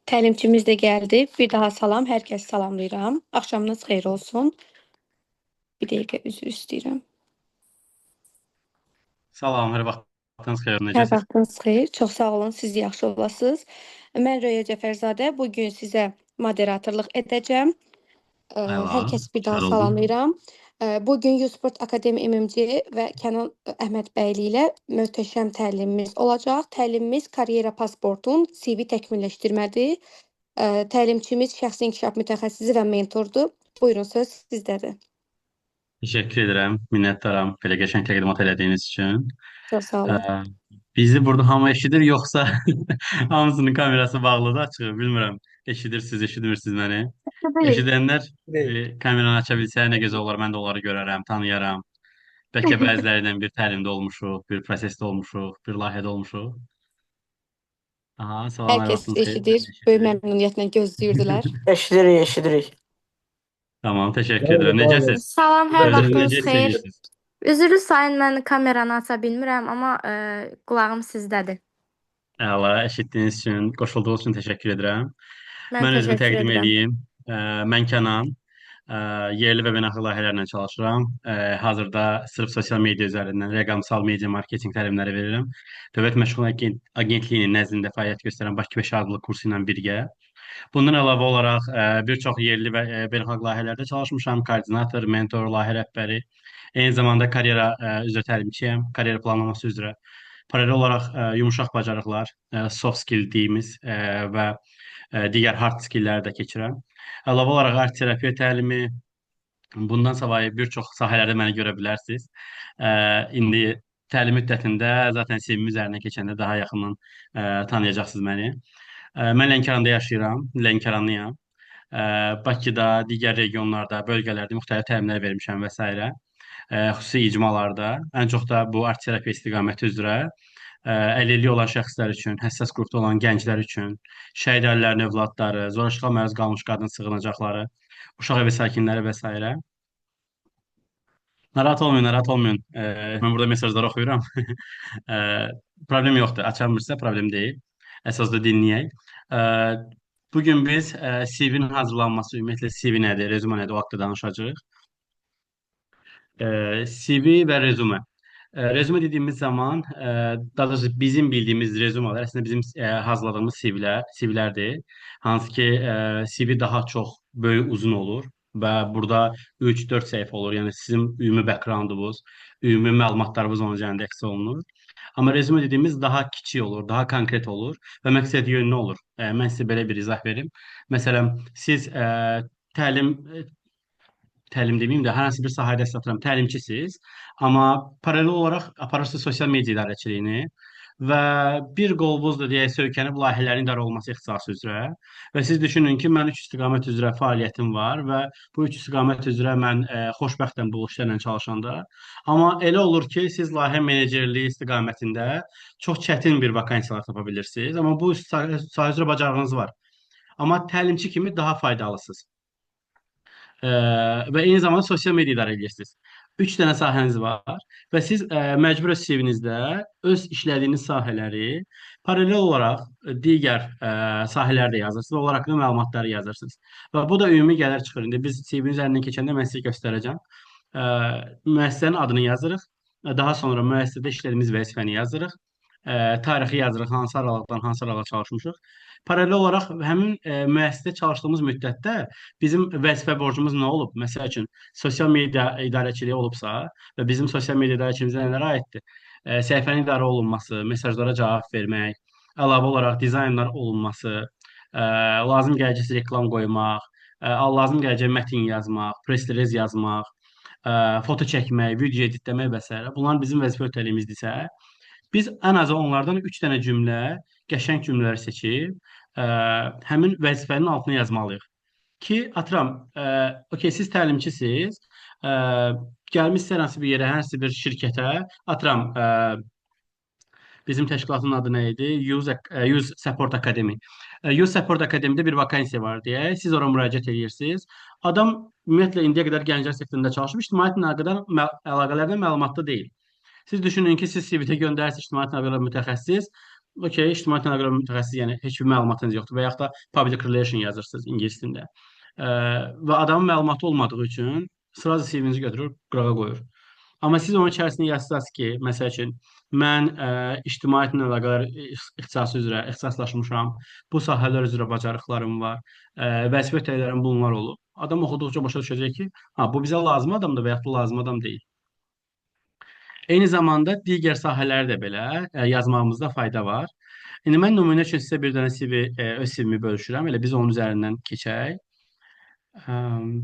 Təlimçimiz də gəldi. Bir daha salam, hər kəs salamlayıram. Axşamınız xeyir olsun. Bir dəqiqə üzr istəyirəm. Salam, hər vaxtınız xeyir, Hər necəsiz? vaxtınız xeyir. Çox sağ olun, siz yaxşı olasınız. Mən Röya Cəfərzadə. Bu gün sizə moderatorluq edəcəm. Əla, Hər kəsi bir daha şad oldum. salamlayıram. Bu gün Yousport Akademi MMC və Kənan Əhmədbəyli ilə möhtəşəm təlimimiz olacaq. Təlimimiz karyera pasportun CV təkmilləşdirmədir. Təlimçimiz şəxsi inkişaf mütəxəssisi və mentordur. Buyurun, söz sizdədir. Təşəkkür edirəm, minnətdaram belə qəşəng təqdimat elədiyiniz üçün. Çox sağ Ə, olun. Bizi burada hamı eşidir, yoxsa hamısının kamerası bağlıdır, açıq, bilmirəm. Eşidirsiniz, eşitmirsiniz məni. Bilirik. Eşidənlər Deyil. kameranı aça bilsə nə gözəl olar, mən də onları görərəm, tanıyaram. Bəlkə bəzilərindən bir təlimdə olmuşuq, bir prosesdə olmuşuq, bir layihədə olmuşuq. Aha, salam, Hər hər kəs vaxtınız xeyir, mən eşidir. də Böyük eşidirik. məmnuniyyətlə gözləyirdilər. Eşidirik, eşidirik. Tamam, təşəkkür Bəli, edirəm. bəli. Necəsiz? Salam, hər Özünüzü vaxtınız necə hiss xeyir. edirsiniz? Üzrlü sayın, mən kameranı aça bilmirəm, amma qulağım sizdədir. Əla, eşitdiyiniz üçün, qoşulduğunuz üçün təşəkkür edirəm. Mən Mən özümü təşəkkür təqdim edirəm. edeyim. Mən Kənan. Yerli və beynəlxalq layihələrlə çalışıram. Hazırda sırf sosial media üzərindən rəqəmsal media marketinq təlimləri verirəm. Dövlət Məşğuliyet Agentliyinin nəzdində fəaliyyət göstərən Bakı Peşə adlı kursu ilə birgə. Bundan əlavə olaraq bir çox yerli və beynəlxalq layihələrdə çalışmışam. Koordinator, mentor, layihə rəhbəri. Eyni zamanda karyera üzrə təlimçiyəm, karyera planlaması üzrə. Paralel olaraq yumşaq bacarıqlar, soft skill deyimiz və digər hard skillləri də keçirəm. Əlavə olaraq art terapiya təlimi, bundan savayı bir çox sahələrdə məni görə bilərsiniz. İndi təlim müddətində zaten CV-min üzərindən keçəndə daha yaxından tanıyacaqsınız məni. Mən Lənkəranda yaşayıram, Lənkəranlıyam. Bakıda, digər regionlarda, bölgələrdə müxtəlif təlimlər vermişəm və s. Xüsusi icmalarda, ən çox da bu art terapiya istiqaməti üzrə əlilliyi olan şəxslər üçün, həssas qrupda olan gənclər üçün, şəhid ailələrin övladları, zorakılığa məruz qalmış qadın sığınacaqları, uşaq evi sakinləri və s. Narahat olmayın, narahat olmayın. Mən burada mesajları oxuyuram. Problem yoxdur. Açılmırsa problem deyil. Əsas da dinləyək. Bu gün biz CV-nin hazırlanması, ümumiyyətlə CV nədir, rezümə nədir, o haqqda danışacağıq. CV və rezümə. Rezümə dediyimiz zaman, daha doğrusu bizim bildiyimiz rezümələr əslində bizim hazırladığımız CV-lərdir. Hansı ki, CV daha çox böyük, uzun olur və burada 3-4 səhifə olur. Yəni sizin ümumi backgroundunuz, ümumi məlumatlarınız onun üzərində əks olunur. Amma rezümə dediyimiz daha kiçik olur, daha konkret olur və məqsədyönlü olur. Mən sizə belə bir izah verim. Məsələn, siz təlim təlim deməyim də, hər hansı bir sahədə satıram, təlimçisiz, amma paralel olaraq aparırsınız sosial media idarəçiliyini və bir qolunuz da deyək söykənib layihələrin idarə olunması ixtisası üzrə və siz düşünün ki, mən 3 istiqamət üzrə fəaliyyətim var və bu 3 istiqamət üzrə mən xoşbəxtəm bu işlərlə çalışanda. Amma elə olur ki, siz layihə menecerliyi istiqamətində çox çətin bir vakansiyalar tapa bilirsiniz, amma bu sahə üzrə bacarığınız var. Amma təlimçi kimi daha faydalısınız. Və eyni zamanda sosial media idarə edirsiniz. 3 dənə sahəniz var və siz məcbur öz CV-nizdə öz işlədiyiniz sahələri paralel olaraq digər sahələrdə yazırsınız və onlar haqqında məlumatları yazırsınız. Və bu da ümumi gəlir çıxır. İndi biz CV-nin üzərindən keçəndə mən sizə göstərəcəm. Müəssisənin adını yazırıq. Daha sonra müəssisədə işlədiyimiz vəzifəni yazırıq. Tarixi yazırıq, hansı aralıqdan hansı aralığa çalışmışıq. Paralel olaraq həmin müəssisədə çalışdığımız müddətdə bizim vəzifə borcumuz nə olub? Məsəl üçün, sosial media idarəçiliyi olubsa və bizim sosial media idarəçiliyimizə nələr aiddir? Səhifənin idarə olunması, mesajlara cavab vermək, əlavə olaraq dizaynlar olunması, lazım gələcək reklam qoymaq, lazım gələcək mətin yazmaq, press release yazmaq, foto çəkmək, video editləmək və s. Bunlar bizim vəzifə ötəliyimizdirsə, biz ən azı onlardan 3 dənə cümlə, qəşəng cümlələr seçib, həmin vəzifənin altına yazmalıyıq. Ki, atıram, okey, siz təlimçisiz, gəlmişsiniz hər hansı bir yerə, hər hansı bir şirkətə, atıram, bizim təşkilatın adı nə idi? Use Support Academy. Use Support Academy-də bir vakansiya var deyə, siz ora müraciət edirsiniz. Adam ümumiyyətlə indiyə qədər gənclər sektorunda çalışıb, ictimaiyyətlə əlaqələrdən məlumatlı deyil. Siz düşünün ki, siz CV-də göndərirsiniz ictimaiyyət əlaqələri mütəxəssis, okey, ictimai tənəqqülat mütəxəssisi, yəni heç bir məlumatınız yoxdur və yaxud da public relation yazırsınız ingilis dilində. Və adamın məlumatı olmadığı üçün sıraca CV-nizi götürür, qırağa qoyur. Amma siz onun içərisində yazsınız ki, məsəl üçün, mən ictimaiyyətlə əlaqədar ixtisası üzrə ixtisaslaşmışam, bu sahələr üzrə bacarıqlarım var, vəzifə ötəklərim bunlar olub. Adam oxuduqca başa düşəcək ki, ha, bu bizə lazım adamdır və yaxud da lazım adam deyil. Eyni zamanda digər sahələri də belə yazmağımızda fayda var. İndi mən nümunə üçün sizə bir dənə CV, öz CV-mi bölüşürəm. Elə biz onun üzərindən keçək.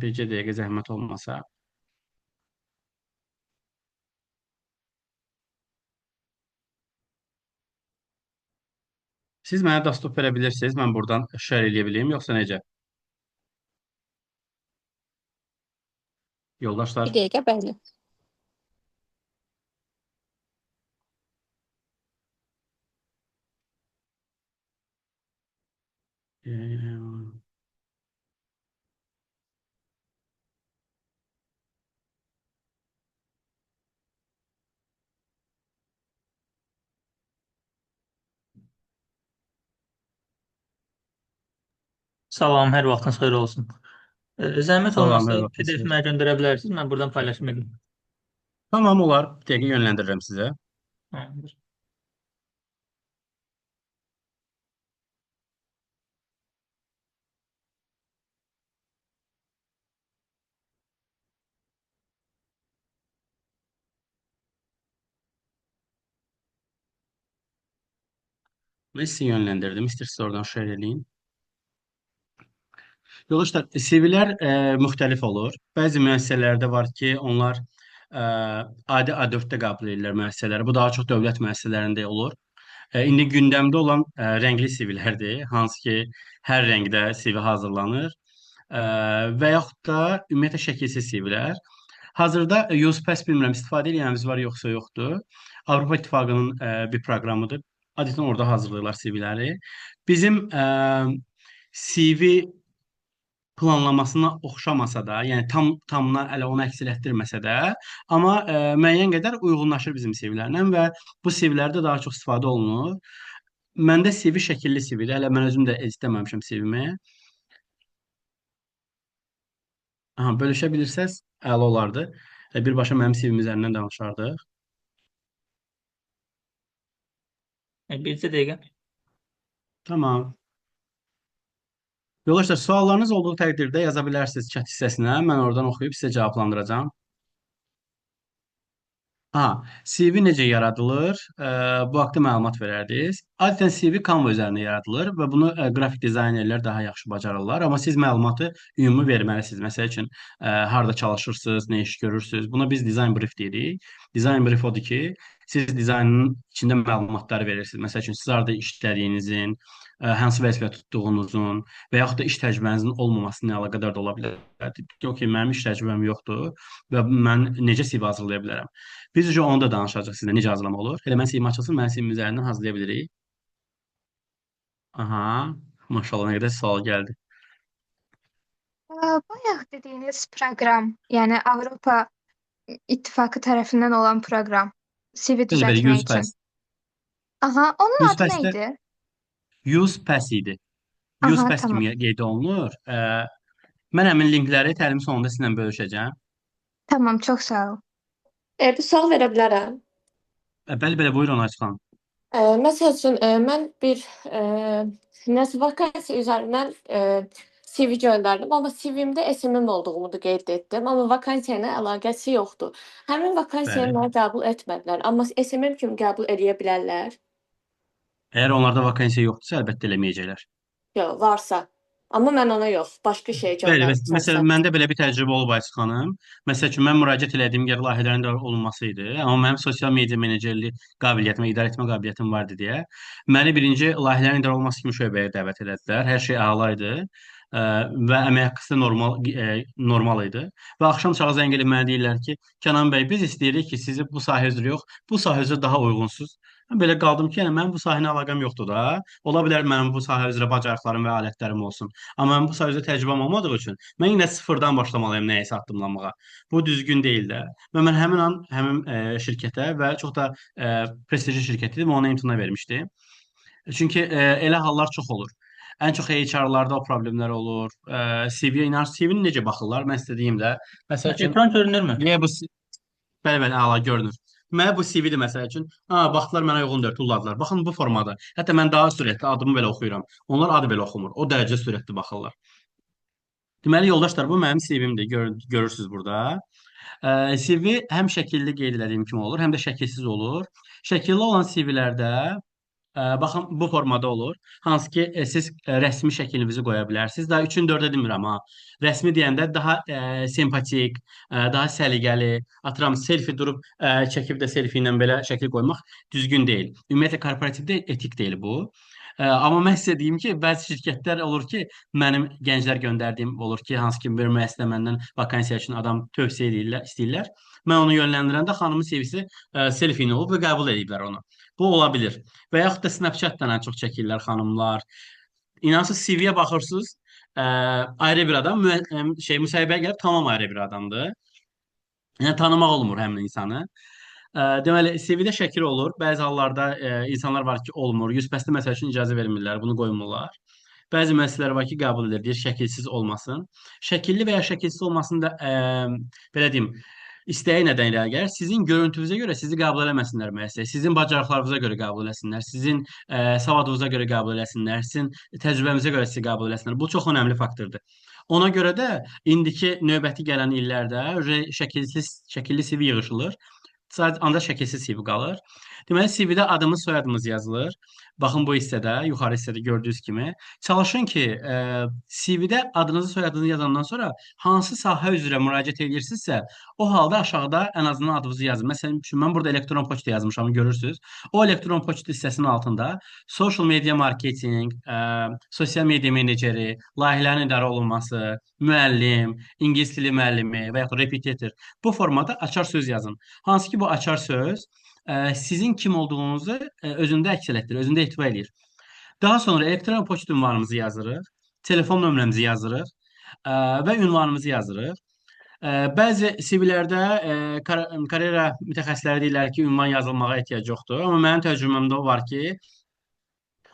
Bircə dəqiqə zəhmət olmasa. Siz mənə dastur verə bilirsiniz. Mən buradan share eləyə bileyim, yoxsa necə? Bir Yoldaşlar. dəqiqə, bəli. E, Salam, hər vaxtınız xeyir olsun. Zəhmət Salam, olmasa hər PDF vaxtınız. mənə göndərə bilərsiniz. Mən buradan paylaşım edim. Tamam, olar. Bir dəqiqə yönləndirirəm sizə. Tamamdır. Mən sizi yönləndirdim. İstəyirsiniz oradan share eləyin. Yoldaşlar, CV-lər müxtəlif olur. Bəzi müəssisələrdə var ki, onlar adi A4-də qəbul edirlər müəssisələri. Bu daha çox dövlət müəssisələrində olur. İndi gündəmdə olan rəngli CV-lərdir, hansı ki, hər rəngdə CV hazırlanır. Və yaxud da ümumiyyətlə şəkilsiz CV-lər. Hazırda UsePass bilmirəm, istifadə edəniniz var yoxsa yoxdur. Avropa İttifaqının bir proqramıdır. Adətən orada hazırlayırlar CV-ləri. Bizim CV planlamasına oxşamasa da, yəni tamına elə onu əks etdirməsə də, amma müəyyən qədər uyğunlaşır bizim CV-lərlə və bu CV-lərdə daha çox istifadə olunur. Məndə CV şəkilli CV-dir. Hələ mən özüm də editləməmişəm CV-mi. Aha, bölüşə bilirsəz, əla olardı. Birbaşa mənim CV-m üzərindən danışardıq. Bircə dəqiqə. Tamam. Yoldaşlar, suallarınız olduğu təqdirdə yaza bilərsiniz chat hissəsinə. Mən oradan oxuyub sizə cavablandıracağam. Ha, CV necə yaradılır? Bu haqda məlumat verərdiniz. Adətən CV Canva üzərində yaradılır və bunu qrafik dizaynerlər daha yaxşı bacarırlar. Amma siz məlumatı ümumi verməlisiniz. Məsəl üçün, harda çalışırsınız, nə iş görürsünüz. Buna biz design brief deyirik. Design brief odur ki, siz dizaynın içində məlumatları verirsiniz. Məsəl üçün, siz harda işlədiyinizin, hansı vəzifə tutduğunuzun və yaxud da iş təcrübənizin olmamasına əlaqədar da ola bilər. Yox ki, mənim iş təcrübəm yoxdur və mən necə CV hazırlaya bilərəm? Biz onu da danışacağıq sizlə necə hazırlamaq olur. Elə mən CV açılsın, mən CV üzərindən hazırlaya bilirik. Aha, maşallah nə qədər sual gəldi. Bayaq dediyiniz proqram, yəni Avropa İttifaqı tərəfindən olan proqram, CV Belə belə düzəltmək use üçün. pass. Aha, onun Use adı nə pass-də idi? use pass idi. Use Aha, pass tamam. kimi qeyd olunur. Mən həmin linkləri təlimin sonunda sizinlə bölüşəcəm. Tamam, çox sağ ol. Bir sual verə bilərəm. Bəli, belə buyurun Ayşə xanım. Məsəl üçün, mən bir nəsə vakansiya üzərindən CV göndərdim, amma CV-mdə SMM olduğumu da qeyd etdim, amma vakansiya ilə əlaqəsi yoxdur. Həmin vakansiyanı Bəli. mənə qəbul etmədilər, amma SMM kimi qəbul eləyə bilərlər? Əgər onlarda vakansiya yoxdursa, əlbəttə eləməyəcəklər. Yox, varsa. Amma mən ona yox, başqa şey Bəli, göndərmişəmsə. məsələn, məndə belə bir təcrübə olub Ayşə xanım. Məsəl üçün, mən müraciət elədiyim yer layihələrin də olunması idi. Amma mənim sosial media menecerlik qabiliyyətim, idarə etmə qabiliyyətim vardı deyə. Məni birinci layihələrin idarə olunması kimi şöbəyə dəvət elədilər. Hər şey əla idi. Və əmək haqqısı da normal idi. Və axşam çağı zəng edib mənə deyirlər ki, Kənan bəy, biz istəyirik ki, sizi bu sahə üzrə yox, bu sahə üzrə daha uyğunsuz. Mən belə qaldım ki, yəni mənim bu sahə ilə əlaqəm yoxdur da. Ola bilər mənim bu sahə üzrə bacarıqlarım və alətlərim olsun. Amma mən bu sahədə təcrübəm olmadığı üçün mən yenə sıfırdan başlamalıyam nəyisə addımlamağa. Bu düzgün deyil də. Və mən həmin an həmin şirkətə və çox da prestijli şirkət idi və ona imtina vermişdim. Çünki elə hallar çox olur. Ən çox HR-larda o problemlər olur. CV-yə inan, CV-ni necə baxırlar? Mən sizə deyim də. Məsəl üçün, Ekran görünür mü? niyə bu bəli, bəli, əla görünür. Mənə bu CV-dir məsəl üçün. Baxdılar mənə uyğundur, tulladılar. Baxın bu formada. Hətta mən daha sürətli adımı belə oxuyuram. Onlar adı belə oxumur. O dərəcə sürətli baxırlar. Deməli yoldaşlar, bu mənim CV-imdir. Görürsüz burada. CV həm şəkilli qeyd etdiyim kimi olur, həm də şəkilsiz olur. Şəkilli olan CV-lərdə baxın bu formada olur. Hansı ki siz rəsmi şəklinizi qoya bilərsiniz. Daha 3-ün 4-ə demirəm ha. Rəsmi deyəndə daha sempatik, daha səliqəli, atıram selfie durub çəkib də selfie ilə belə şəkil qoymaq düzgün deyil. Ümumiyyətlə korporativdə etik deyil bu. Amma mən sizə deyim ki, bəzi şirkətlər olur ki, mənim gənclər göndərdiyim olur ki, hansı ki bir müəssisə məndən vakansiya üçün adam tövsiyə edirlər, istəyirlər. Mən onu yönləndirəndə xanımın CV-si selfie ilə olub və qəbul ediblər onu. Bu ola bilir. Və yaxud da Snapchat-dan ən çox çəkirlər xanımlar. İnansız CV-yə baxırsınız, ayrı bir adam, müsahibəyə gəlib tamam ayrı bir adamdır. Yəni tanımaq olmur həmin insanı. Deməli, CV-də şəkil olur. Bəzi hallarda insanlar var ki, olmur. 100% məsəl üçün icazə vermirlər, bunu qoymurlar. Bəzi müəssisələr var ki, qəbul edir, deyir şəkilsiz olmasın. Şəkilli və ya şəkilsiz olmasını da belə deyim, istəyi nədən irəli gəlir? Sizin görüntünüzə görə sizi qəbul eləməsinlər müəssisəyə, sizin bacarıqlarınıza görə qəbul eləsinlər, sizin savadınıza görə qəbul eləsinlər, sizin təcrübənizə görə sizi qəbul eləsinlər. Bu çox önəmli faktordur. Ona görə də indiki növbəti gələn illərdə şəkilli CV yığışılır. Sadəcə ancaq şəkilsiz CV qalır. Deməli, CV-də adımız, soyadımız yazılır. Baxın bu hissədə, yuxarı hissədə gördüyünüz kimi. Çalışın ki, CV-də adınızı, soyadınızı yazandan sonra hansı sahə üzrə müraciət edirsinizsə, o halda aşağıda ən azından adınızı yazın. Məsələn, mən burada elektron poçta yazmışam, görürsünüz. O elektron poçt hissəsinin altında social media marketing, sosial media meneceri, layihələrin idarə olunması, müəllim, ingilis dili müəllimi və yaxud repetitor bu formada açar söz yazın. Hansı ki bu açar söz sizin kim olduğunuzu özündə əks etdirir, özündə ehtiva edir. Daha sonra elektron poçt ünvanımızı yazırıq, telefon nömrəmizi yazırıq və ünvanımızı yazırıq. Bəzi CV-lərdə karyera mütəxəssisləri deyirlər ki, ünvan yazılmağa ehtiyac yoxdur. Amma mənim təcrübəmdə o var ki,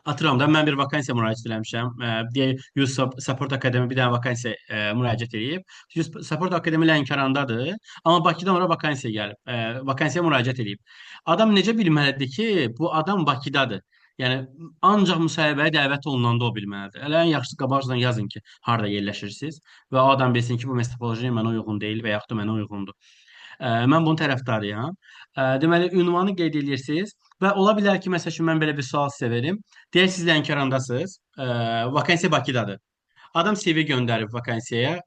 atıram da mən bir vakansiya müraciət etmişəm. Deyək, Youth Support Akademi bir dənə vakansiya müraciət edib. Youth Support Akademi Lənkərandadır, amma Bakıdan ora vakansiya gəlib. Vakansiya müraciət edib. Adam necə bilməlidir ki, bu adam Bakıdadır? Yəni ancaq müsahibəyə dəvət olunanda o bilməlidir. Elə ən yaxşısı qabaqcadan yazın ki, harda yerləşirsiniz və o adam bilsin ki, bu meslək mənə uyğun deyil və yaxud da mənə uyğundur. Mən bunun tərəfdarıyam. Deməli, ünvanı qeyd edirsiniz və ola bilər ki, məsəl üçün mən belə bir sual sizə verim. Deyək, siz Lənkərandasınız, vakansiya Bakıdadır. Adam CV göndərib vakansiyaya.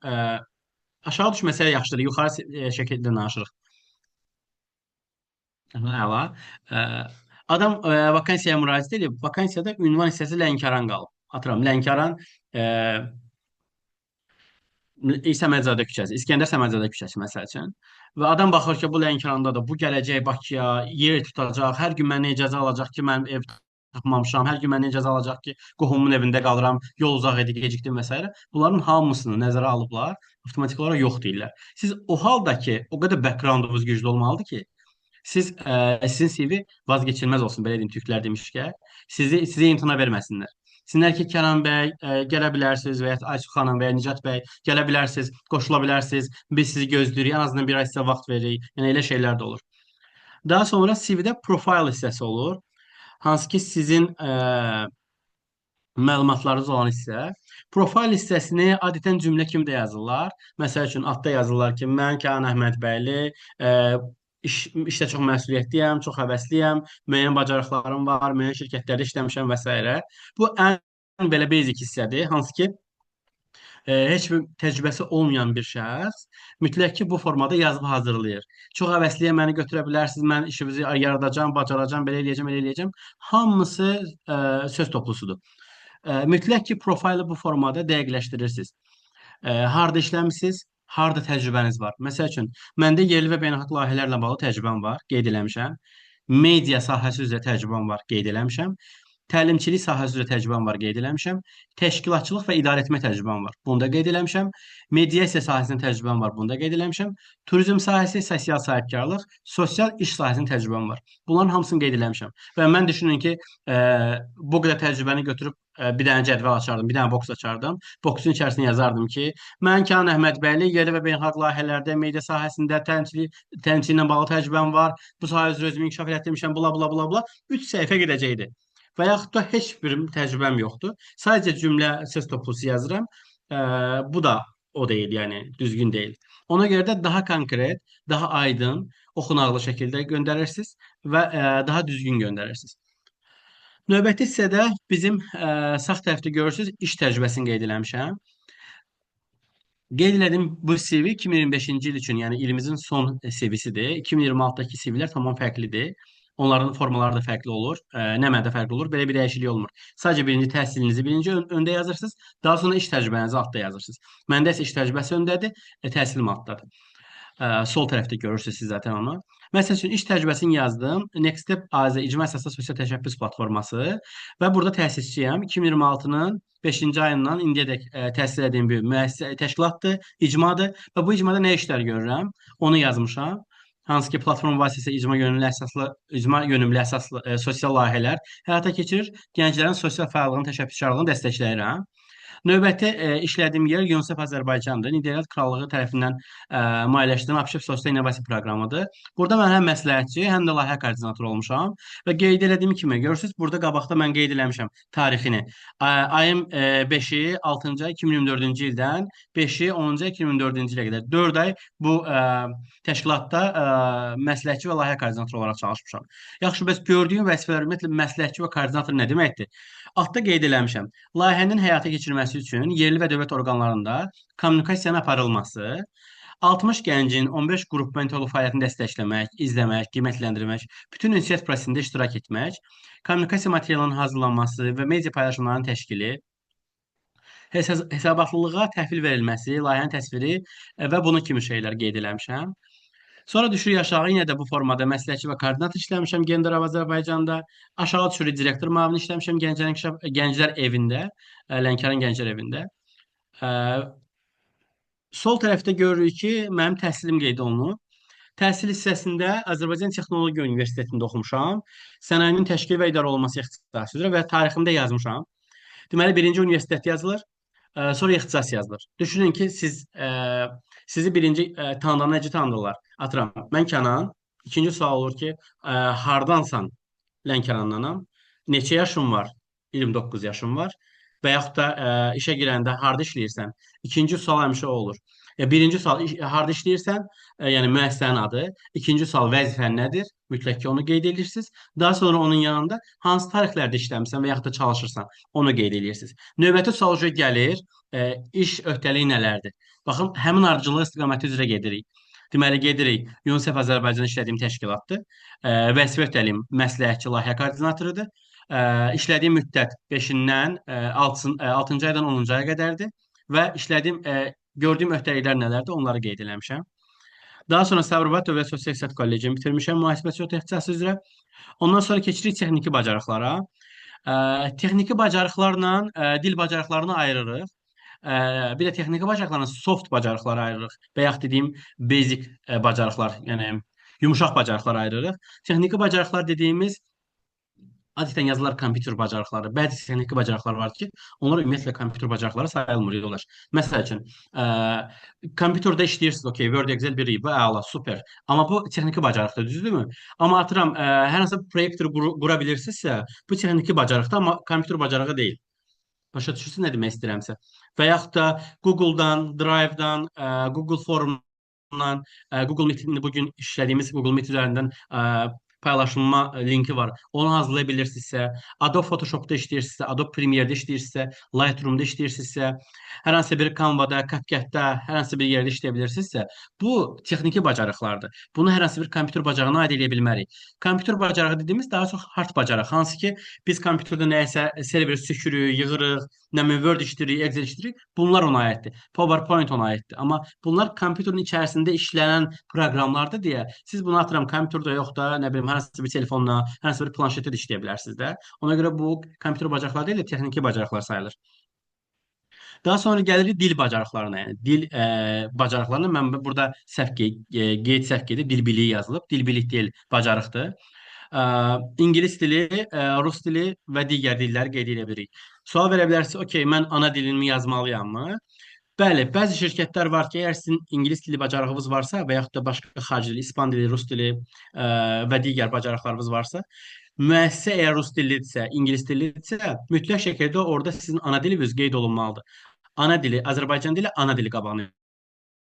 Aşağı düşməsə yaxşıdır, yuxarı şəkildə danışırıq. Əla. Adam vakansiyaya müraciət edib, vakansiyada ünvan hissəsi Lənkəran qalıb. Atıram, Lənkəran Səmədzadə küçəsi, İskəndər Səmədzadə küçəsi məsəl üçün. Və adam baxır ki, bu Lənkərandadır, bu gələcək Bakıya, yer tutacaq, hər gün məndən icazə alacaq ki, mən ev tapmamışam, hər gün məndən icazə alacaq ki, qohumumun evində qalıram, yol uzaq idi, gecikdim və s. Bunların hamısını nəzərə alıblar, avtomatik olaraq yox deyirlər. Siz o halda ki, o qədər backgroundunuz güclü olmalıdır ki, sizin CV vazgeçilməz olsun, belə deyim, türklər demişkən, sizə imtina verməsinlər. Sinlər ki, Kənan bəy gələ bilərsiniz və ya Aysu xanım və ya Nicat bəy gələ bilərsiniz, qoşula bilərsiniz, biz sizi gözləyirik, ən azından bir ay sizə vaxt veririk. Yəni elə şeylər də olur. Daha sonra CV-də profil hissəsi olur. Hansı ki, sizin məlumatlarınız olan hissə. Profil hissəsini adətən cümlə kimi də yazırlar. Məsəl üçün, adda yazırlar ki, mən Kənan Əhmədbəyli, işdə çox məsuliyyətliyəm, çox həvəsliyəm, müəyyən bacarıqlarım var, müəyyən şirkətlərdə işləmişəm və s. Bu ən belə basic hissədir, hansı ki, heç bir təcrübəsi olmayan bir şəxs mütləq ki, bu formada yazıb hazırlayır. Çox həvəsliyəm, məni götürə bilərsiniz, mən işinizi yaradacağam, bacaracağam, belə eləyəcəm, elə eləyəcəm. Hamısı söz toplusudur. Mütləq ki, profili bu formada dəqiqləşdirirsiniz. Harda işləmisiniz? Harda təcrübəniz var? Məsəl üçün, məndə yerli və beynəlxalq layihələrlə bağlı təcrübəm var, qeyd eləmişəm. Media sahəsi üzrə təcrübəm var, qeyd eləmişəm. Təlimçilik sahəsi üzrə təcrübəm var, qeyd eləmişəm. Təşkilatçılıq və idarəetmə təcrübəm var. Bunu da qeyd eləmişəm. Mediasiya sahəsində təcrübəm var. Bunu da qeyd eləmişəm. Turizm sahəsi, sosial sahibkarlıq, sosial iş sahəsində təcrübəm var. Bunların hamısını qeyd eləmişəm. Və mən düşünürəm ki, bu qədər təcrübəni götürüb bir dənə cədvəl açardım, bir dənə boks açardım. Boksun içərisində yazardım ki, mən Kənan Əhmədbəyli yerli və beynəlxalq layihələrdə, media sahəsində təmsillə bağlı təcrübəm var. Bu sahə üzrə özümü inkişaf etdirmişəm, bula bula bula bula. 3 səhifə gedəcəkdi. Və yaxud da heç bir təcrübəm yoxdur. Sadəcə cümlə, söz toplusu yazıram. Bu da o deyil, yəni düzgün deyil. Ona görə də daha konkret, daha aydın, oxunaqlı şəkildə göndərirsiniz və daha düzgün göndərirsiniz. Növbəti hissədə bizim sağ tərəfdə görürsünüz, iş təcrübəsini qeyd eləmişəm. Qeyd elədim, bu CV 2025-ci il üçün, yəni ilimizin son CV-sidir. 2026-dakı CV-lər tamam fərqlidir. Onların formaları da fərqli olur. Nə mənada fərqli olur? Belə bir dəyişiklik olmur. Sadəcə birinci təhsilinizi birinci öndə yazırsınız, daha sonra iş təcrübənizi altda yazırsınız. Məndə isə iş təcrübəsi öndədir, təhsilim altdadır. Sol tərəfdə görürsünüz siz zaten onu. Məsəl üçün, iş təcrübəsini yazdım. Next Step AZ icma əsaslı sosial təşəbbüs platforması və burada təsisçiyəm. 2026-nın 5-ci ayından indiyədək təhsil etdiyim bir müəssisə təşkilatdır, icmadır və bu icmada nə işlər görürəm? Onu yazmışam. Hansı ki, platform vasitəsilə icma yönümlü əsaslı sosial layihələr həyata keçirir. Gənclərin sosial fəallığını, təşəbbüskarlığını dəstəkləyirəm. Növbəti işlədiyim yer UNICEF Azərbaycandır. Niderland Krallığı tərəfindən maliyyələşdirilən abşev sosial innovasiya proqramıdır. Burada mən həm məsləhətçi, həm də layihə koordinatoru olmuşam və qeyd elədiyim kimi görürsünüz, burada qabaqda mən qeyd eləmişəm tarixini. Ayın 5-i 6-cı ay 2024-cü ildən 5-i 10-cu ay 2024-cü ilə qədər 4 ay bu təşkilatda məsləhətçi və layihə koordinatoru olaraq çalışmışam. Yaxşı, bəs gördüyüm vəzifələr ümumiyyətlə məsləhətçi və koordinator nə deməkdir? Altda qeyd eləmişəm. Layihənin həyata keçirilməsi üçün yerli və dövlət orqanlarında kommunikasiyanın aparılması, 60 gəncin 15 qrup mentorluq fəaliyyətini dəstəkləmək, izləmək, qiymətləndirmək, bütün ünsiyyət prosesində iştirak etmək, kommunikasiya materialının hazırlanması və media paylaşımlarının təşkili, hesabatlılığa təhvil verilməsi, layihənin təsviri və bunun kimi şeylər qeyd eləmişəm. Sonra düşürük aşağı, yenə də bu formada məsləhətçi və koordinator işləmişəm Gender Azərbaycanda. Aşağı düşürük direktor müavini işləmişəm Gənclər evində, Lənkəran Gənclər evində. Sol tərəfdə görürük ki, mənim təhsilim qeyd olunub. Təhsil hissəsində Azərbaycan Texnologiya Universitetində oxumuşam. Sənayinin təşkil və idarə olunması ixtisası üzrə və tarixində yazmışam. Deməli, birinci universitet yazılır, sonra ixtisas yazılır. Düşünün ki, sizi birinci tanıdan necə tanıdırlar? Atıram, mən Kənan. İkinci sual olur ki, hardansan? Lənkərandanam. Neçə yaşım var? 29 yaşım var. Və yaxud da işə girəndə harda işləyirsən? İkinci sual həmişə o olur. Birinci sual harda işləyirsən? Yəni müəssisənin adı. İkinci sual vəzifən nədir? Mütləq ki, onu qeyd edirsiniz. Daha sonra onun yanında hansı tarixlərdə işləmirsən və yaxud da çalışırsan, onu qeyd edirsiniz. Növbəti sual gəlir, iş öhdəliyi nələrdir? Baxın, həmin ardıcıllıq istiqaməti üzrə gedirik. Deməli, gedirik, UNICEF Azərbaycan işlədiyim təşkilatdır. Vəzifə öhdəliyim məsləhətçi layihə koordinatorudur. İşlədiyim müddət 5-dən 6-cı aydan 10-cu aya qədərdir və gördüyüm öhdəliklər nələrdir, onları qeyd eləmişəm. Daha sonra Sabirabad Dövlət Sosial İqtisad Kollecini bitirmişəm mühasibəçi ixtisası üzrə. Ondan sonra keçirik texniki bacarıqlara. Texniki bacarıqlarla dil bacarıqlarını ayırırıq. Bir də texniki bacarıqlarla soft bacarıqları ayırırıq və yaxud dediyim basic bacarıqlar, yəni yumuşaq bacarıqlar ayırırıq. Texniki bacarıqlar dediyimiz adətən yazılar kompüter bacarıqları. Bəzi texniki bacarıqlar var ki, onlar ümumiyyətlə kompüter bacarıqları sayılmır yoldaş. Məsəl üçün, kompüterdə işləyirsiniz, okey, Word, Excel bir bu əla, super. Amma bu texniki bacarıqdır, düzdürmü? Amma atıram, hər hansı bir proyektor qura bilirsinizsə, bu texniki bacarıqdır, amma kompüter bacarığı deyil. Başa düşürsünüz nə demək istəyirəmsə. Və yaxud da Google-dan, Drive-dan, Google Forumdan, Google Meet, bugün işlədiyimiz Google Meet üzərindən paylaşılma linki var. Onu hazırlaya bilirsinizsə, Adobe Photoshopda işləyirsinizsə, Adobe Premiere-də işləyirsinizsə, Lightroom-da işləyirsinizsə, hər hansı bir Canva-da, CapCut-da, hər hansı bir yerdə işləyə bilirsinizsə, bu texniki bacarıqlardır. Bunu hər hansı bir kompüter bacarığına aid edə bilmərik. Kompüter bacarığı dediyimiz daha çox hard bacarıq. Hansı ki, biz kompüterdə nəyəsə server sükürük, yığırıq, nə bilim Word işləyirik, Excel işləyirik. Bunlar ona aiddir. PowerPoint ona aiddir. Amma bunlar kompüterin içərisində işlənən proqramlardır deyə siz bunu atıram kompüterdə yox da, nə bilim, hər hansı bir telefonla, hər hansı bir planşetdə də işləyə bilərsiniz də. Ona görə bu kompüter bacarıqları deyil, texniki bacarıqlar sayılır. Daha sonra gəlirik dil bacarıqlarına. Yəni dil bacarıqlarına mən burada qeyd səhv qeyd dil biliyi yazılıb. Dil bilik deyil, bacarıqdır. İngilis dili, rus dili və digər dilləri qeyd edə bilirik. Sual verə bilərsiniz, okey, mən ana dilimi yazmalıyammı? Bəli, bəzi şirkətlər var ki, əgər sizin ingilis dili bacarığınız varsa və yaxud da başqa xarici dil, ispan dili, rus dili və digər bacarıqlarınız varsa, müəssisə əgər rus dilidirsə, ingilis dilidirsə, mütləq şəkildə orada sizin ana diliniz qeyd olunmalıdır. Ana dili, Azərbaycan dili ana dili qabağına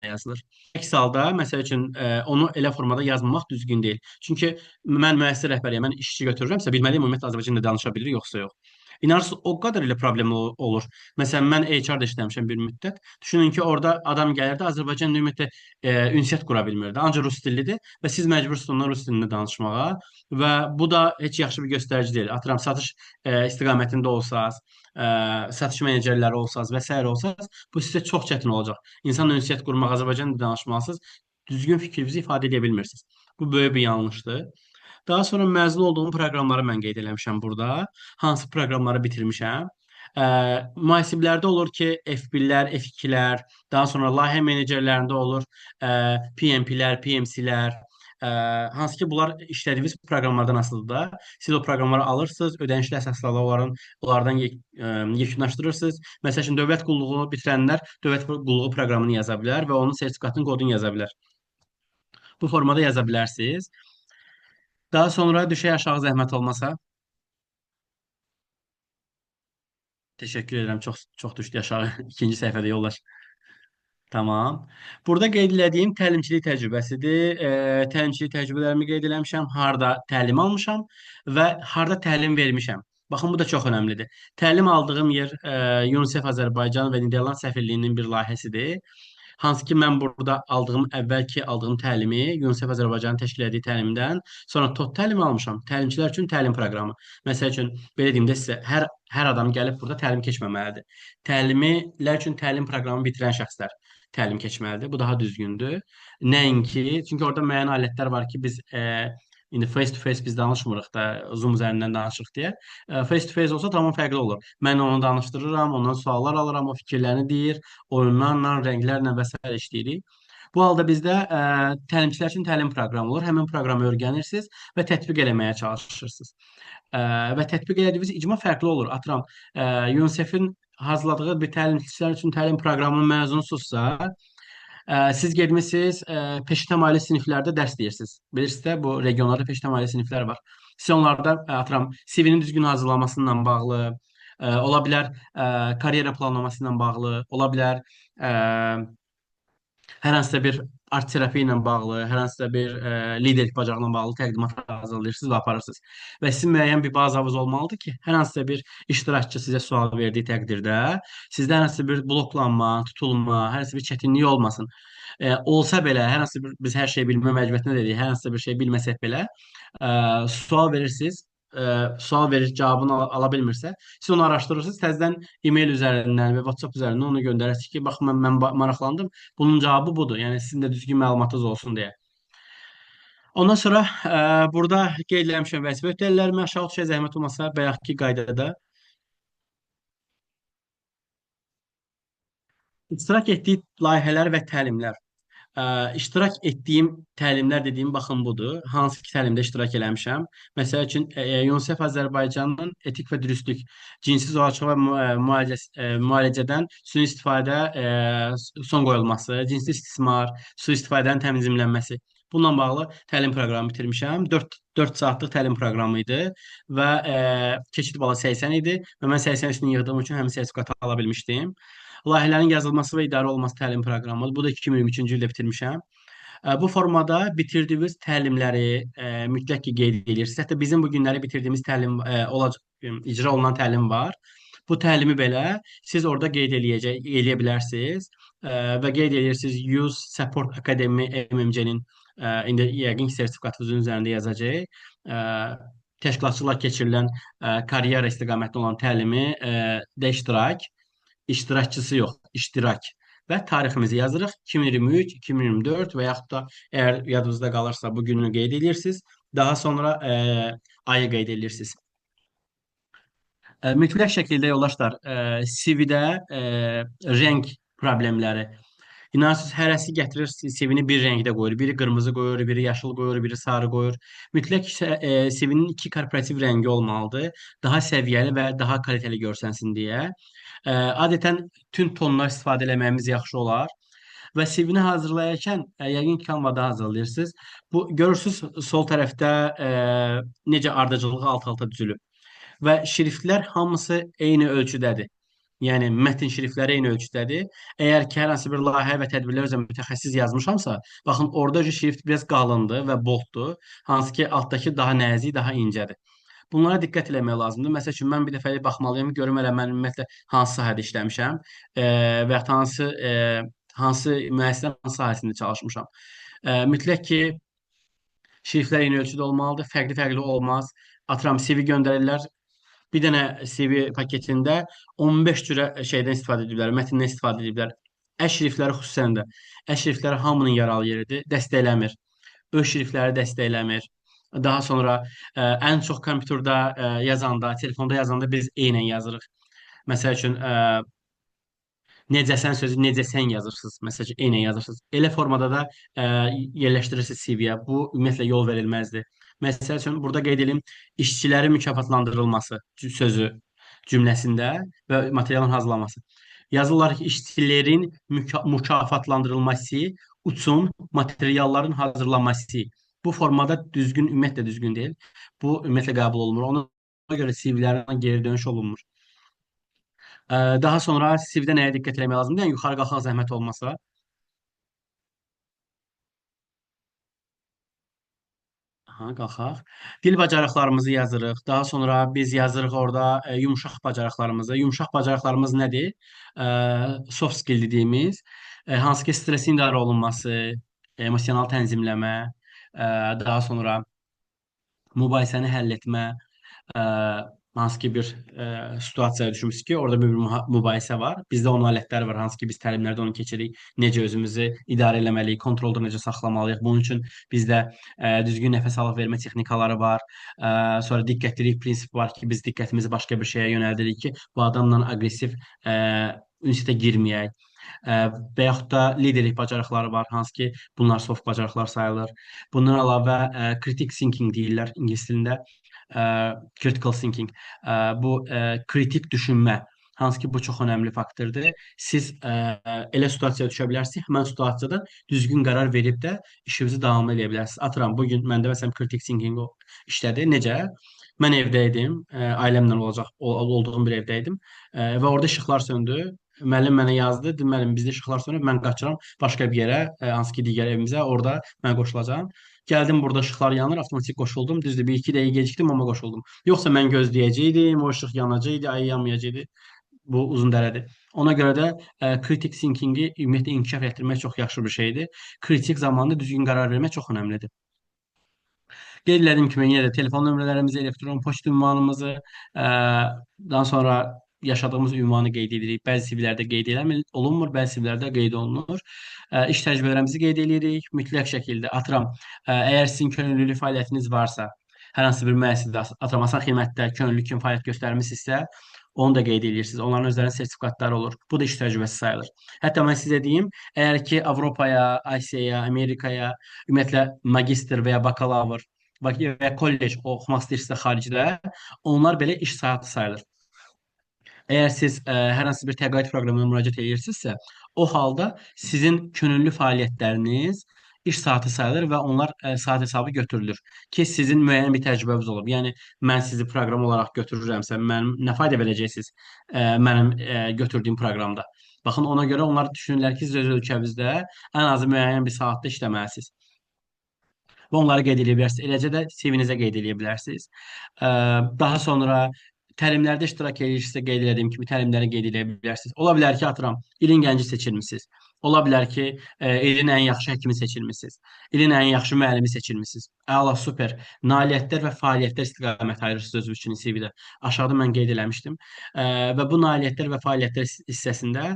yazılır. Əks halda, məsəl üçün, onu elə formada yazmamaq düzgün deyil. Çünki mən müəssisə rəhbəriyəm, mən işçi götürürəmsə, bilməliyəm ümumiyyətlə Azərbaycan dilində danışa bilir, yoxsa yox. İnanırsınız, o qədər elə problem olur. Məsələn, mən HR-da işləmişəm bir müddət. Düşünün ki, orada adam gəlirdi, Azərbaycan dilində ümumiyyətlə ünsiyyət qura bilmirdi. Ancaq rus dilidir və siz məcbursunuz ondan rus dilində danışmağa və bu da heç yaxşı bir göstərici deyil. Atıram, satış istiqamətində olsaz, satış menecerləri olsaz və s. olsaz, bu sizə çox çətin olacaq. İnsanla ünsiyyət qurmaq, Azərbaycan dilində danışmalısınız, düzgün fikrinizi ifadə edə bilmirsiniz. Bu böyük bir yanlışdır. Daha sonra məzun olduğum proqramları mən qeyd eləmişəm burada. Hansı proqramları bitirmişəm? Mühasiblərdə olur ki, F1-lər, F2-lər, daha sonra layihə menecerlərində olur PMP-lər, PMC-lər, hansı ki, bunlar işlədiyiniz proqramlardan asılıdır da. Siz o proqramları alırsınız, ödənişli əsaslı onlardan yekunlaşdırırsınız. Məsəl üçün, dövlət qulluğunu bitirənlər dövlət qulluğu proqramını yaza bilər və onun sertifikatının kodunu yaza bilər. Bu formada yaza bilərsiniz. Daha sonra düşək aşağı zəhmət olmasa. Təşəkkür edirəm. Çox düşdü aşağı. İkinci səhifədə yoldaş. Tamam. Burada qeyd etdiyim təlimçilik təcrübəsidir. Təlimçilik təcrübələrimi qeyd eləmişəm. Harda təlim almışam və harda təlim vermişəm. Baxın, bu da çox önəmlidir. Təlim aldığım yer UNICEF Azərbaycan və Niderland səfirliyinin bir layihəsidir. Hansı ki, mən burada əvvəlki aldığım təlimi UNICEF Azərbaycanın təşkil etdiyi təlimdən sonra TOT təlimi almışam. Təlimçilər üçün təlim proqramı. Məsəl üçün, belə deyim də sizə, hər adam gəlib burada təlim keçməməlidir. Təlimlər üçün təlim proqramını bitirən şəxslər təlim keçməlidir. Bu daha düzgündür. Nəinki, çünki orada müəyyən alətlər var ki, biz indi face to face biz danışmırıq da, Zoom üzərindən danışırıq deyə. Face to face olsa tamam fərqli olur. Mən onu danışdırıram, ondan suallar alıram, o fikirlərini deyir, oyunlarla, rənglərlə və s. işləyirik. Bu halda bizdə təlimçilər üçün təlim proqramı olur. Həmin proqramı öyrənirsiniz və tətbiq eləməyə çalışırsınız. Və tətbiq elədiyiniz icma fərqli olur. Atıram, UNICEF-in hazırladığı bir təlimçilər üçün təlim proqramının məzunsunuzsa, siz getmisiniz, peşə təmayülü siniflərdə dərs deyirsiniz. Bilirsiniz də, bu regionlarda peşə təmayülü siniflər var. Siz onlarda, atıram, CV-nin düzgün hazırlanması ilə bağlı, ola bilər karyera planlaması ilə bağlı, ola bilər hər hansısa bir art terapiya ilə bağlı, hər hansısa bir liderlik bacarıqla bağlı təqdimat hazırlayırsınız və aparırsınız. Və sizin müəyyən bir bazanız olmalıdır ki, hər hansısa bir iştirakçı sizə sual verdiyi təqdirdə sizdə hər hansısa bir bloklanma, tutulma, hər hansısa bir çətinlik olmasın. Olsa belə, hər hansısa bir, biz hər şeyi bilmə məcburiyyətində dedik, hər hansısa bir şey bilməsək belə, sual verirsiniz, sual verir, cavabını ala bilmirsə, siz onu araşdırırsınız, təzədən e-mail üzərindən və WhatsApp üzərindən onu göndərirsiniz ki, bax, mən maraqlandım, bunun cavabı budur. Yəni, sizin də düzgün məlumatınız olsun deyə. Ondan sonra burada qeyd eləmişəm vəzifə öhdəliklərimi, aşağı düşə zəhmət olmasa, bayaqki qaydada. İştirak etdiyi layihələr və təlimlər. İştirak etdiyim təlimlər dediyim baxın budur. Hansı ki təlimdə iştirak eləmişəm. Məsəl üçün UNICEF Azərbaycanın etik və dürüstlük, cinsi zorakılıq və müalicədən süni istifadə son qoyulması, cinsi istismar, sui-istifadənin tənzimlənməsi. Bununla bağlı təlim proqramı bitirmişəm. 4 saatlıq təlim proqramı idi və keçid balı 80 idi və mən 80 üstünü yığdığım üçün həmin sertifikatı ala bilmişdim. Layihələrin yazılması və idarə olunması təlim proqramıdır. Bu da 2023-cü ildə bitirmişəm. Bu formada bitirdiyiniz təlimləri mütləq ki qeyd edirsiniz. Hətta bizim bu günləri bitirdiyimiz təlim icra olunan təlim var. Bu təlimi belə siz orada qeyd eləyə bilərsiniz və qeyd edirsiniz Use Support Academy MMC-nin indi yəqin ki sertifikatınızın üzərində yazacaq. Təşkilatçılar keçirilən karyera istiqamətli olan təlimi də iştirak iştirakçısı yox, iştirak. Və tariximizi yazırıq 2023, 2024 və yaxud da əgər yadınızda qalırsa bu günü qeyd edirsiniz. Daha sonra ayı qeyd edirsiniz. Mütləq şəkildə yoldaşlar, CV-də rəng problemləri. İnanırsınız, hərəsi gətirir CV-ni bir rəngdə qoyur. Biri qırmızı qoyur, biri yaşıl qoyur, biri sarı qoyur. Mütləq CV-nin iki korporativ rəngi olmalıdır. Daha səviyyəli və daha kaliteli görsənsin deyə. Adətən tünd tonlar istifadə etməyimiz yaxşı olar. Və CV-ni hazırlayarkən yəqin ki, Canva-da hazırlayırsınız. Bu görürsüz sol tərəfdə necə ardıcıllığı alt-alta düzülüb və şriftlər hamısı eyni ölçüdədir. Yəni mətn şriftləri eyni ölçüdədir. Əgər ki, hər hansı bir layihə və tədbirlər üzrə mütəxəssis yazmışamsa, baxın orada şrift biraz qalındır və bolddur, hansı ki altdakı daha nəzik, daha incədir. Bunlara diqqət eləmək lazımdır. Məsəl üçün mən bir dəfə baxmalıyam, görüm elə mən ümumiyyətlə hansı sahədə işləmişəm və ya hansı müəssisənin hansı sahəsində çalışmışam. Mütləq ki, şriftlər eyni ölçüdə olmalıdır, fərqli-fərqli olmaz. Atıram CV göndərirlər. Bir dənə CV paketində 15 cürə şeydən istifadə ediblər, mətndən istifadə ediblər. Əş şriftləri xüsusən də. Əş şriftləri hamının yaralı yeridir, dəstəkləmir. Öz şriftləri dəstəkləmir. Daha sonra ən çox kompüterdə yazanda, telefonda yazanda biz eynən yazırıq. Məsəl üçün necəsən sözü necəsən yazırsınız. Məsəl üçün eynən yazırsınız. Elə formada da yerləşdirirsiniz CV-yə. Bu ümumiyyətlə yol verilməzdir. Məsəl üçün burada qeyd edim, işçilərin mükafatlandırılması sözü cümləsində və materialın hazırlanması. Yazırlar ki, işçilərin mükafatlandırılması üçün materialların hazırlanması. Bu formada düzgün, ümumiyyətlə düzgün deyil. Bu ümumiyyətlə qəbul olunmur. Ona görə CV-lərdən geri dönüş olunmur. Daha sonra CV-də nəyə diqqət etmək lazımdır? Yəni yuxarı qalxaq zəhmət olmasa. Qalxaq. Dil bacarıqlarımızı yazırıq. Daha sonra biz yazırıq orada yumşaq bacarıqlarımızı. Yumşaq bacarıqlarımız nədir? Soft skill dediyimiz, hansı ki stresin idarə olunması, emosional tənzimləmə, daha sonra mübahisəni həll etmə, hansı ki bir situasiyaya düşmüşük ki, orada bir mübahisə var. Bizdə onun alətləri var, hansı ki biz təlimlərdə onu keçirik. Necə özümüzü idarə etməliyik, kontrolda necə saxlamalıyıq. Bunun üçün bizdə düzgün nəfəs alıb vermə texnikaları var. Sonra diqqətlilik prinsipi var ki, biz diqqətimizi başqa bir şeyə yönəldirik ki, bu adamla aqressiv ünsiyyətə girməyək. Və yaxud da liderlik bacarıqları var, hansı ki bunlar soft bacarıqlar sayılır. Bundan əlavə critic thinking deyirlər ingilis dilində. Critical thinking. Bu kritik düşünmə. Hansı ki bu çox önəmli faktordur. Siz elə situasiyaya düşə bilərsiniz, həmin situasiyada düzgün qərar verib də işinizi davam edə bilərsiniz. Atıram, bugün məndə məsələn kritik thinking işlədi. Necə? Mən evdə idim, ailəmlə olduğum bir evdə idim və orada işıqlar söndü. Müəllim mənə yazdı, dedi, müəllim bizdə işıqlar sönüb, mən qaçıram başqa bir yerə, hansı ki digər evimizə, orada mən qoşulacağam. Gəldim, burada işıqlar yanır, avtomatik qoşuldum. Düzdür, 1-2 dəqiqə gecikdim, amma qoşuldum. Yoxsa mən gözləyəcəydim, o işıq yanacaqdı, ayı yanmayacaqdı. Bu uzun dərədir. Ona görə də kritik thinkingi ümumiyyətlə inkişaf etdirmək çox yaxşı bir şeydir. Kritik zamanda düzgün qərar vermək çox önəmlidir. Qeyd etdiyim kimi yenə də telefon nömrələrimizi, elektron poçt ünvanımızı, daha sonra yaşadığımız ünvanı qeyd edirik. Bəzi CV-lərdə qeyd olunmur, bəzi CV-lərdə qeyd olunur. İş təcrübələrimizi qeyd edirik. Mütləq şəkildə atıram, əgər sizin könüllülük fəaliyyətiniz varsa, hər hansı bir müəssisədə atıram asan xidmətdə könüllülük kimi fəaliyyət göstərmisinizsə, onu da qeyd edirsiniz. Onların özlərinin sertifikatları olur. Bu da iş təcrübəsi sayılır. Hətta mən sizə deyim, əgər ki Avropaya, Asiyaya, Amerikaya, ümumiyyətlə magistr və ya bakalavr və ya kollec oxumaq istəyirsinizsə xaricdə, onlar belə iş saatı sayılır. Əgər siz hər hansı bir təqaüd proqramına müraciət edirsinizsə, o halda sizin könüllü fəaliyyətləriniz iş saatı sayılır və onlar saat hesabı götürülür ki, sizin müəyyən bir təcrübəniz olub. Yəni, mən sizi proqram olaraq götürürəmsə, mənim nə fayda verəcəksiniz mənim götürdüyüm proqramda? Baxın, ona görə onlar düşünürlər ki, siz öz ölkəmizdə ən azı müəyyən bir saatda işləməlisiniz. Və onları qeyd edə bilərsiniz. Eləcə də CV-nizə qeyd edə bilərsiniz. Daha sonra təlimlərdə iştirak edirsinizsə qeyd etdiyim kimi təlimləri qeyd edə bilərsiniz. Ola bilər ki, atıram, ilin gənci seçilmisiniz. Ola bilər ki, ilin ən yaxşı həkimi seçilmisiniz. İlin ən yaxşı müəllimi seçilmisiniz. Əla, super. Nailiyyətlər və fəaliyyətlər istiqamət ayırırsınız özünüz üçün CV-də. Aşağıda mən qeyd eləmişdim. Və bu nailiyyətlər və fəaliyyətlər hissəsində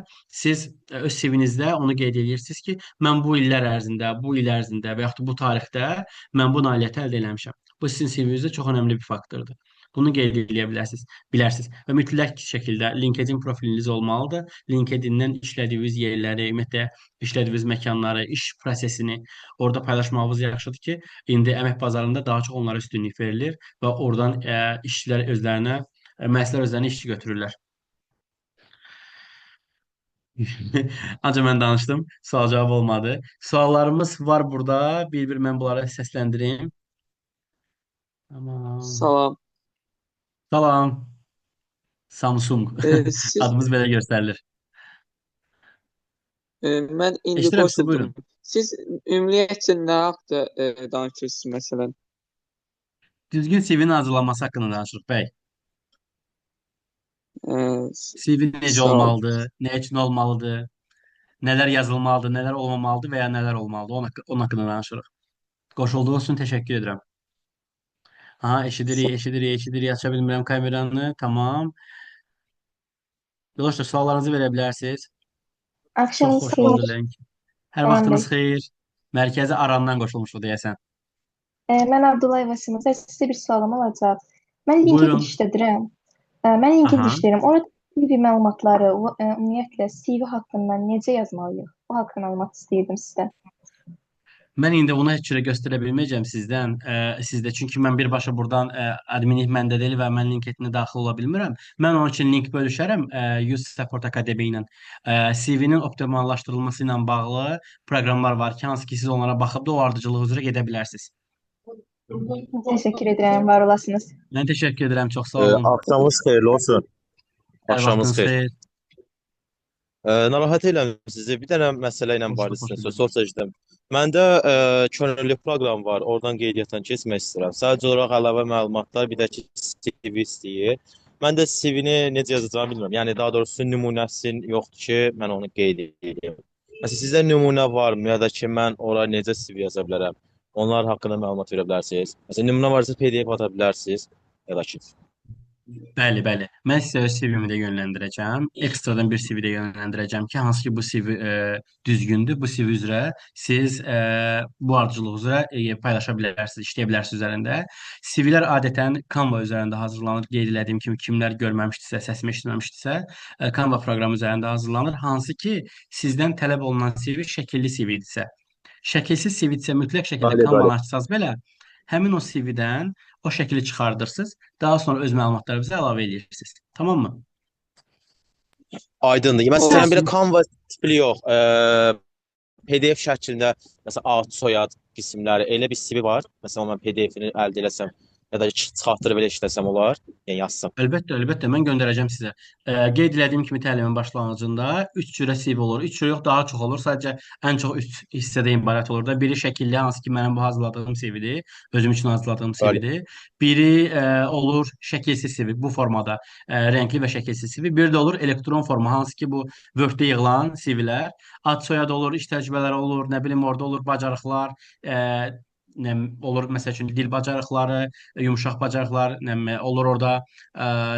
siz öz CV-nizdə onu qeyd edirsiniz ki, mən bu illər ərzində, bu il ərzində və yaxud da bu tarixdə mən bu nailiyyəti əldə etmişəm. Bu sizin CV-nizdə çox önəmli bir faktordur. Bunu qeyd edə bilərsiniz və mütləq şəkildə LinkedIn profiliniz olmalıdır. LinkedIn-dən işlədiyiniz yerləri, ümumiyyətlə işlədiyiniz məkanları, iş prosesini orada paylaşmağınız yaxşıdır ki, indi əmək bazarında daha çox onlara üstünlük verilir və oradan işçilər özlərinə, müəssisələr özlərinə işçi götürürlər. Ancaq mən danışdım, sual-cavab olmadı. Suallarımız var burada. Bir-bir mən bunları səsləndirim. Tamam. Salam. Salam. Samsung. Siz Adımız belə göstərilir. mən indi Eşidirəm sizi, qoşuldum. buyurun. Siz ümumiyyətcə nə haqda danışırsınız məsələn? Düzgün CV-nin hazırlanması haqqında danışırıq, bəy. CV necə Sağ ol. olmalıdır, nə üçün olmalıdır, nələr yazılmalıdır, nələr olmamalıdır və ya nələr olmalıdır, onun haqqında danışırıq. Qoşulduğunuz üçün təşəkkür edirəm. Aha, eşidirik, aça bilmirəm kameranı, tamam. Dostlar, suallarınızı verə bilərsiniz. Çox Axşamınız xoş xeyir. oldu, Lənk. Hər Aman vaxtınız bəy. xeyir. Mərkəzi arandan qoşulmuşuq deyəsən. Mən Abdullayeva Simon. Sizə bir sualım olacaq. Mən LinkedIn Buyurun. işlədirəm. Mən LinkedIn Aha. işləyirəm. Orada CV məlumatları, ümumiyyətlə CV haqqında necə yazmalıyıq? Bu haqqında məlumat istəyirdim sizdən. Mən indi onu heç cürə göstərə bilməyəcəm sizdə. Çünki mən birbaşa buradan adminlik məndə deyil və mən LinkedIn-ə daxil ola bilmirəm. Mən onun üçün link bölüşərəm Youth Support Academy ilə. CV-nin optimallaşdırılması ilə bağlı proqramlar var ki, hansı ki siz onlara baxıb da o ardıcıllıq üzrə gedə bilərsiniz. Təşəkkür edirəm, var olasınız. Mən təşəkkür edirəm, çox sağ olun. Axşamınız xeyirli olsun. Hər Axşamınız vaxtınız xeyir. xeyir. Narahat eləmirəm sizi. Bir dənə məsələ ilə Xoş bağlı xoş sizə gəlmisiniz. söz seçdim. Məndə könüllülük proqramı var. Oradan qeydiyyatdan keçmək istəyirəm. Sadəcə olaraq əlavə məlumatlar, bir də ki CV istəyir. Mən də CV-ni necə yazacağımı bilmirəm. Yəni daha doğrusu nümunəsi yoxdur ki, mən onu qeyd edeyim. Məsələn, sizdə nümunə varmı ya da ki, mən ora necə CV yaza bilərəm? Onlar haqqında məlumat verə bilərsiniz. Məsələn, nümunə varsa PDF ata bilərsiniz ya da ki. Bəli, bəli. Mən sizə öz CV-mi də yönləndirəcəm. Ekstradan bir CV də yönləndirəcəm ki, hansı ki bu CV düzgündür. Bu CV üzrə siz bu ardıcıllıq üzrə paylaşa bilərsiniz, işləyə bilərsiniz üzərində. CV-lər adətən Canva üzərində hazırlanır. Qeyd etdiyim kimi kimlər görməmişdisə, səsimi eşitməmişdisə, Canva proqramı üzərində hazırlanır. Hansı ki sizdən tələb olunan CV şəkilli CV-dirsə. Şəkilsiz CV-dirsə mütləq şəkildə Bəli, bəli. Canva-nı açsaz belə həmin o CV-dən o şəkili çıxardırsınız. Daha sonra öz məlumatlarınızı əlavə edirsiniz. Tamam mı? Aydındır. Məsələn, belə Olsun. Canva tipli yox. PDF şəklində məsələn ad, soyad qismləri elə bir CV var. Məsələn, mən PDF-ini əldə eləsəm ya da çıxartdırıb belə işləsəm olar, yəni yazsam. Əlbəttə, əlbəttə mən göndərəcəm sizə. Qeyd etdiyim kimi təlimin başlanğıcında 3 cürə CV olur. 3 cürə yox, daha çox olur. Sadəcə ən çox 3 hissədən ibarət olur da. Biri şəkilli, hansı ki mənim bu hazırladığım CV-dir, özüm üçün hazırladığım CV-dir. Biri olur şəkilsiz CV, bu formada, rəngli və şəkilsiz CV. Biri də olur elektron forma, hansı ki bu Word-də yığılan CV-lər. Ad, soyad olur, iş təcrübələri olur, nə bilim orada olur bacarıqlar, olur məsəl üçün dil bacarıqları, yumşaq bacarıqlar, olur orada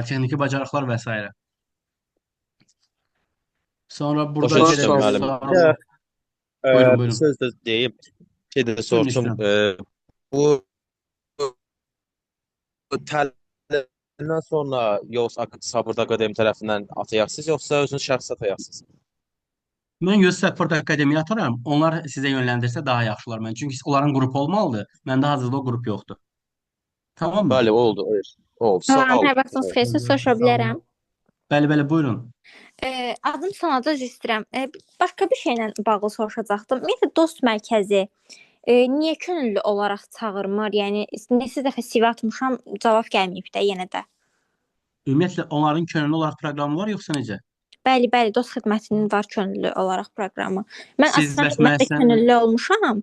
texniki bacarıqlar və s. Sonra burada Başa Başa düşdüm düşdüm, müəllim. müəllim. Bir də Buyurun, bir buyurun. söz də deyim. Şey də Buyurun, soruşum. istəyirəm. Bu təlimdən sonra Youth Support Academy tərəfindən atayaqsınız, yoxsa özünüz şəxsi atayaqsınız? Mən Youth Support Akademiya atıram. Onlar sizə yönləndirsə daha yaxşı olar mən. Çünki onların qrupu olmalıdır. Məndə hazırda o qrup yoxdur. Tamam mı? Bəli, oldu. Oldu. Sağ Salam, olun. hər vaxtınız xeyir. Siz soruşa bilərəm. Bəli, bəli, buyurun. Adım Sanada üzr istəyirəm. Başqa bir şeylə bağlı soruşacaqdım. Ümumiyyətlə dost mərkəzi niyə könüllü olaraq çağırmır? Yəni neçə dəfə CV atmışam, cavab gəlməyib də yenə də. Ümumiyyətlə onların könüllü olaraq proqramı var yoxsa necə? Bəli, bəli, dost xidmətinin var könüllü olaraq proqramı. Mən Siz aslında bəs xidmətdə müəssisə- könüllü olmuşam.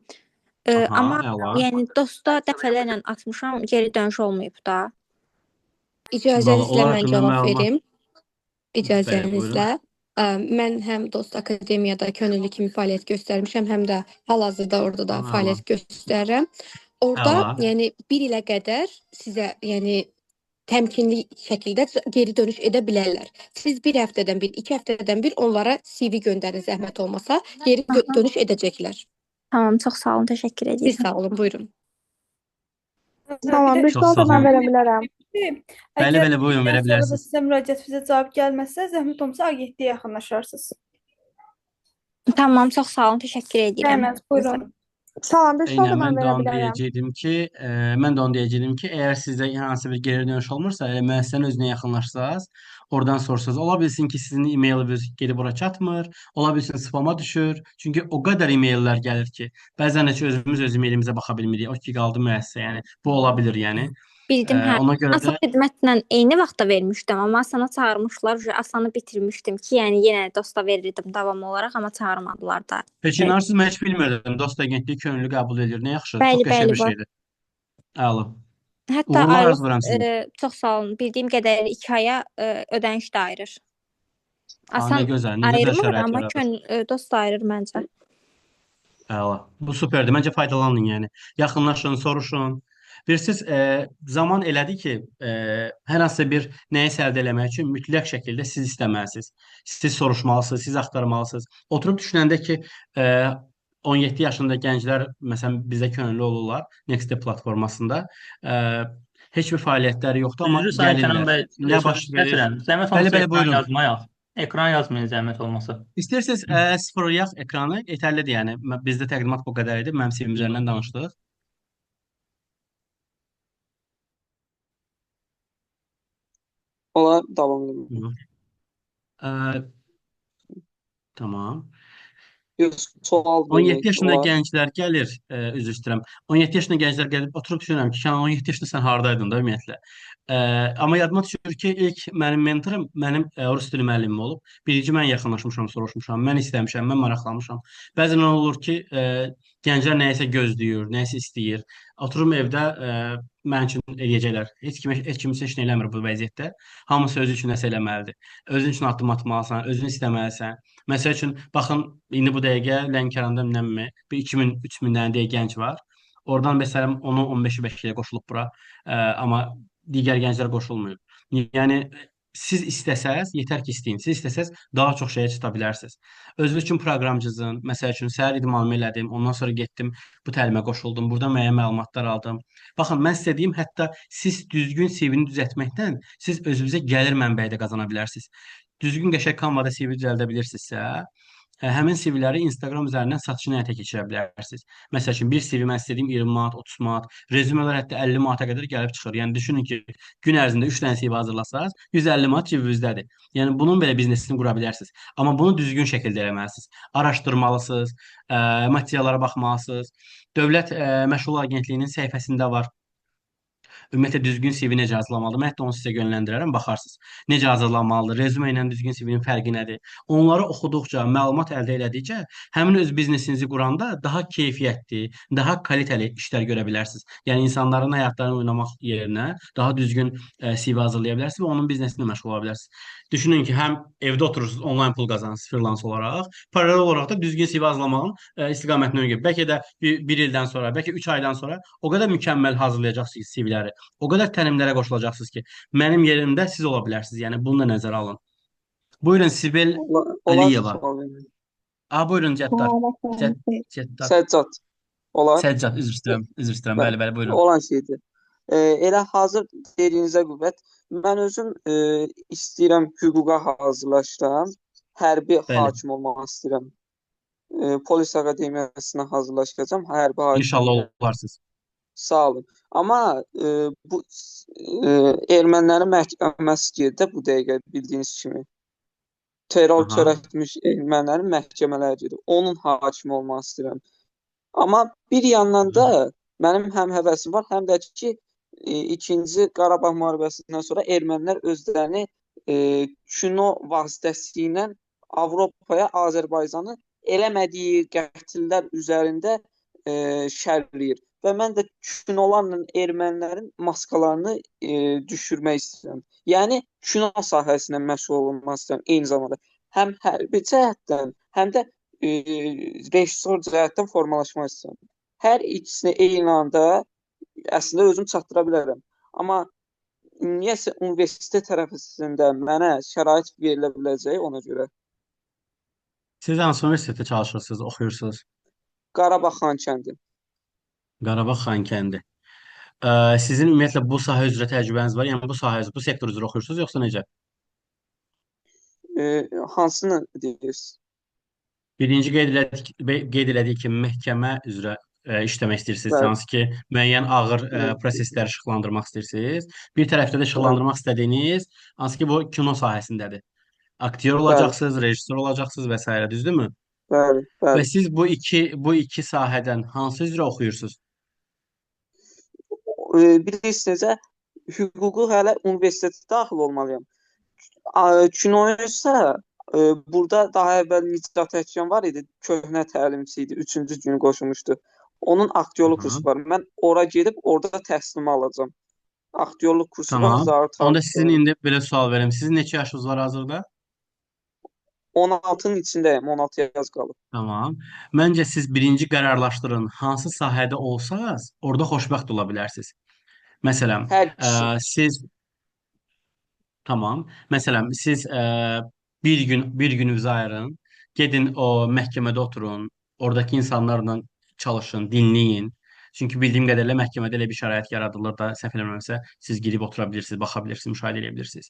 Aha, Amma əla. yəni dosta dəfələrlə atmışam, geri dönüş olmayıb da. Vallahi İcazənizlə onlar mən haqqında cavab məlumat- verim. Bəli, İcazənizlə. buyurun. Mən həm Dost Akademiyada könüllü kimi fəaliyyət göstərmişəm, həm də hal-hazırda orada da Əla, fəaliyyət göstərirəm. Orada, əla. yəni 1 ilə qədər sizə, yəni təmkinli şəkildə geri dönüş edə bilərlər. Siz 1 həftədən bir, 2 həftədən bir onlara CV göndərin zəhmət olmasa, geri Aha. dönüş edəcəklər. Tamam, çox sağ olun, təşəkkür Siz edirəm. sağ olun, buyurun. Salam, bir Çox sual sağ da mən olun. verə bilərəm. Bəli, Əgər bəli, buyurun, verə sonra da bilərsiniz. sizə müraciət bizə cavab gəlməsə, zəhmət olmasa agentliyə yaxınlaşarsınız. Tamam, çox sağ olun, təşəkkür edirəm. Nəyməz, buyurun. Salam, bir sual da Eynən, mən mən də verə onu bilərəm. deyəcəkdim ki, mən də onu deyəcəkdim ki, əgər sizdə hansı bir geri dönüş olmursa, müəssisənin özünə yaxınlaşsaz, oradan sorsanız, ola bilsin ki, sizin e-mailiniz gedib ora çatmır, ola bilsin spama düşür. Çünki o qədər e-maillər gəlir ki, bəzən heç özümüz öz e-mailimizə baxa bilmirik. O ki, qaldı müəssisə, yəni bu ola bilər, yəni. Bildim, hə. Ona görə Asıl də xidmətlə eyni vaxtda vermişdim, amma Asana çağırmışlar, Asanı bitirmişdim ki, yəni yenə Dosta verirdim davam olaraq, amma çağırmadılar da. Peki, inarsınız, mən heç bilmirdim. Dost agentliyi könüllü qəbul edir. Nə yaxşı, Bəli, çox qəşəng bəli, bir var. şeydir. Əla. Hətta Uğurlar aylıq, arzulayıram sizə. çox sağ olun, bildiyim qədərilə 2 aya ödəniş də ayırır. Ha, nə Asan gözəl, nə gözəl ayırmır, şərait amma yaradır. Dost ayırır məncə. Əla. Bu superdir. Məncə faydalanın, yəni. Yaxınlaşın, soruşun. Bilirsiniz, zaman elədi ki, hər hansısa bir nəyisə əldə eləmək üçün mütləq şəkildə siz istəməlisiniz. Siz soruşmalısınız, siz axtarmalısınız. Oturub düşünəndə ki, 17 yaşında gənclər məsələn bizdə könüllü olurlar Next Step platformasında. Heç bir fəaliyyətləri yoxdur, amma Üzrü sayın Kənan gəlirlər. bəy, Nə baş verir? istəmirəm. Zəhmət Bəli, olmasa bəli, ekran buyurun. yazmayaq. Ekran yazmayın zəhmət olmasa. İstəyirsiniz sıfırlayaq ekranı, yetərlidir yəni. Bizdə təqdimat bu qədər idi. Mənim CV üzərindən danışdıq. Olar davam edelim. Tamam. Bir sual 17 vermek yaşında olar. gənclər gəlir, üzr istəyirəm. 17 yaşında gənclər gəlib oturub düşünürəm ki, Kənan 17 yaşında sən hardaydın da ümumiyyətlə. Amma yadıma düşür ki, ilk mənim mentorum mənim rus dili müəllimim olub. Birinci mən yaxınlaşmışam, soruşmuşam, mən istəmişəm, mən maraqlanmışam. Bəzən olur ki, gənclər nəyisə gözləyir, nəyisə istəyir. Oturum evdə mənim üçün eləyəcəklər. Heç kimsə heç nə eləmir bu vəziyyətdə. Hamısı özü üçün nəsə eləməlidir. Özün üçün addım atmalısan, özünü istəməlisən. Məsəl üçün, baxın, indi bu dəqiqə Lənkəranda minəmmi, bir 2000, 3000 dənə deyə gənc var. Oradan məsələn 10-u 15-i bəlkə qoşulub bura, amma digər gənclər qoşulmuyub. Yəni siz istəsəz, yetər ki istəyin. Siz istəsəz daha çox şeyə çata bilərsiniz. Özünüz üçün proqramcısınız. Məsəl üçün səhər idmanımı elədim, ondan sonra getdim bu təlimə qoşuldum. Burada müəyyən məlumatlar aldım. Baxın, mən sizə deyim, hətta siz düzgün CV-ni düzəltməkdən siz özünüzə gəlir mənbəyi də qazana bilərsiniz. Düzgün qəşəng Canva-da CV düzəldə bilirsinizsə, həmin CV-ləri Instagram üzərindən satışını həyata keçirə bilərsiniz. Məsəl üçün bir CV mən istədiyim 20 manat, 30 manat, rezumelər hətta 50 manata qədər gəlib çıxır. Yəni düşünün ki, gün ərzində 3 dənə CV hazırlasanız, 150 manat cibinіздədir. Yəni bunun belə biznesini qura bilərsiniz. Amma bunu düzgün şəkildə eləməlisiniz. Araşdırmalısınız, materiallara baxmalısınız. Dövlət Məşğul Agentliyinin səhifəsində var. Ümumiyyətlə düzgün CV necə hazırlamalıdır? Mən hətta onu sizə yönləndirərəm, baxarsınız. Necə hazırlanmalıdır? Rezume ilə düzgün CV-nin fərqi nədir? Onları oxuduqca, məlumat əldə elədikcə, həmin öz biznesinizi quranda daha keyfiyyətli, daha kalitəli işlər görə bilərsiniz. Yəni insanların həyatlarını oynamaq yerinə daha düzgün CV hazırlaya bilərsiniz və onun biznesinə məşğul ola bilərsiniz. Düşünün ki, həm evdə oturursunuz, onlayn pul qazanırsınız freelance olaraq, paralel olaraq da düzgün CV hazırlamağın istiqamətini öyrənib. Bəlkə də bir ildən sonra, bəlkə 3 aydan sonra o qədər mükəmməl hazırlayacaqsınız CV-ləri. O qədər təlimlərə qoşulacaqsınız ki, mənim yerimdə siz ola bilərsiniz. Yəni bunu da nəzərə alın. Buyurun Sibel Olar Əliyeva. sual vermek. Buyurun Cəttar. Cəttar. Səccad. Olar. Səccad, üzr istəyirəm. Bəli, bəli, buyurun. Olan şeydir. Elə hazır dediyinizə qüvvət. Mən özüm istəyirəm hüquqa hazırlaşıram. Hərbi Bəli. hakim olmaq istəyirəm. Polis akademiyasına hazırlaşacağam. Hərbi hakim. İnşallah olarsınız. Sağ olun. Amma bu ermənilərin məhkəməsi gedir bu dəqiqə bildiyiniz kimi. Terror Aha. törətmiş ermənilərin məhkəmələri gedir. Onun hakimi olmaq istəyirəm. Amma bir yandan da mənim həm həvəsim var, həm də ki ikinci Qarabağ müharibəsindən sonra ermənilər özlərini kino vasitəsilə Avropaya, Azərbaycanı eləmədiyi qətllər üzərində şərhləyir. Və mən də kinolarla ermənilərin maskalarını düşürmək istəyirəm. Yəni kino sahəsindən məşğul olmaq istəyirəm eyni zamanda. həm hərbi cəhətdən, həm də rejissor cəhətdən formalaşmaq istəyirəm. Hər ikisini eyni anda əslində özüm çatdıra bilərəm. Amma niyəsə universitet tərəfində mənə şərait verilə biləcək ona görə. Siz hansı universitetdə çalışırsınız, oxuyursunuz? Qarabağ Xankəndi. Qarabağ Xankəndi. Sizin ümumiyyətlə bu sahə üzrə təcrübəniz var? Yəni bu sahə, bu sektor üzrə oxuyursunuz yoxsa necə? Hansını deyirsiniz? Birinci qeyd elədik ki, məhkəmə üzrə işləmək istəyirsiniz, Bəli, hansı ki, müəyyən ağır bəli, prosesləri işıqlandırmaq istəyirsiniz. Bir tərəfdə də bəli, işıqlandırmaq istədiyiniz, hansı ki, bu kino sahəsindədir. Aktyor bəli, olacaqsınız, rejissor olacaqsınız və s. düzdürmü? bəli, Və bəli. siz bu iki sahədən hansı üzrə oxuyursunuz? Bilirsiniz necə? Hüququ hələ universitetə daxil olmalıyam. Kinoya isə burada daha əvvəl Nicat Əkən var idi, köhnə təlimçi idi, 3-cü günü qoşulmuşdu. Onun aktyorluq Aha. kursu var. Mən ora gedib orada təhsilimi alacağam. Aktyorluq kursu var, Tamam. Zaur Onda sizin Tağıyev. indi belə sual verim. Sizin neçə yaşınız var hazırda? 16-nın içindəyəm, 16 yaz qalıb. Tamam. Məncə siz birinci qərarlaşdırın. Hansı sahədə olsanız, orada xoşbəxt ola bilərsiniz. Məsələn, Hər ikisi. siz tamam. Məsələn, siz bir gününüzü ayırın, gedin o məhkəmədə oturun, oradakı insanlarla çalışın, dinləyin. Çünki bildiyim qədərilə məhkəmədə elə bir şərait yaradılır da, səhv eləmirəmsə, siz girib otura bilirsiniz, baxa bilirsiniz, müşahidə edə bilirsiniz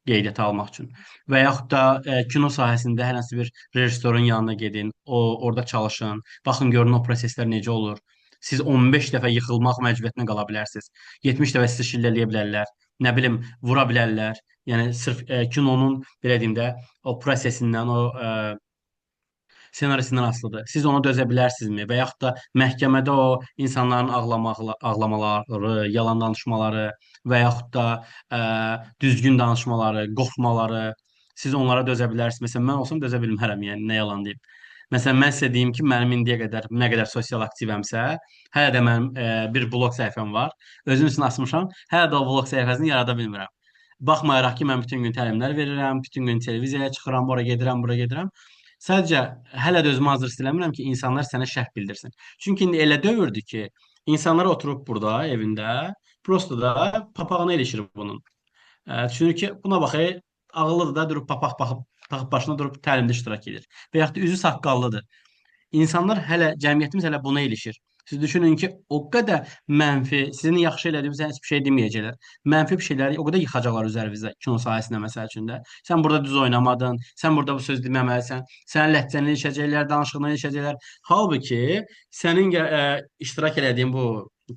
qeydiyyata almaq üçün. Və yaxud da kino sahəsində hər hansı bir rejissorun yanına gedin, orada çalışın, baxın görün o proseslər necə olur. Siz 15 dəfə yıxılmaq məcburiyyətinə qala bilərsiniz. 70 dəfə sizi şillələyə bilərlər. Nə bilim, vura bilərlər. Yəni sırf kinonun belə deyim də o prosesindən, o ssenarisindən asılıdır. Siz ona dözə bilərsinizmi? Və yaxud da məhkəmədə o insanların ağlamaları, yalan danışmaları və yaxud da düzgün danışmaları, qorxmaları, siz onlara dözə bilərsiniz. Məsələn, mən olsam dözə bilmərəm, yəni nə yalan deyim. Məsələn, mən sizə deyim ki, mənim indiyə qədər nə qədər sosial aktivəmsə, hələ də mənim bir blog səhifəm var. Özüm üçün açmışam. Hələ də o blog səhifəsini yarada bilmirəm. Baxmayaraq ki, mən bütün gün təlimlər verirəm, bütün gün televiziyaya çıxıram, ora gedirəm, bura gedirəm. Sadəcə hələ də özümü hazır hiss eləmirəm ki, insanlar sənə şərh bildirsin. Çünki indi elə dövrdür ki, insanlar oturub burada evində, prosta da papağına ilişir bunun. Düşünür ki, buna bax, ağıllıdır da durub papaq baxıb başına durub təlimdə iştirak edir. Və yaxud da üzü saqqallıdır. İnsanlar hələ, cəmiyyətimiz hələ buna ilişir. Siz düşünün ki, o qədər mənfi, sizin yaxşı elədiyinizə heç bir şey deməyəcəklər. Mənfi bir şeyləri o qədər yıxacaqlar üzərinizə kino sahəsində məsəl üçün də. Sən burada düz oynamadın, sən burada bu söz deməməlisən, sənin ləhcəni ilişəcəklər, danışığını ilişəcəklər. Halbuki sənin iştirak elədiyin bu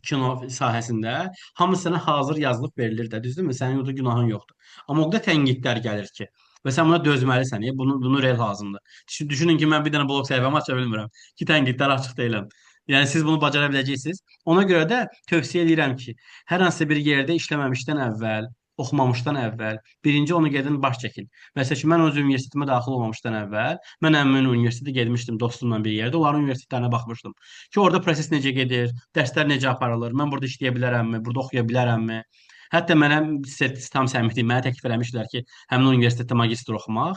kino sahəsində hamısı sənə hazır yazılıb verilir də, düzdürmü? Sənin orada günahın yoxdur. Amma o qədər tənqidlər gəlir ki, və sən buna dözməlisən. Bunu real lazımdır. Düşünün ki, mən bir dənə blog səhifəmi aça bilmirəm. Ki tənqidlər açıq deyiləm. Yəni siz bunu bacara biləcəksiniz. Ona görə də tövsiyə edirəm ki, hər hansı bir yerdə işləməmişdən əvvəl, oxumamışdan əvvəl, birinci onu gedin baş çəkin. Məsələn ki, mən öz universitetimə daxil olmamışdan əvvəl, mən əmimin universitetə getmişdim dostumla bir yerdə, onların universitetlərinə baxmışdım. Ki, orada proses necə gedir, dərslər necə aparılır, mən burada işləyə bilərəmmi, burada oxuya bilərəmmi? Hətta mənə tam səmimi mənə təklif eləmişdilər ki, həmin universitetdə magistr oxumaq.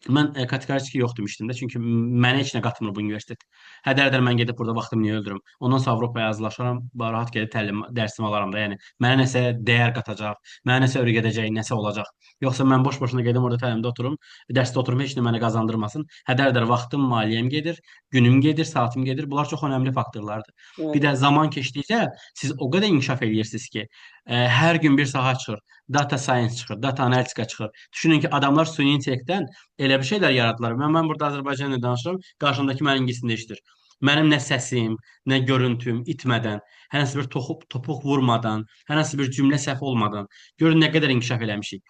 Mən kateqoriki yox demişdim də, çünki mənə heç nə qatmır bu universitet. Hədər mən gedib burada vaxtımı niyə öldürüm? Ondan sonra Avropaya yazılaşaram, rahat gedib təlim dərsimi alaram da. Yəni mənə nəsə dəyər qatacaq, mənə nəsə öyrədəcək, nəsə olacaq. Yoxsa mən boş-boşuna gedim orada təlimdə oturum, dərsdə oturum, heç nə mənə qazandırmasın. Hədər vaxtım, maliyyəm gedir, günüm gedir, saatım gedir. Bunlar çox önəmli faktorlardır. Bir də zaman keçdikcə siz o qədər inkişaf edirsiniz ki, hər gün bir sahə çıxır. Data science çıxır, data analitika çıxır. Düşünün ki, adamlar süni intellektdən elə bir şeylər yaradılar. Mən burada Azərbaycanla danışıram, qarşımdakı mənim ingiliscəsində işdir. Mənim nə səsim, nə görüntüm itmədən, hər hansı bir topuq vurmadan, hər hansı bir cümlə səhv olmadan görün nə qədər inkişaf eləmişik.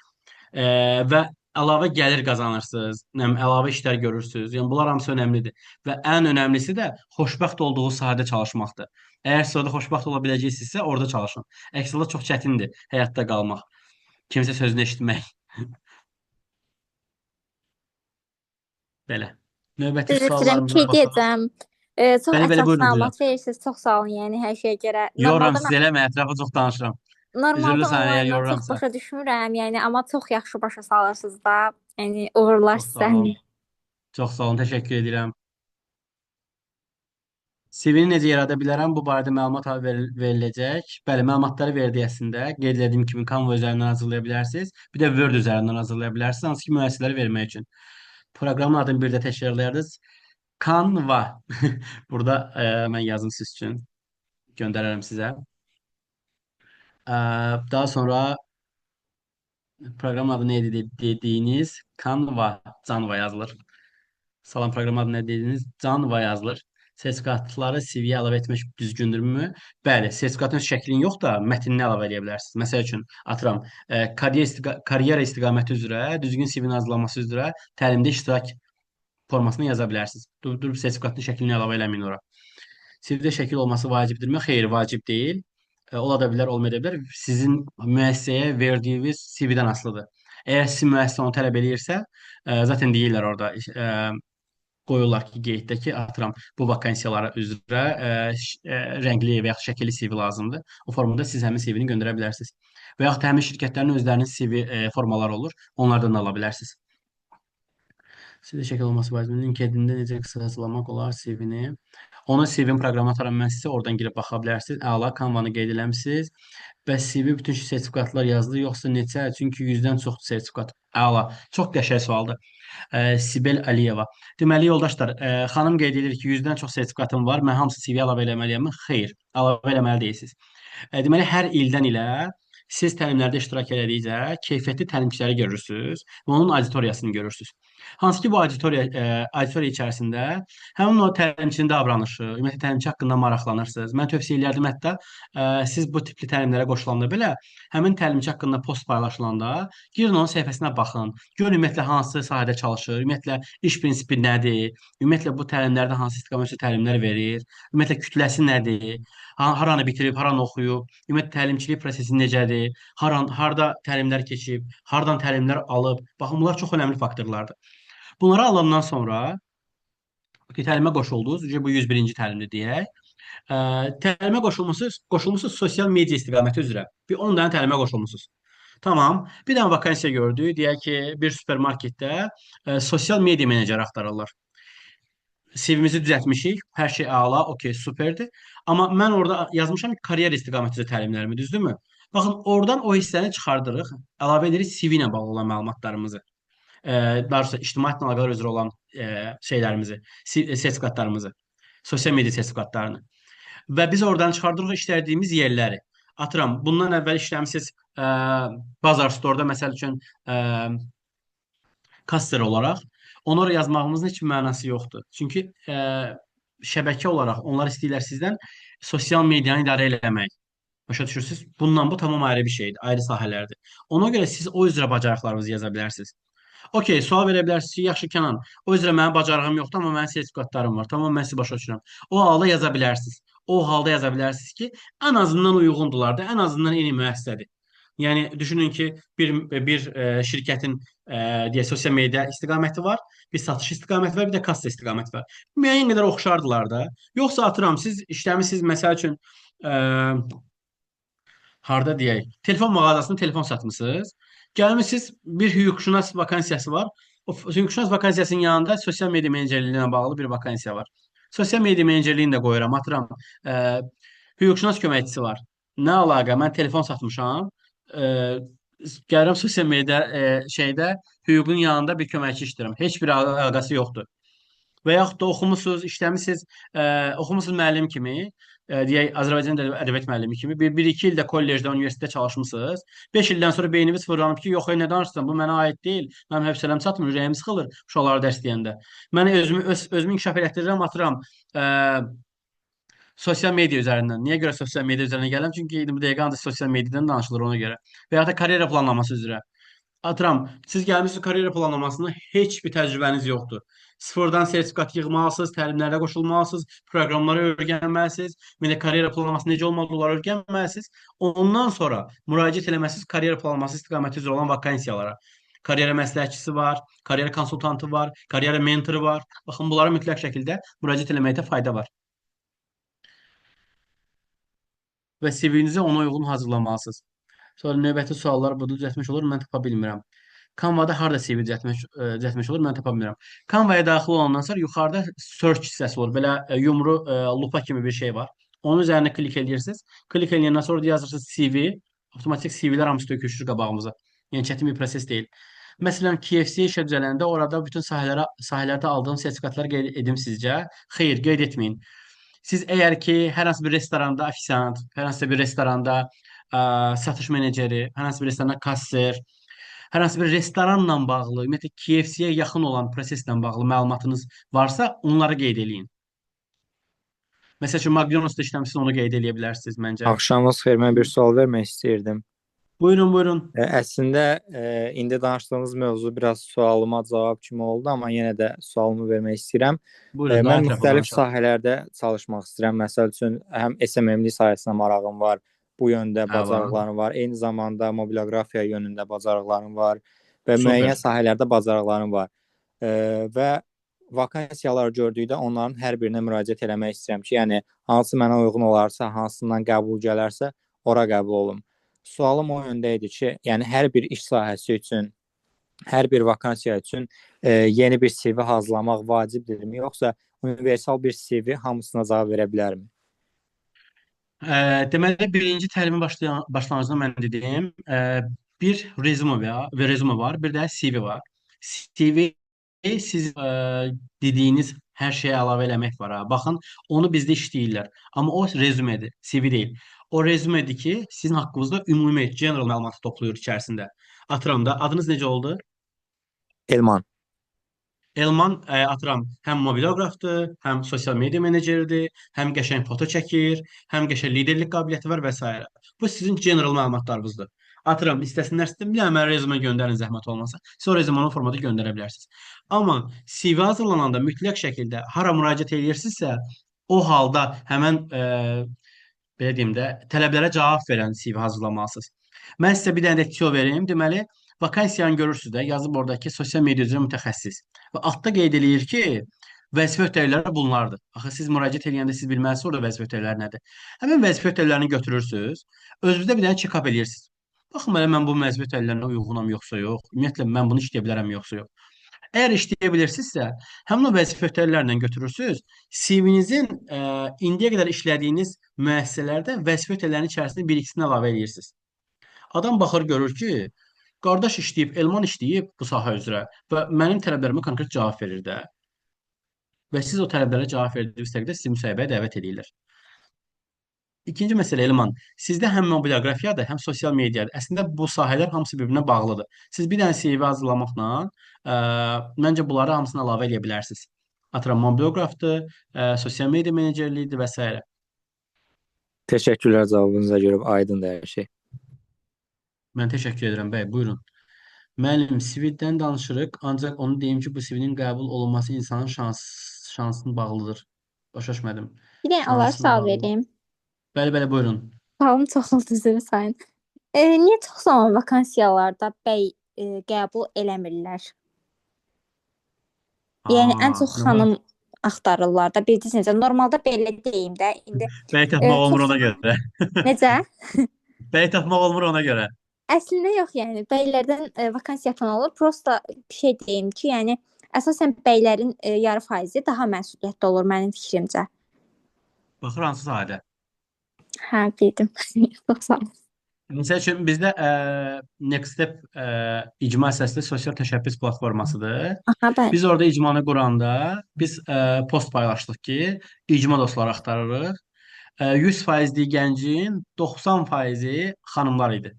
Və əlavə gəlir qazanırsınız, əlavə işlər görürsünüz. Yəni bunlar hamısı önəmlidir. Və ən önəmlisi də xoşbəxt olduğu sahədə çalışmaqdır. Əgər siz orada xoşbəxt ola biləcəksinizsə, orada çalışın. Əks halda çox çətindir həyatda qalmaq. Kimsə sözünü eşitmək. Belə. Növbəti Üzr istəyirəm, suallarımıza şey baxaq. deyəcəm. Çox Bəli, əsas buyurun, buyurun. məlumat verirsiniz. Çox sağ olun, yəni hər şeyə görə. Yoruram siz eləmə, ətrafı çox danışıram. Normalda Üzrlü sənə əgər onlayndan çox yoruramsa. başa düşmürəm, yəni amma çox yaxşı başa salırsınız da. Yəni uğurlar Çox sağ sizə. olun. Çox sağ olun. Təşəkkür edirəm. CV-ni necə yarada bilərəm? Bu barədə məlumat veriləcək. Bəli, məlumatları verdiyəsində qeyd etdiyim kimi Canva üzərindən hazırlaya bilərsiniz. Bir də Word üzərindən hazırlaya bilərsiniz, hansı ki müəssisələrə vermək üçün. Proqramın adını bir də təkrarlayardınız. Canva. Burada mən yazım siz üçün göndərərəm sizə. Daha sonra proqramın adı nə idi dediyiniz? Canva yazılır. Salam, proqram adı nə dediniz? Canva yazılır. Sertifikatları CV-yə əlavə etmək düzgündürmü? Bəli, sertifikatın şəklini yox da mətnini əlavə edə bilərsiniz. Məsəl üçün, atıram, karyera istiqaməti üzrə, düzgün CV-nin hazırlanması üzrə təlimdə iştirak formasını yaza bilərsiniz. Durub sertifikatın şəklini əlavə eləməyin ora. CV-də şəkil olması vacibdirmi? Xeyr, vacib deyil. Ola da bilər, olmaya da bilər. Sizin müəssisəyə verdiyiniz CV-dən asılıdır. Əgər sizin müəssisə onu tələb eləyirsə, zaten deyirlər orada, qoyurlar ki, qeyddə ki, atıram, bu vakansiyalara üzrə rəngli və yaxud şəkilli CV lazımdır. O formada siz həmin CV-ni göndərə bilərsiniz. Və yaxud da həmin şirkətlərin özlərinin CV formaları olur. Onlardan da ala bilərsiniz. CV şəkil olması vacibdir. LinkedIn-də necə qısaltmaq olar CV-ni? Onu CV-nin proqramına ataram mən sizə, oradan girib baxa bilərsiniz. Əla, Canva-nı qeyd eləmisiniz. Bəs CV bütün sertifikatlar yazılır, yoxsa neçə? Çünki 100-dən çoxdur sertifikat. Əla. Çox qəşəng sualdır. Sibel Əliyeva. Deməli, yoldaşlar, xanım qeyd edir ki, 100-dən çox sertifikatım var. Mən hamısı CV-yə əlavə eləməliyəmmi? Xeyr, əlavə eləməli deyilsiniz. Deməli, hər ildən ilə siz təlimlərdə iştirak elədikcə keyfiyyətli təlimçiləri görürsünüz və onun auditoriyasını görürsünüz. Hansı ki, bu auditoriya içərisində həmin o təlimçinin davranışı, ümumiyyətlə təlimçi haqqında maraqlanırsınız. Mən tövsiyə edirdim hətta siz bu tipli təlimlərə qoşulanda belə həmin təlimçi haqqında post paylaşılanda girin onun səhifəsinə baxın. Görün ümumiyyətlə hansı sahədə çalışır, ümumiyyətlə iş prinsipi nədir, ümumiyyətlə bu təlimlərdə hansı istiqamətli təlimlər verir, ümumiyyətlə kütləsi nədir, haranı bitirib, haranı oxuyub, ümumiyyətlə təlimçilik prosesi necədir, harda təlimlər keçib, hardan təlimlər alıb. Baxın, bunlar çox önəmli faktorlardır. Bunları alandan sonra təlimə qoşuldunuz, bu 101-ci təlimdir deyək. Təlimə qoşulmusunuz sosial media istiqaməti üzrə. Bir 10 dənə təlimə qoşulmusunuz. Tamam. Bir dənə vakansiya gördük. Deyək ki, bir supermarketdə sosial media meneceri axtarırlar. CV-mizi düzəltmişik. Hər şey əla, okey, superdir. Amma mən orada yazmışam ki, karyer istiqaməti üzrə təlimlərimi, düzdürmü? Baxın, oradan o hissəni çıxardırıq. Əlavə edirik CV ilə bağlı olan məlumatlarımızı. Daha doğrusu ictimai əlaqələr üzrə olan şeylərimizi, sertifikatlarımızı, sosial media sertifikatlarını. Və biz oradan çıxardırıq işlədiyimiz yerləri. Atıram, bundan əvvəl işləmisiniz Bazar Store-da məsəl üçün kasser olaraq. Onları yazmağımızın heç mənası yoxdur. Çünki şəbəkə olaraq onlar istəyirlər sizdən sosial medianı idarə eləmək. Başa düşürsünüz? Bundan bu tamam ayrı bir şeydir, ayrı sahələrdir. Ona görə siz o üzrə bacarıqlarınızı yaza bilərsiniz. Okey, sual verə bilərsiniz ki, yaxşı Kənan, o üzrə mənim bacarığım yoxdur, amma mənim sertifikatlarım var. Tamam, mən sizi başa düşürəm. O halda yaza bilərsiniz. O halda yaza bilərsiniz ki, ən azından uyğundurlar da, ən azından eyni müəssisədir. Yəni düşünün ki, bir şirkətin deyək sosial media istiqaməti var, bir satış istiqaməti var, bir də kassa istiqaməti var. Müəyyən qədər oxşardılar da. Yoxsa atıram siz işləmisiniz məsəl üçün harda deyək, telefon mağazasında telefon satmısınız. Gəlmisiniz bir hüquqşünas vakansiyası var. O hüquqşünas vakansiyasının yanında sosial media menecerliyi ilə bağlı bir vakansiya var. Sosial media menecerliyini də qoyuram, atıram. Hüquqşünas köməkçisi var. Nə əlaqə? Mən telefon satmışam. Gəlirəm sosial media şeydə hüququn yanında bir köməkçi işləyirəm. Heç bir əlaqəsi yoxdur. Və yaxud da oxumusunuz, işləmisiniz, oxumusunuz müəllim kimi, deyək Azərbaycan dili ədəbiyyat müəllimi kimi, 1-2 ildə kollecdə, universitetdə çalışmısınız. 5 ildən sonra beyniniz fırlanıb ki, yox, nə danışırsan, bu mənə aid deyil. Mənim hövsələm çatmır, ürəyim sıxılır uşaqları dərs deyəndə. Mən özümü inkişaf elətdirirəm, atıram sosial media üzərindən. Niyə görə sosial media üzərindən gəlirəm? Çünki bu dəqiqə ancaq sosial mediadan danışılır ona görə. Və ya da karyera planlaması üzrə. Atıram, siz gəlmişsiniz karyera planlamasında heç bir təcrübəniz yoxdur. Sıfırdan sertifikat yığmalısınız, təlimlərə qoşulmalısınız, proqramları öyrənməlisiniz, bir də karyera planlaması necə olmalı, onları öyrənməlisiniz. Ondan sonra müraciət eləməlisiniz karyera planlaması istiqaməti üzrə olan vakansiyalara. Karyera məsləhətçisi var, karyera konsultantı var, karyera mentoru var. Baxın, bunlara mütləq şəkildə müraciət eləməkdə fayda var. Və CV-nizi ona uyğun hazırlamalısınız. Sonra növbəti suallar burada düzəltmiş olur, mən tapa bilmirəm. Canva-da harda CV düzəltmək olur, mən tapa bilmirəm. Canva-ya daxil olandan sonra yuxarıda search hissəsi olur. Belə yumru lupa kimi bir şey var. Onun üzərinə klik edirsiniz. Klik edəndən sonra da yazırsınız CV. Avtomatik CV-lər hamısı tökülür qabağımıza. Yəni çətin bir proses deyil. Məsələn, KFC işə düzələndə orada bütün sahələrdə aldığım sertifikatları qeyd edim sizcə? Xeyr, qeyd etməyin. Siz əgər ki, hər hansı bir restoranda ofisiant, hər hansı bir restoranda satış meneceri, hər hansı bir restoranda kasser, hər hansı bir restoranla bağlı, ümumiyyətlə KFC-yə yaxın olan proseslə bağlı məlumatınız varsa, onları qeyd eləyin. Məsəl üçün, McDonald's-da işləmişsiniz, onu qeyd eləyə bilərsiniz məncə. Axşamınız xeyir, mən bir sual vermək istəyirdim. Buyurun, buyurun. Əslində, indi danışdığınız mövzu biraz sualıma cavab kimi oldu, amma yenə də sualımı vermək istəyirəm. Buyurun, daha Mən ətraflı müxtəlif danışalım. sahələrdə çalışmaq istəyirəm. Məsəl üçün, həm SMM-lik sahəsinə marağım var, bu yöndə bacarıqlarım var. Eyni zamanda mobiloqrafiya yönündə bacarıqlarım var və Super. müəyyən sahələrdə bacarıqlarım var. Və vakansiyalar gördükdə onların hər birinə müraciət eləmək istəyirəm ki, yəni hansı mənə uyğun olarsa, hansından qəbul gələrsə, ora qəbul olum. Sualım o yöndə idi ki, yəni hər bir iş sahəsi üçün, hər bir vakansiya üçün yeni bir CV hazırlamaq vacibdirmi, yoxsa universal bir CV hamısına cavab verə bilərmi? Deməli, birinci təlimin başlanğıcında mən dedim, bir rezume var, bir də CV var. CV siz dediyiniz hər şeyə əlavə eləmək var. Baxın, onu bizdə işləyirlər. Amma o rezumedir, CV deyil. O rezumedir ki, sizin haqqınızda ümumi, general məlumatı toplayır içərisində. Atıram da, adınız necə oldu? Elman. Elman, atıram, həm mobiloqrafdır, həm sosial media meneceridir, həm qəşəng foto çəkir, həm qəşəng liderlik qabiliyyəti var və s. Bu sizin general məlumatlarınızdır. Atıram, istəsinlər sizdən bir dənə mənə rezume göndərin zəhmət olmasa. Siz o rezume formatı göndərə bilərsiniz. Amma CV hazırlananda mütləq şəkildə hara müraciət edirsinizsə, o halda həmən belə deyim də, tələblərə cavab verən CV hazırlamalısınız. Mən sizə bir dənə də tüyo verim. Deməli, vakansiyanı görürsünüz də, yazıb oradakı sosial media üzrə mütəxəssis. Və altda qeyd eləyir ki, vəzifə ötəriləri bunlardır. Axı siz müraciət edəndə siz bilməlisiniz orada vəzifə ötəriləri nədir. Həmin vəzifə ötərilərini götürürsüz, özünüzdə bir dənə check-up eləyirsiniz. Baxın belə mən bu vəzifə ötərilərinə uyğunam yoxsa yox, ümumiyyətlə mən bunu işləyə bilərəm yoxsa yox. Əgər işləyə bilirsinizsə, həmin o vəzifə ötərilərindən götürürsüz, CV-nizin indiyə qədər işlədiyiniz müəssisələrdə vəzifə ötərilərinin içərisində bir-ikisini əlavə edirsiniz. Adam baxır, görür ki, qardaş işləyib, Elman işləyib bu sahə üzrə və mənim tələblərimə konkret cavab verir də. Və siz o tələblərə cavab verdiyiniz təqdirdə sizi müsahibəyə dəvət edirlər. İkinci məsələ Elman, sizdə həm mobiloqrafiyadır, həm sosial mediadır. Əslində bu sahələr hamısı bir-birinə bağlıdır. Siz bir dənə CV hazırlamaqla məncə bunları hamısını əlavə edə bilərsiniz. Atıram, mobiloqrafdır, sosial media menecerliyidir və s. Təşəkkürlər cavabınıza görə, aydındır hər şey. Mən təşəkkür edirəm bəy, buyurun. Müəllim, CV-dən danışırıq, ancaq onu deyim ki, bu CV-nin qəbul olunması insanın şansını bağlıdır. Başa düşmədim. Bir dənə alar Şansını sual bağlı. vereyim. Bəli, buyurun. Sualım çox oldu, üzr sayın. Niyə çox zaman vakansiyalarda bəy qəbul eləmirlər? Yəni ən çox xanım axtarırlar da, bilirsiniz. Normalda belə deyim də, indi Bəy tapmaq olmur çox- ona görə. necə? Bəy tapmaq olmur ona görə. Əslində yox, yəni bəylərdən vakansiya yapan olur. Prosta bir şey deyim ki, yəni əsasən bəylərin yarı faizi daha məsuliyyətli olur mənim fikrimcə. Baxır hansı sahədə. Hə, bildim. Çox sağ olun. Məsəl üçün bizdə Next Step icma əsaslı sosial təşəbbüs platformasıdır. Aha, bəli. Biz orada icmanı quranda biz post paylaşdıq ki, icma dostları axtarırıq. 100% gəncin 90% xanımlar idi.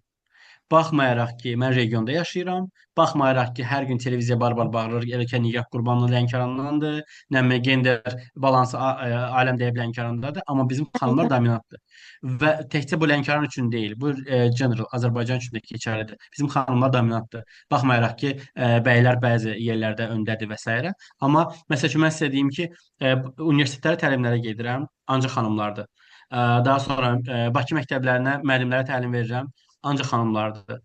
Baxmayaraq ki, mən regionda yaşayıram, baxmayaraq ki, hər gün televiziya bar-bar bağırır, Erkən Nigah Qurbanlı Lənkərandandır, nə gender balansı aləm deyib Lənkərandadır, amma bizim xanımlar dominantdır. Və təkcə bu Lənkəran üçün deyil, bu general Azərbaycan üçün də keçərlidir. Bizim xanımlar dominantdır. Baxmayaraq ki, bəylər bəzi yerlərdə öndədir və s. Amma məsəl üçün mən sizə deyim ki, universitetlərə təlimlərə gedirəm, ancaq xanımlardır. Daha sonra Bakı məktəblərinə müəllimlərə təlim verirəm, ancaq xanımlardır.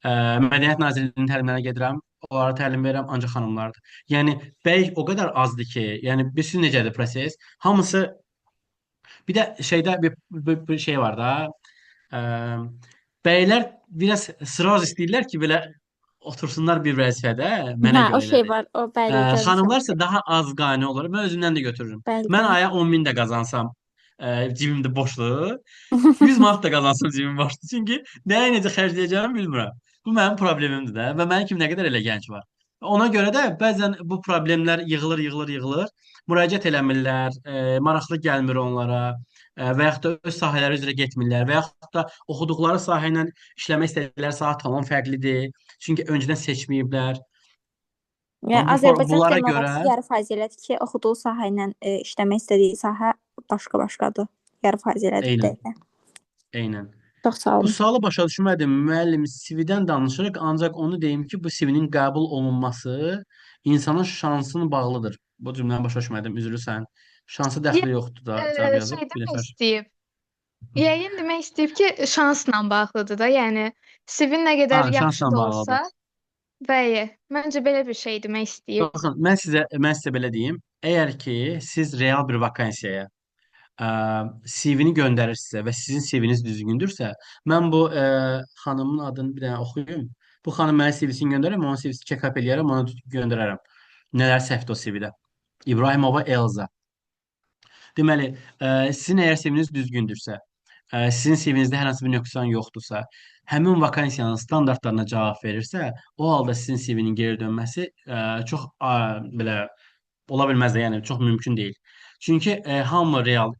Mədəniyyət Nazirliyinin təlimlərinə gedirəm, onlara təlim verirəm, ancaq xanımlardır. Yəni bəy o qədər azdır ki, yəni bilirsiniz necədir proses? Hamısı bir də şeydə bir şey var da. Bəylər biraz sıraz istəyirlər ki, belə otursunlar bir vəzifədə mənə Hə, o görə şey elədi. var. O bəli, Xanımlar yazmışam. isə daha az qane olur. Mən özümdən də götürürüm. Bəli, Mən bəli. aya 10.000 də qazansam, cibimdə boşdur. 100 manat da qazansam cibim boşdur. Çünki nəyə necə xərcləyəcəyimi bilmirəm. Bu mənim problemimdir də və mənim kimi nə qədər elə gənc var. Ona görə də bəzən bu problemlər yığılır. Müraciət eləmirlər, maraqlı gəlmir onlara və yaxud da öz sahələri üzrə getmirlər və yaxud da oxuduqları sahə ilə işləmək istədikləri sahə tamam fərqlidir. Çünki öncədən seçməyiblər. Yəni Azərbaycan Bunlara demək görə olar ki, yarı faizlədir ki, oxuduğu sahə ilə işləmək istədiyi sahə başqa-başqadır. Yarı faizlədir eynən, də. eynən. Çox sağ Bu olun. sualı başa düşmədim. Müəllim CV-dən danışırıq, ancaq onu deyim ki, bu CV-nin qəbul olunması insanın şansına bağlıdır. Bu cümləni başa düşmədim, üzrlüsən. Şansı dəxli yoxdur da cavab yazıb Şey bir demək nəfər. istəyib. Yəqin demək istəyib ki, şansla bağlıdır da. Yəni CV nə qədər Ha, yaxşı şansla da bağlıdır. olsa, bəli, məncə belə bir şey demək istəyib. Baxın, mən sizə belə deyim. Əgər ki, siz real bir vakansiyaya CV-ni göndərirsinizsə və sizin CV-niz düzgündürsə, mən bu xanımın adını bir dənə oxuyum. Bu xanım mənim CV-sini göndərəm, onun CV-sini check-up eləyərəm, ona göndərərəm. Nələr səhvdir o CV-də. İbrahimova Elza. Deməli, sizin əgər CV-niz düzgündürsə, sizin CV-nizdə hər hansı bir nöqsan yoxdursa, həmin vakansiyanın standartlarına cavab verirsə, o halda sizin CV-nin geri dönməsi çox belə ola bilməz də, yəni çox mümkün deyil. Çünki hamı real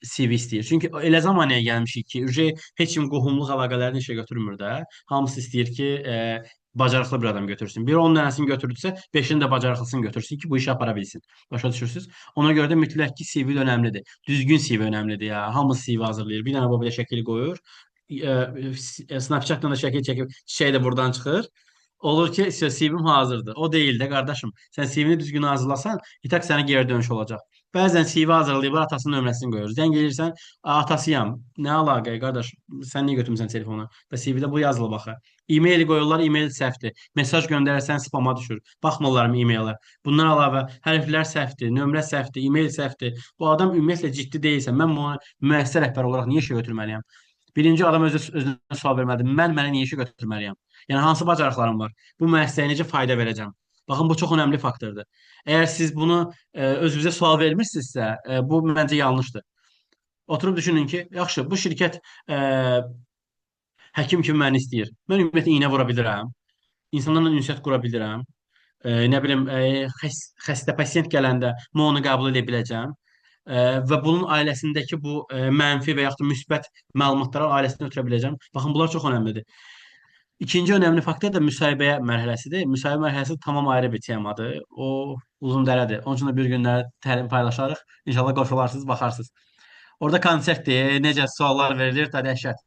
CV istəyir. Çünki elə zamanəyə gəlmişik ki, heç kim qohumluq əlaqələrini işə götürmür də. Hamısı istəyir ki, bacarıqlı bir adam götürsün. Biri 10 dənəsini götürdüsə, 5-ini də bacarıqlısını götürsün ki, bu işi apara bilsin. Başa düşürsüz? Ona görə də mütləq ki, CV önəmlidir. Düzgün CV önəmlidir ya. Hamı CV hazırlayır. Bir dənə bu belə şəkil qoyur. Snapchat-dan da şəkil çəkib, çiçək də buradan çıxır. Olur ki, CV-m hazırdır. O deyil də qardaşım. Sən CV-ni düzgün hazırlasan, itaq sənə geri dönüş olacaq. Bəzən CV hazırlayıb atasının nömrəsini qoyur. Zəng edirsən, atasıyam. Nə əlaqə qardaş? Sən niyə götürmüsən telefonu? Və CV-də bu yazılıb axı. E-mail qoyurlar, e-mail səhvdir. Mesaj göndərərsən spama düşür. Baxmırlar mı e-mailə? Bundan əlavə hərflər səhvdir, nömrə səhvdir, e-mail səhvdir. Bu adam ümumiyyətlə ciddi deyilsə, mən bunu müəssisə rəhbəri olaraq niyə işə götürməliyəm? Birinci adam özünə sual verməlidir. Mənə niyə işə götürməliyəm? Yəni hansı bacarıqlarım var? Bu müəssisəyə necə fayda verəcəm? Baxın, bu çox önəmli faktordur. Əgər siz bunu özünüzə sual vermirsinizsə, bu məncə yanlışdır. Oturub düşünün ki, yaxşı, bu şirkət həkim kimi məni istəyir. Mən ümumiyyətlə iynə vura bilirəm. İnsanlarla ünsiyyət qura bilirəm. Nə bilim, xəstə pasiyent gələndə mən onu qəbul edə biləcəm. Və bunun ailəsindəki bu mənfi və yaxud da müsbət məlumatları ailəsinə ötürə biləcəm. Baxın, bunlar çox önəmlidir. İkinci önəmli faktor da müsahibə mərhələsidir. Müsahibə mərhələsi tamam ayrı bir temadır. O uzun dərədir. Onun üçün də bir günlər təlim paylaşarıq. İnşallah qoşularsınız, baxarsınız. Orada konseptdir, necə suallar verilir, da dəhşət.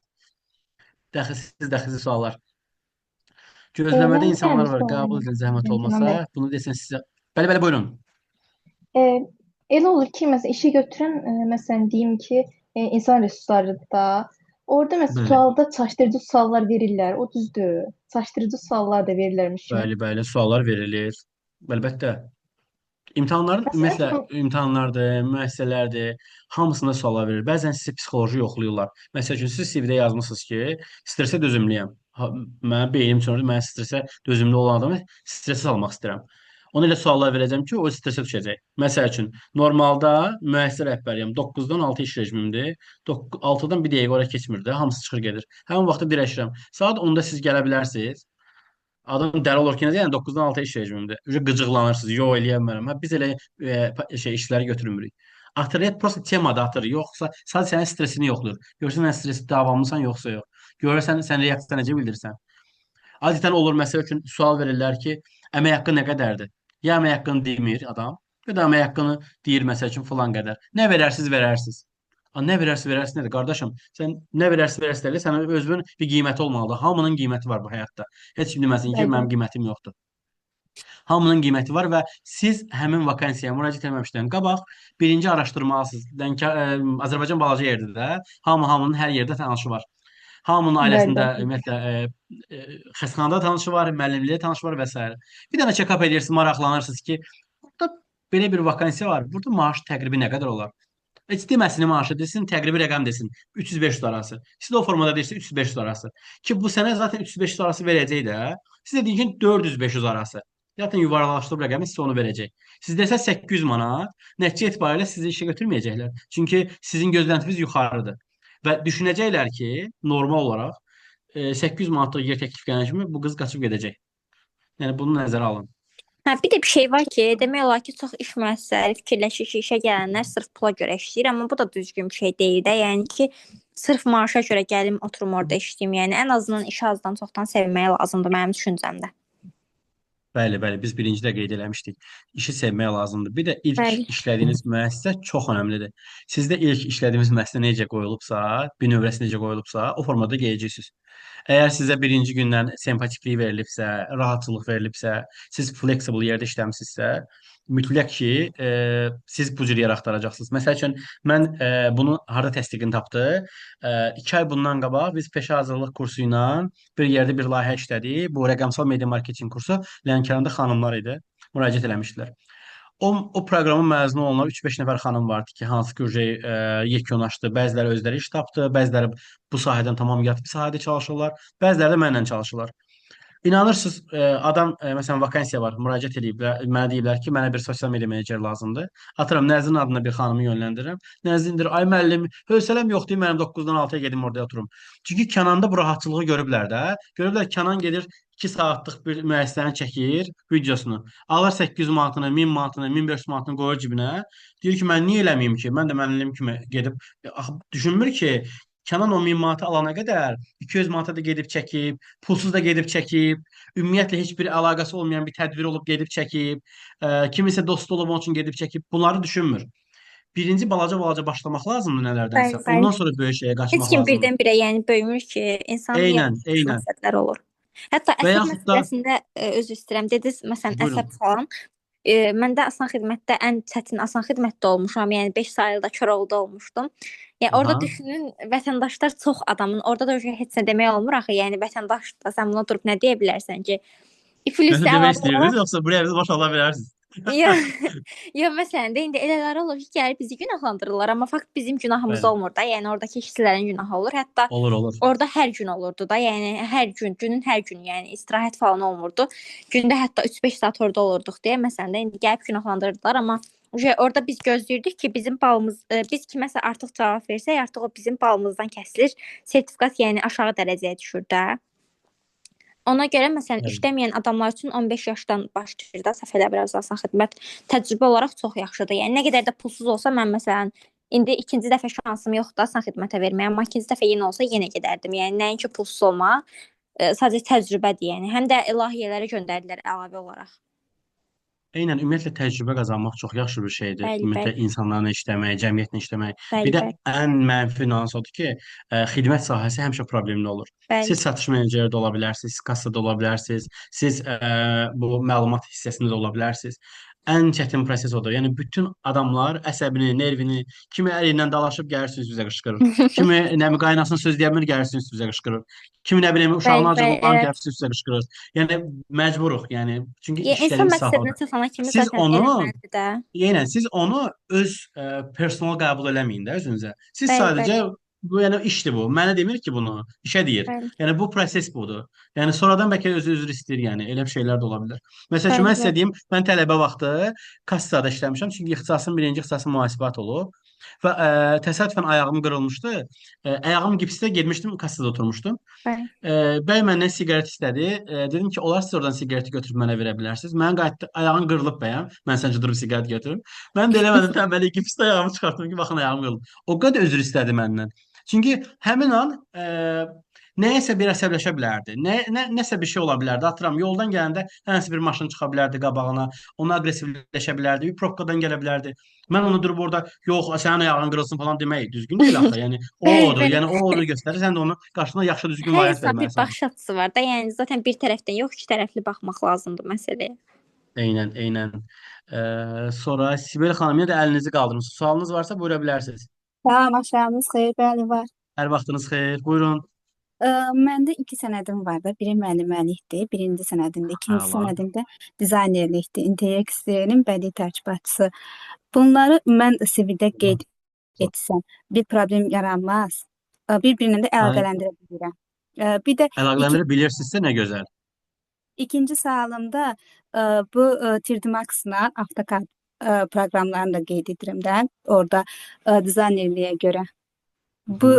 Dəxilsiz suallar. Gözləmədə Mənim bir dənə insanlar var, sualım qəbul var. edin zəhmət Ləman olmasa. bəy. Bunu desən sizə. Bəli, buyurun. E, Elə olur ki, məsələn, işə götürən, məsələn, deyim ki, insan resurslarında orada məsələn Bəli. sualda çaşdırıcı suallar verirlər. O düzdür. Çaşdırıcı suallar da verirlərmiş. Bəli, suallar verilir. Əlbəttə. İmtahanların ümumiyyətlə Məsələn, imtahanlardır, müəssisələrdir, hamısında suallar verir. Bəzən sizi psixoloji yoxlayırlar. Məsəl üçün siz CV-də yazmısınız ki, stressə dözümlüyəm. Mənim beynim üçün mən stressə dözümlü olan adamı stressə salmaq istəyirəm. Ona elə suallar verəcəm ki, o stressə düşəcək. Məsəl üçün, normalda müəssisə rəhbəriyəm. 9-dan 6 iş rejimimdir. 6-dan 1 dəqiqə ora keçmir də, hamısı çıxır gedir. Həmin vaxtda dirəşirəm. Saat 10-da siz gələ bilərsiniz. Adam dəli olur ki, yəni 9-dan 6 iş rejimimdir. Ücə qıcıqlanırsınız. Yox, eləyə bilmərəm. Biz elə işləri götürmürük. Aktualitet prosta temada atır. Yoxsa sadəcə sənin stresini yoxlayır. Görürsən, sən stresli davamlısan, yoxsa yox. Görürsən, sən reaksiya necə bildirsən. Adətən olur, məsəl üçün sual verirlər ki, əmək haqqı nə qədərdir? Ya əmək haqqını demir adam, ya da əmək haqqını deyir, məsəl üçün filan qədər. Nə verərsiniz. Nə verərsiniz nədir qardaşım? Sən nə verərsiniz elə, sənin özünün bir qiyməti olmalıdır. Hamının qiyməti var bu həyatda. Heç kim deməsin ki, bəli. mənim qiymətim yoxdur. Hamının qiyməti var və siz həmin vakansiyaya müraciət etməmişdən qabaq birinci araşdırmalısınız. Azərbaycan balaca yerdir də. Hamının hər yerdə tanışı var. Hamının ailəsində Bəli. ümumiyyətlə xəstəxanada tanışı var, müəllimlikdə tanışı var və s. Bir dənə check-up edirsiniz, maraqlanırsınız ki, burada belə bir vakansiya var. Burada maaş təqribi nə qədər olar? İstəməsini maaşı desin, təqribi rəqəm desin. 300-500 arası. Siz də o formada deyirsiniz 300-500 arası. Ki bu sənə zaten 300-500 arası verəcək də. Siz də deyin ki 400-500 arası. Zaten yuvarlaşdırıb rəqəmi sizə onu verəcək. Siz desəz 800 manat, nəticə etibarilə sizi işə götürməyəcəklər. Çünki sizin gözləntiniz yuxarıdır. Və düşünəcəklər ki, normal olaraq 800 manatlıq yer təklif gələn kimi bu qız qaçıb gedəcək. Yəni bunu nəzərə alın. Hə, bir də bir şey var ki, demək olar ki, çox iş müəssisələri fikirləşir ki, işə gələnlər sırf pula görə işləyir, amma bu da düzgün bir şey deyil də. Yəni ki, sırf maaşa görə gəlim, oturum orada işləyim. Yəni ən azından işi azdan çoxdan sevməyə lazımdır mənim düşüncəmdə. Bəli, bəli, biz birincidə qeyd eləmişdik. İşi sevmək lazımdır. Bir də ilk Bəli. işlədiyiniz müəssisə çox önəmlidir. Sizdə ilk işlədiyiniz müəssisə necə qoyulubsa, bünövrəsi necə qoyulubsa, o formada gələcəksiniz. Əgər sizə birinci gündən sempatiklik verilibsə, rahatçılıq verilibsə, siz flexible yerdə işləmisinizsə, mütləq ki, siz bu cür yer axtaracaqsınız. Məsəl üçün, mən bunu harda təsdiqini tapdı? 2 ay bundan qabaq biz peşə hazırlıq kursu ilə bir yerdə bir layihə işlədik. Bu rəqəmsal media marketinq kursu Lənkəranda xanımlar idi. Müraciət eləmişdilər. O proqramın məzunu olanlar 3-5 nəfər xanım vardı ki, hansı ki, yekunlaşdı. Bəziləri özləri iş tapdı, bəziləri bu sahədən tamam yad bir sahədə çalışırlar, bəziləri də mənlə çalışırlar. İnanırsınız, adam məsələn vakansiya var, müraciət ediblər, mənə deyiblər ki, mənə bir sosial media meneceri lazımdır. Atıram Nəzrin adına bir xanımı yönləndirirəm. Nəzrindir, ay müəllim, hövsələm yoxdur, mənim 9-dan 6-ya gedim orada oturum. Çünki Kənanda bu rahatçılığı görüblər də. Görüblər Kənan gedir 2 saatlıq bir müəssisəni çəkir, videosunu. Alır 800 manatını, 1000 manatını, 1500 manatını qoyur cibinə. Deyir ki, mən niyə eləməyim ki? Mən də müəllim kimi gedib düşünmür ki, Kənan o 1000 manatı alana qədər 200 manata da gedib çəkib, pulsuz da gedib çəkib, ümumiyyətlə heç bir əlaqəsi olmayan bir tədbir olub gedib çəkib, kimisə dostu olub onun üçün gedib çəkib. Bunları düşünmür. Birinci balaca başlamaq lazımdır nələrdənsə. Bəli, bəli. Ondan sonra böyük şeyə Heç qaçmaq kim lazımdır. birdən-birə yəni böyümür ki, insan Eynən, yavaş eynən. məsələlər olur. Hətta Və əsəb yaxud da məsələsində özür istəyirəm. Dediniz məsələn buyurun. əsəb falan. Mən də asan xidmətdə ən çətin asan xidmətdə olmuşam. Yəni 5 sayılda Koroğluda olmuşdum. Yəni orada Aha. düşünün vətəndaşlar çox adamın. Orada da heç nə demək olmur axı. Yəni vətəndaş da sən buna durub nə deyə bilərsən ki? Nəsə İflislə demək əlavə istəyirsiniz, olaraq yoxsa buraya bizi boş ala bilərsiniz? ya məsələn də indi elələri olur ki, gəlib bizi günahlandırırlar, amma fakt bizim günahımız Bəli. olmur da. Yəni oradakı işçilərin günahı olur. Hətta Olur. orada hər gün olurdu da. Yəni hər gün, günün hər günü, yəni istirahət falan olmurdu. Gündə hətta 3-5 saat orada olurduq deyə məsələn də indi gəlib günahlandırdılar, amma orada biz gözləyirdik ki, bizim balımız biz kiməsə artıq cavab versək, artıq o bizim balımızdan kəsilir. Sertifikat yəni aşağı dərəcəyə düşür də. Ona görə məsələn Bəli. işləməyən adamlar üçün 15 yaşdan başlayır da səhv eləmirəm asan xidmət təcrübə olaraq çox yaxşıdır. Yəni nə qədər də pulsuz olsa mən məsələn indi ikinci dəfə şansım yoxdur asan xidmətə verməyə, amma ikinci dəfə yenə olsa yenə gedərdim. Yəni nəinki pulsuz olma, sadəcə təcrübədir yəni. Həm də layihələrə göndərdilər əlavə olaraq. Eynən, ümumiyyətlə təcrübə qazanmaq çox yaxşı bir şeydir. Bəli, Ümumiyyətlə bəli. insanlarla işləmək, cəmiyyətlə işləmək. Bəli, Bir də bəli. ən mənfi nüans odur ki, xidmət sahəsi həmişə problemli olur. Bəli. Siz satış meneceri də ola bilərsiniz, siz kassada ola bilərsiniz, siz bu məlumat hissəsində də ola bilərsiniz. Ən çətin proses odur. Yəni bütün adamlar əsəbini, nervini, kimi əlindən dalaşıb gəlirsiniz üzə qışqırır. Kimi nə bilim qaynasının söz deyə bilmir, gəlirsiniz üzə qışqırır. Kimi nə bilim uşağına Bəli, acığı bəli, olan evet. gəlirsiniz üzə qışqırır. Yəni məcburuq, yəni çünki İnsan işlədiyimiz sahə məqsədinə çatana kimi Siz zaten onu eləməlidir də. Yəni siz onu öz personal qəbul eləməyin də özünüzə. Siz Bəli, sadəcə bu yəni işdir bu. Mənə demir ki bunu, işə deyir. Bəli. Yəni bu proses budur. Yəni sonradan bəlkə özü üzr istəyir yəni. Elə bir şeylər də ola bilər. Məsəl üçün Bəli, mən sizə bəli. deyim, mən tələbə vaxtı kassada işləmişəm. Çünki ixtisasım birinci ixtisasım mühasibat olub. Və təsadüfən ayağım qırılmışdı. Ayağım gipsdə getmişdim, kassada oturmuşdum. Bəli. Bəy məndən siqaret istədi. Dedim ki, olar siz oradan siqareti götürüb mənə verə bilərsiniz. Mən qayıtdı, ayağın qırılıb bəyəm. Mən səncə durub siqaret götürüm. Mən də eləmədim, tənbəllik gipsdə ayağımı çıxartdım ki, baxın ayağım qırılıb. O qədər üzr istədi məndən. Çünki həmin an nəyəsə bir əsəbləşə bilərdi. Nəsə bir şey ola bilərdi. Atıram, yoldan gələndə hənsəsə bir maşın çıxa bilərdi qabağına. Ona aqressivləşə bilərdi, bir probkadan gələ bilərdi. Mən onu durub orada, yox, sənin ayağın qırılsın falan demək düzgün deyil axı. Yəni o Bəli, odur. bəli. Yəni o onu göstərir. Sən də onu qarşısına yaxşı düzgün Hər vəziyyət insan bir verməlisən. baxış açısı var da. Yəni zaten bir tərəfdən yox, iki tərəfli baxmaq lazımdır məsələyə. Eynən. Sonra Sibel xanım, yenə də əlinizi qaldırmışsınız. Sualınız varsa buyura bilərsiniz. Salam, axşamınız xeyir, bəli var. Hər vaxtınız xeyir. Buyurun. Məndə 2 sənədim var da. Biri müəllimlikdir, birinci sənədimdə, ikinci Əla. sənədimdə dizaynerlikdir, interiyer eksteryerin bədii tərkibatçısı. Bunları mən CV-də qeyd etsən, bir problem yaranmaz. Bir-birinə də əlaqələndirə bilirəm. Bir də Əlaqələndirə bilirsinizsə nə gözəl. ikinci sualımda bu 3D Max-la AutoCAD proqramlarını da qeyd edirəm də, orada dizaynerliyə görə. Bu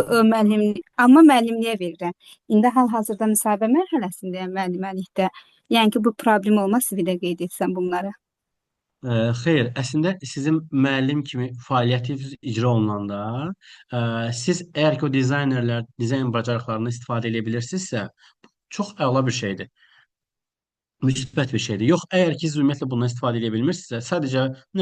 amma müəllimliyə verirəm. İndi hal-hazırda müsahibə mərhələsindəyəm müəlliməlikdə. Yəni ki, bu problem olmaz, CV-də qeyd etsən bunları. Xeyr, əslində sizin müəllim kimi fəaliyyətiniz icra olunanda, siz əgər ki o dizayn bacarıqlarını istifadə edə bilirsinizsə, bu çox əla bir şeydir. Müsbət bir şeydir. Yox, əgər ki siz ümumiyyətlə bundan istifadə edə bilmirsinizsə, sadəcə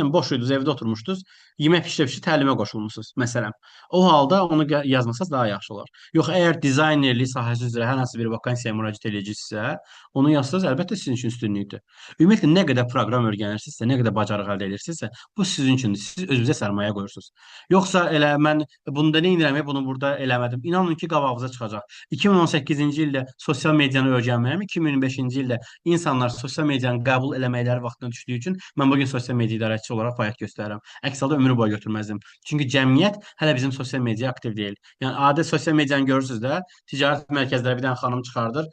boş idiniz, evdə oturmuşdunuz, yemək bişirə-bişirə təlimə qoşulmusunuz, məsələn. O halda onu yazmasanız daha yaxşı olar. Yox, əgər dizaynerlik sahəsi üzrə hər hansı bir vakansiyaya müraciət edəcəksinizsə, onu yazsanız əlbəttə sizin üçün üstünlükdür. Ümumiyyətlə nə qədər proqram öyrənirsinizsə, nə qədər bacarıq əldə edirsinizsə, bu sizin üçündür. Siz özünüzə sərmayə qoyursunuz. Yoxsa elə mən bunda nə edirəm, bunu burada eləmədim. İnanın ki, qabağınıza çıxacaq. 2018-ci ildə sosial medianı öyrənməyəm, 2025-ci ildə insanlar sosial medianı qəbul eləməkləri vaxtına düşdüyü üçün mən bugün sosial media idarəçisi olaraq fəaliyyət göstərirəm. Əks halda ömrü boyu götürməzdim. Çünki cəmiyyət hələ bizim sosial mediaya aktiv deyil. Yəni adi sosial medianı görürsüz də, ticarət mərkəzləri bir dənə xanım çıxardır,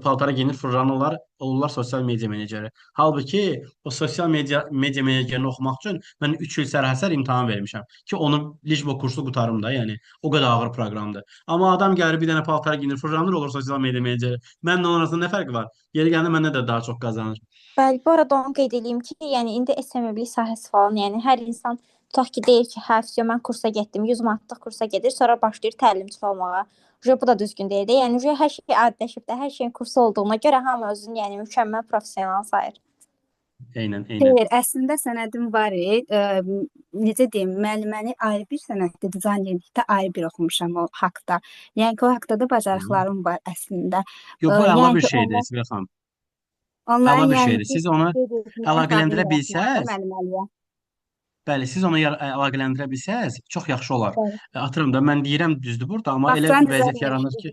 paltara geyinir, fırlanırlar, olurlar sosial media meneceri. Halbuki o sosial media menecerini oxumaq üçün mən 3 il sərhəsər imtahan vermişəm ki, onun Lijbo kursu qurtarım da, yəni o qədər ağır proqramdır. Amma adam gəlir bir dənə paltara geyinir, fırlanır, olur sosial media meneceri. Mənlə onun arasında nə fərqi var? Yeri gəldikdə məndən də daha çox qazanır. Bəli, bu arada onu qeyd edeyim ki, yəni indi SMM-lik sahəsi falan, yəni hər insan tutaq ki, deyir ki, hə, mən kursa getdim, 100 manatlıq kursa gedir, sonra başlayır təlimçi olmağa. Bu da düzgün deyil də. Yəni hər şey adiləşib də, hər şeyin kursu olduğuna görə hamı özünü yəni mükəmməl professional sayır. Eynən. Xeyr, əslində sənədim var. Necə deyim, müəlliməni ayrı bir sənətdə, dizaynerlikdə ayrı bir oxumuşam o haqda. Yəni ki, o haqda da bacarıqlarım var əslində. Yox, bu əla Yəni bir ki, şeydir, Sibel xanım. onların Əla bir yəni şeydir. Siz onu əlaqələndirə bilsəz, bəli, siz onu əlaqələndirə bilsəz, çox yaxşı olar. Atıram da, mən deyirəm düzdür burada, amma elə vəziyyət yaranır ki,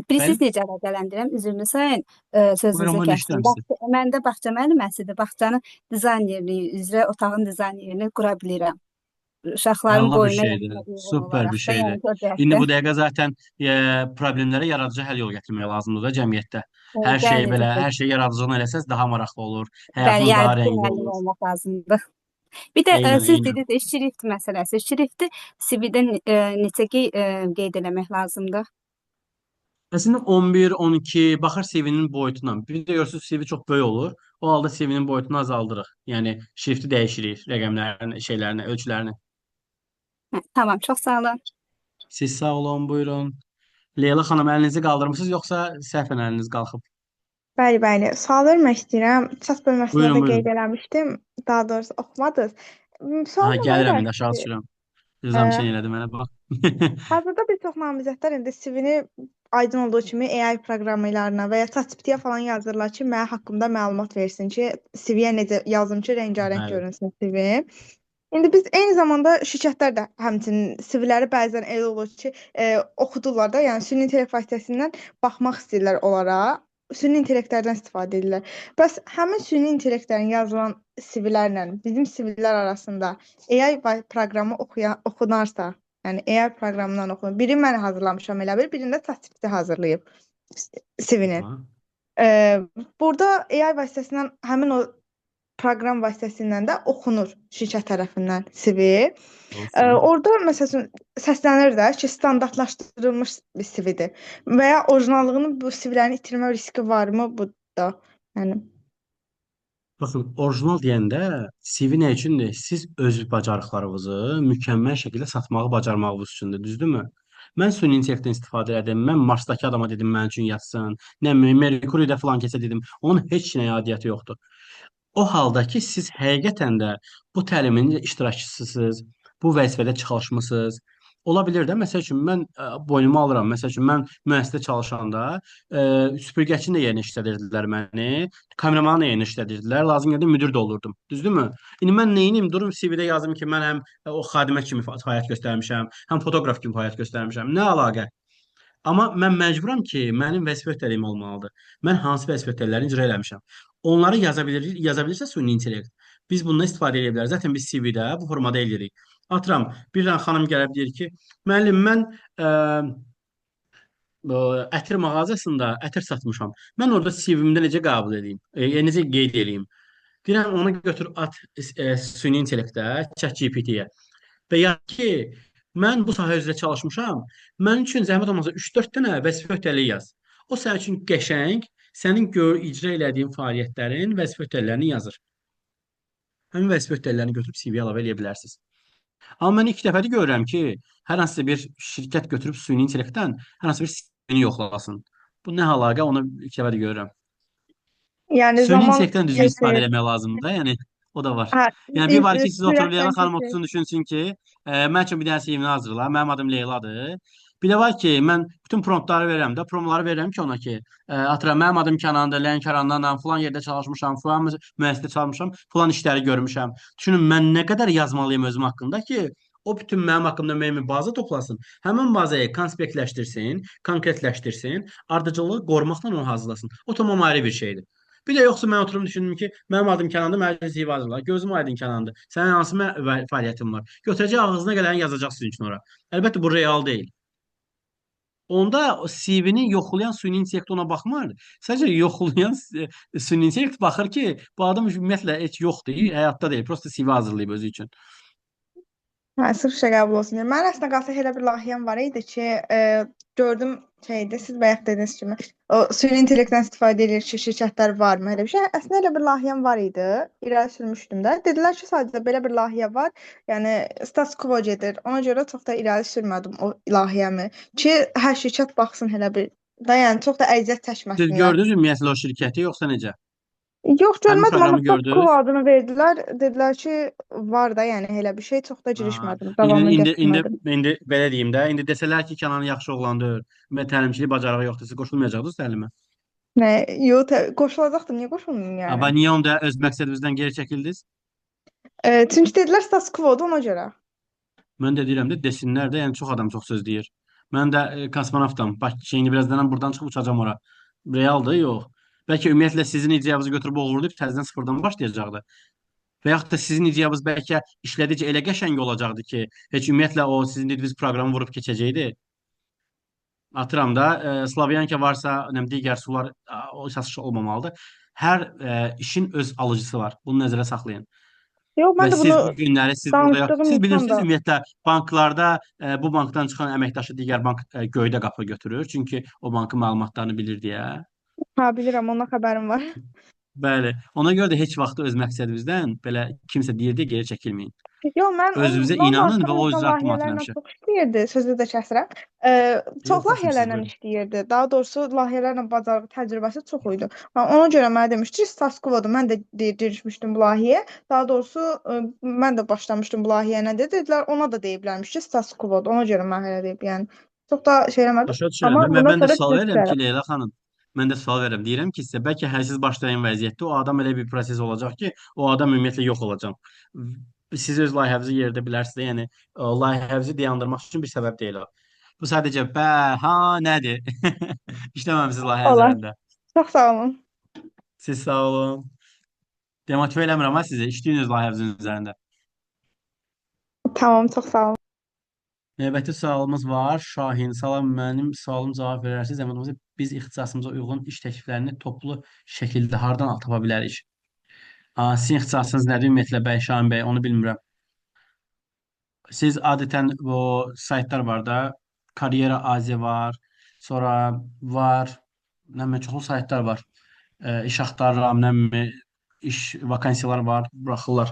Siz necə əlaqələndirəm? Üzrünü sayın, sözünüzü buyurun, kəsdim. işləmişsiniz. Məndə bağça müəlliməsidir. Bağçanın dizaynerliyi üzrə otağın dizaynerini qura bilirəm. Uşaqların Əla bir boyuna şeydir, uyğun super olaraq bir da, şeydir. yəni ki, o cəhətdən. İndi bu dəqiqə zaten problemlərə yaradıcı həll yol gətirmək lazımdır da cəmiyyətdə. Hər şey Bəli, belə, hər şey yaradıcılığını eləsəz daha maraqlı olur, bəli, həyatınız daha yaradıcı rəngli müəllim olur. olmaq lazımdır. Bir də Eynən, siz eynən. dediniz şrift məsələsi. Şrifti CV-də neçə qeyd eləmək lazımdır? Əslində 11, 12 baxır CV-nin boyutuna. Bir də görürsüz CV çox böyük olur. O halda CV-nin boyutunu azaldırıq. Yəni şrifti dəyişirik, rəqəmlərini, şeylərini, ölçülərini. Tamam, çox sağ olun. Siz sağ olun, buyurun. Leyla xanım, əlinizi qaldırmısınız yoxsa səhvən əliniz qalxıb? Bəli, bəli. Sual vermək istəyirəm. Chat bölməsində Buyurun, də buyurun. qeyd eləmişdim. Daha doğrusu oxumadınız. Aha, Sualım gəlirəm var indi aşağı ki, düşürəm. Rızam elədi mənə bax. hazırda bir çox namizədlər indi CV-ni aydın olduğu kimi AI proqramlarına və ya ChatGPT-yə falan yazırlar ki, mənə haqqımda məlumat versin ki, CV-yə necə yazım ki, rəngarəng Bəli. görünsün CV. İndi biz eyni zamanda şirkətlər də həmçinin CV-ləri bəzən elə olur ki, oxudurlar da, yəni süni intellekt vasitəsindən baxmaq istəyirlər onlara. Süni intellektlərdən istifadə edirlər. Bəs həmin süni intellektlərin yazılan CV-lərlə bizim CV-lər arasında AI proqramı oxunarsa, yəni AI proqramından oxunur. Biri mən hazırlamışam elə bir, birində ChatGPT hazırlayıb CV-ni. Burada AI vasitəsindən həmin o proqram vasitəsilə də oxunur şirkət tərəfindən CV. Orada məsələn səslənir də ki, standartlaşdırılmış bir CV-dir və ya orijinallığını bu CV-lərin itirmə riski varmı bu da? Yəni Baxın, orijinal deyəndə CV nə üçündür? Siz öz bacarıqlarınızı mükəmməl şəkildə satmağı bacarmağınız üçündür, düzdürmü? Mən süni intellektdən istifadə edim. Mən Marsdakı adama dedim mənim üçün yazsın. Nə Merkuridə falan kəsə dedim. Onun heç nə aidiyyəti yoxdur. O halda ki, siz həqiqətən də bu təlimin iştirakçısısınız, bu vəzifədə çalışmısınız. Ola bilər də, məsəl üçün, mən boynuma alıram. Məsəl üçün, mən müəssisədə çalışanda süpürgəçini də yerinə işlədirdilər məni, kameramanı da yerinə işlədirdilər, lazım gəldi müdir də olurdum. Düzdürmü? İndi mən neyiniyim? Durum CV-də yazım ki, mən həm o xadimə kimi fəaliyyət göstərmişəm, həm fotoqraf kimi fəaliyyət göstərmişəm. Nə əlaqə? Amma mən məcburam ki, mənim vəzifə öhdəliyim olmalıdır. Mən hansı vəzifə öhdəliklərini icra eləmişəm. Onları yaza bilirsə süni intellekt. Biz bundan istifadə edə bilərik. Zaten biz CV-də bu formada eləyirik. Atıram, bir dənə xanım gəlib deyir ki, müəllim, mən bu ətir mağazasında ətir satmışam. Mən orada CV-mdə necə qəbul edeyim? Necə qeyd edeyim? Deyirəm, onu götür at süni intellektə, ChatGPT-yə. Və ya ki, mən bu sahə üzrə çalışmışam. Mənim üçün zəhmət olmasa 3-4 dənə vəzifə öhdəliyi yaz. O sənin üçün qəşəng, sənin icra elədiyin fəaliyyətlərin vəzifə öhdəliklərini yazır. Həmin vəzifə öhdəliklərini götürüb CV-yə əlavə edə bilərsiniz. Amma mən ilk dəfədir görürəm ki, hər hansısa bir şirkət götürüb süni intellektdən hər hansı bir CV-ni yoxlasın. Bu nə əlaqə, onu ilk dəfədir görürəm. Yəni Süni zaman intellektdən düzgün istifadə keçir. eləmək lazımdır da, yəni o da var. Hə, Yəni bir var ki, siz oturub Leyla sürətdən xanım keçir. otursun, düşünsün ki, mən üçün bir dənə CV-ni hazırla, mənim adım Leyladır. Bir də var ki, mən bütün promptları verirəm də, promptları verirəm ki ona ki, atıram, mənim adım Kənandır, Lənkərandanam, falan yerdə çalışmışam, falan müəssisədə çalışmışam, falan işləri görmüşəm. Düşünün, mən nə qədər yazmalıyım özüm haqqında ki, o bütün mənim haqqımda müəyyən bir baza toplasın. Həmin bazayı konspektləşdirsin, konkretləşdirsin, ardıcıllığı qorumaqla onu hazırlasın. O tamam ayrı bir şeydir. Bir də yoxsa mən oturum düşündüm ki, mənim adım Kənandır, mənim CV hazırla. Gözüm aydın Kənandır. Sənin hansı fəaliyyətin var? Götürəcək ağzına gələni yazacaq sizin üçün ora. Əlbəttə bu real deyil. Onda CV-ni yoxlayan süni intellekt ona baxmır. Sadəcə yoxlayan süni intellekt baxır ki, bu adam ümumiyyətlə heç yoxdur, həyatda deyil. Prosta CV hazırlayıb özü üçün. Hə, sırf işə qəbul olsun deyə. Mən əslində qalsa elə bir layihəm var idi ki, gördüm şeydə, siz bayaq dediniz kimi, o süni intellektdən istifadə edir ki, şirkətlər varmı, elə bir şey. Əslində elə bir layihəm var idi, irəli sürmüşdüm də. Dedilər ki, sadəcə belə bir layihə var, yəni status quo gedir. Ona görə çox da irəli sürmədim o layihəmi ki, hər şirkət baxsın elə bir da, yəni çox da əziyyət Siz çəkməsinlər. gördünüz ümumiyyətlə o şirkəti, yoxsa necə? Yox, Həmin görmədim, amma proqramı status quo gördünüz? adını verdilər. Dedilər ki, var da, yəni elə bir şey, çox da Ha, girişmədim, indi, davamını indi, indi, gətirmədim. indi belə deyim də, indi desələr ki, Kənan yaxşı oğlandır, və təlimçilik bacarığı yoxdur, siz qoşulmayacaqdınız təlimə. Nə, yox, qoşulacaqdım, niyə qoşulmayım Amma yəni? niyə onda öz məqsədinizdən geri çəkildiniz? Çünki dedilər status quo-dur ona görə. Mən də deyirəm də, desinlər də, yəni çox adam çox söz deyir. Mən də kosmonavtam, şeyini birazdan buradan çıxıb uçacam ora. Realdır, yox. Bəlkə ümumiyyətlə sizin ideyanızı götürüb oğurlayıb təzədən sıfırdan başlayacaqdı. Və yaxud da sizin ideyanız bəlkə işlədikcə elə qəşəng olacaqdı ki, heç ümumiyyətlə o sizin dediyiniz proqramı vurub keçəcəkdi. Atıram da, Slavyanka varsa, digər sular o əsas olmamalıdır. Hər işin öz alıcısı var. Bunu nəzərə saxlayın. Yox, Və mən də siz bunu bu günləri siz burada yox. danışdığım Siz insan bilirsiniz da. ümumiyyətlə banklarda bu bankdan çıxan əməkdaşı digər bank göydə qapı götürür. Çünki o bankın məlumatlarını bilir deyə. Hə, bilirəm, ondan xəbərim var. Bəli. Ona görə də heç vaxt öz məqsədinizdən belə kimsə deyir deyə geri çəkilməyin. Yox, mən Özünüzə ondan inanın və o danışdığım üzrə insan addım atın layihələrlə həmişə. çox işləyirdi, sözü də kəsirəm. Çox Yox, başım siz layihələrlə buyurun. işləyirdi. Daha doğrusu layihələrlə bacarığı, təcrübəsi çox idi. Ona görə mənə demişdi, status quo-dur. Mən də girişmişdim bu layihəyə. Daha doğrusu mən də başlamışdım bu layihəyə nə dedilər, ona da deyiblərmiş ki, status quo-dur. Ona görə mən elə deyib, yəni çox da şey eləmədim. Başa düşürəm Amma də. bundan Mən də sonra sual düz verirəm ki, düşərəm. Leyla xanım. Mən də sual verirəm. Deyirəm ki, sizə bəlkə həlsiz başlayan vəziyyətdə o adam elə bir proses olacaq ki, o adam ümumiyyətlə yox olacaq. Siz öz layihənizi yeridə bilərsiniz də, yəni o layihənizi dayandırmaq üçün bir səbəb deyil o. Bu sadəcə nədir? İşləməmisiniz layihə Olar. üzərində. Çox sağ olun. Siz sağ olun. Demotivə eləmirəm ha sizi. İşləyin öz layihənizin üzərində. Tamam, çox sağ olun. Növbəti sualımız var. Şahin, salam, mənim sualım cavab verərsiniz. Zəhmət olmasa biz ixtisasımıza uyğun iş təkliflərini toplu şəkildə hardan tapa bilərik? Sizin ixtisasınız nədir ümumiyyətlə bəy, Şahin bəy, onu bilmirəm. Siz adətən bu saytlar var da, Karyera AZ var, sonra var, çoxlu saytlar var. İş axtarıram, iş vakansiyalar var, buraxırlar.